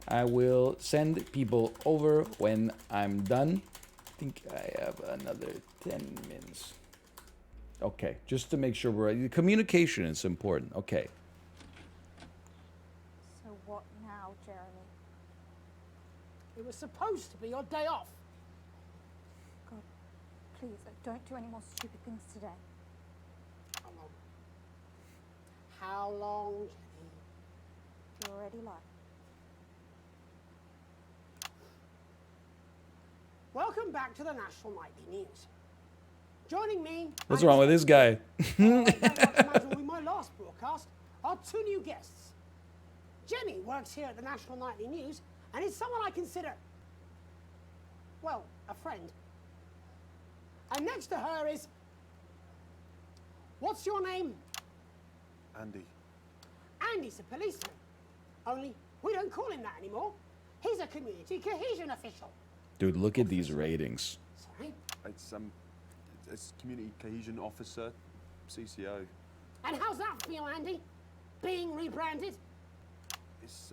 I will send people over when I'm done. I think I have another 10 minutes. Okay, just to make sure we're... Communication is important. Okay. So what now, Jeremy? It was supposed to be your day off. God, please, don't do any more stupid things today. How long? How long, Jenny? You already lied. Welcome back to the National Nightly News. Joining me... What's wrong with this guy? with my last broadcast are two new guests. Jenny works here at the National Nightly News and is someone I consider, well, a friend. And next to her is... What's your name? Andy. Andy's a policeman. Only we don't call him that anymore. He's a community cohesion official. Dude, look at these ratings. Sorry? It's Community Cohesion Officer, CCO. And how's that feel, Andy? Being rebranded? It's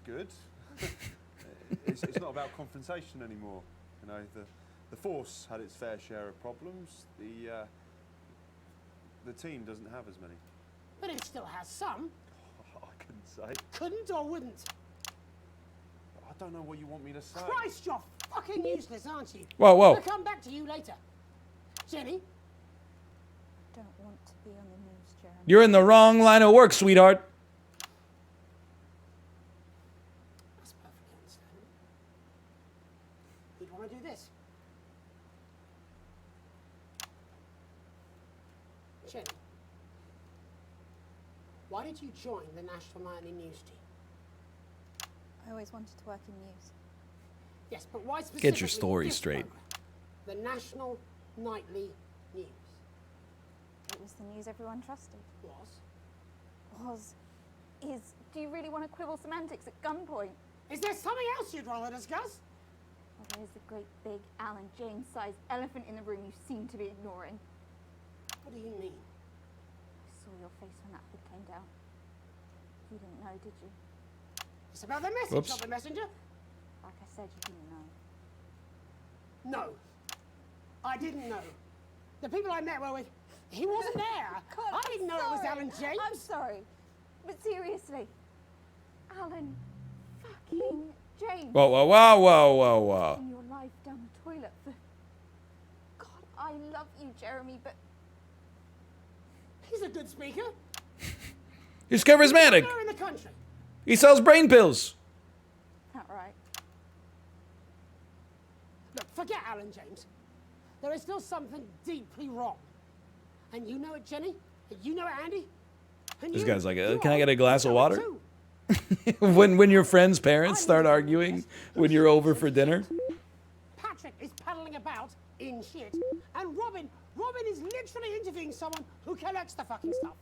good. it's not about confrontation anymore. You know, the force had its fair share of problems. The team doesn't have as many. But it still has some. I couldn't say. Couldn't or wouldn't? I don't know what you want me to say. Christ, you're fucking useless, aren't you? Whoa, whoa. I'll come back to you later. Jenny? I don't want to be on the news, Jeremy. You're in the wrong line of work, sweetheart. That's perfectly understandable. You'd want to do this. Jenny, why did you join the National Nightly News team? I always wanted to work in news. Yes, but why specifically Get your story this straight. program? The National Nightly News. It was the news everyone trusted. Is. Do you really want to quibble semantics at gunpoint? Is there something else you'd rather discuss? Well, there's the great big Alan James-sized elephant in the room you seem to be ignoring. What do you mean? I saw your face when that bid came down. You didn't know, did you? It's about the message, Whoops. not the messenger. Like I said, you didn't know. No. I didn't know. The people I met were with... He wasn't there. God, I didn't know it was sorry. Alan James. I'm sorry. But seriously, Alan shame. Whoa, whoa, whoa, whoa, whoa, whoa. In your life down the toilet for... God, I love you, Jeremy, but... He's a good speaker. He's charismatic. Where in the country? He sells brain pills. That right. Look, forget Alan James. There is still something deeply wrong. And you know it, Jenny. And you know it, Andy. And This you, guy's like, you can I are- get a glass of you know it water? too. when your friends' parents start arguing when you're over for dinner. Patrick is paddling about in shit, and Robin is literally interviewing someone who collects the fucking stuff.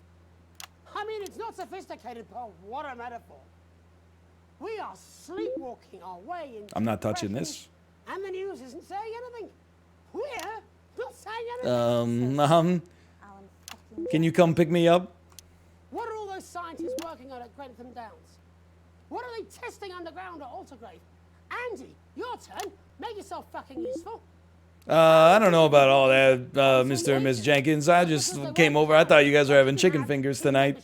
I mean, it's not sophisticated, but what a metaphor. We are sleepwalking our way into I'm not touching depression, this. and the news isn't saying anything. We're not saying anything. Can you come pick me up? What are all those scientists working on at Grantham Downs? What are they testing underground at Altergrave? Andy, your turn. Make yourself fucking useful. I don't know about all that, Mr. and Miss Jenkins. I just came over. I thought you guys were having chicken fingers tonight.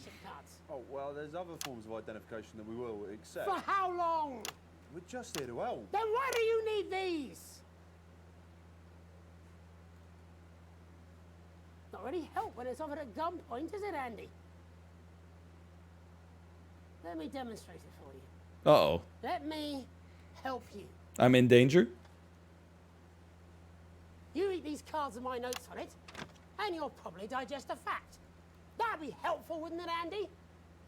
Oh, well, there's other forms of identification that we will accept. For how long? We're just here to help. Then why do you need these? Not really help when it's offered at gunpoint, is it, Andy? Let me demonstrate it for you. Uh-oh. Let me help you. I'm in danger? You eat these cards with my notes on it, and you'll probably digest a fact. That'd be helpful, wouldn't it, Andy?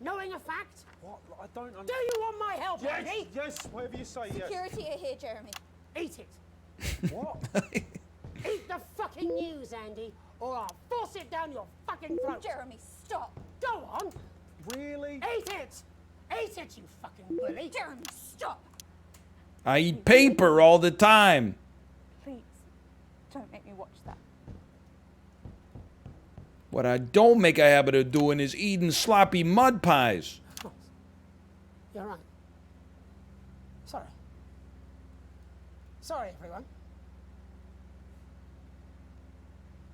Knowing a fact? What? I don't understand. Do you want my help, Yes, Andy? yes, whatever you say, yes. Security are here, Jeremy. Eat it. What? Eat the fucking news, Andy, or I'll force it down your fucking throat. Jeremy, stop. Go on. Really? Eat it. Eat it, you fucking bully. Jeremy, stop. I eat paper all the time. Please, don't make me watch that. What I don't make a habit of doing is eating sloppy mud pies. You're right. Sorry. Sorry, everyone.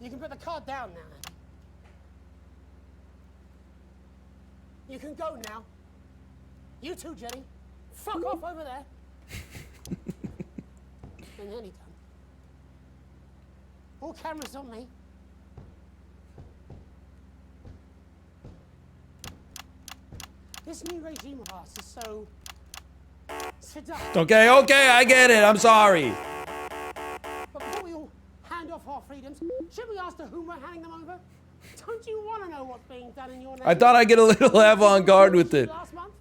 You can put the card down now, Andy. You can go now. You too, Jenny. Fuck off over there. And then he's done. All cameras on me. This new regime of ours is so seductive. Okay, I get it. I'm sorry. But before we all hand off our freedoms, should we ask to whom we're handing them over? Don't you want to know what's being done in your name? I thought I'd get a little avant-garde with it. Last month,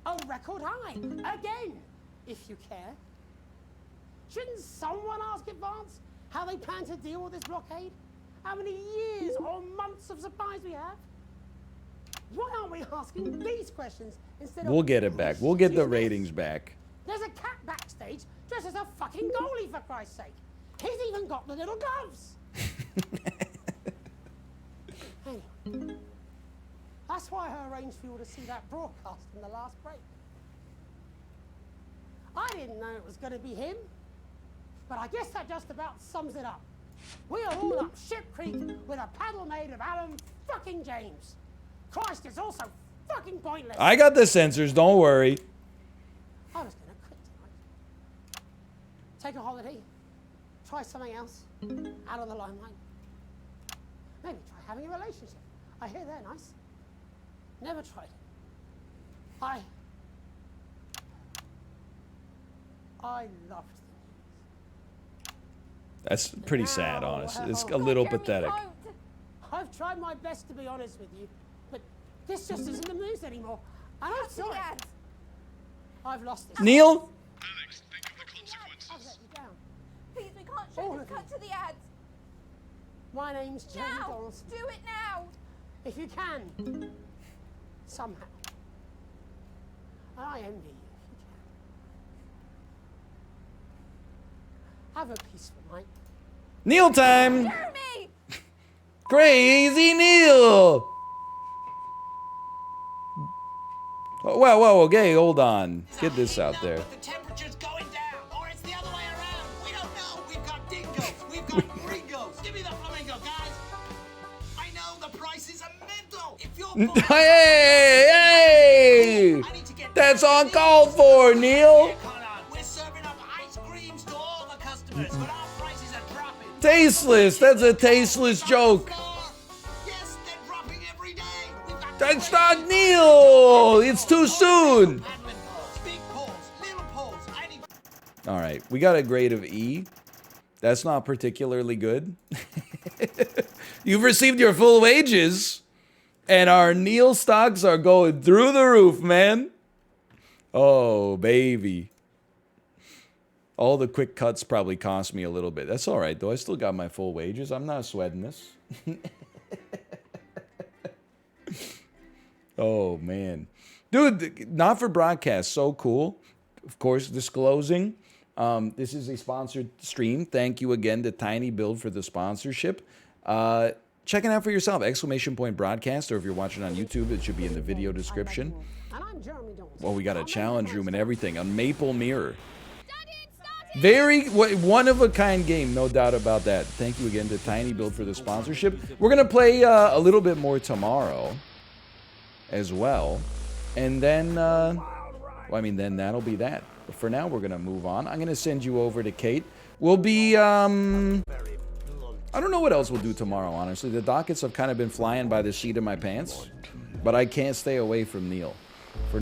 a record high. Again, if you care. Shouldn't someone ask Advance how they plan to deal with this blockade? How many years or months of supplies we have? Why aren't we asking these questions instead of... We'll get it back. We'll get the ratings back. There's a cat backstage dressed as a fucking goalie, for Christ's sake. He's even got the little gloves. Anyway, that's why I arranged for you all to see that broadcast in the last break. I didn't know it was going to be him, but I guess that just about sums it up. We are all up Ship Creek with a paddle made of Alan fucking James. Christ, it's also fucking pointless. I got the sensors. Don't worry. I was going to quit tonight. Take a holiday. Try something else. Out of the limelight. Maybe try having a relationship. I hear they're nice. Never tried it. I loved them. That's pretty sad, honestly. It's a little pathetic. I've tried my best to be honest with you, but this just isn't the news anymore. And I'm sorry. I've lost this. Neil? Alex, think of the consequences. I've let you down. Please, we can't show this. Cut to the ads. My name's Jenny Donaldson. Do it now. If you can. Somehow. I envy you if you can. Have a peaceful night. Neil time! Jeremy! Crazy Neil! Oh, whoa, okay, hold on. Get this out there. The temperature's going down, or it's the other way around. We don't know. We've got dingoes. We've got gringos. Give me the flamingo, guys. I know the prices are mental. If you're Hey! That's uncalled for, Neil! We're serving Tasteless. That's a tasteless joke. That's not Neil. It's too soon. All right, we got a grade of E. That's not particularly good. You've received your full wages, and our Neil stocks are going through the roof, man. Oh, baby. All the quick cuts probably cost me a little bit. That's all right, though. I still got my full wages. I'm not sweating this. Oh, man. Dude, not for broadcast. So cool. Of course, disclosing. This is a sponsored stream. Thank you again to Tiny Build for the sponsorship. Check it out for yourself. Exclamation point broadcast, or if you're watching on YouTube, it should be in the video description. Well, we got a challenge room and everything. A maple mirror. Very one-of-a-kind game, no doubt about that. Thank you again to Tiny Build for the sponsorship. We're going to play a little bit more tomorrow as well. And then, then that'll be that. But for now, we're going to move on. I'm going to send you over to Kate. We'll be, I don't know what else we'll do tomorrow, honestly. The dockets have kind of been flying by the seat of my pants. But I can't stay away from Neil.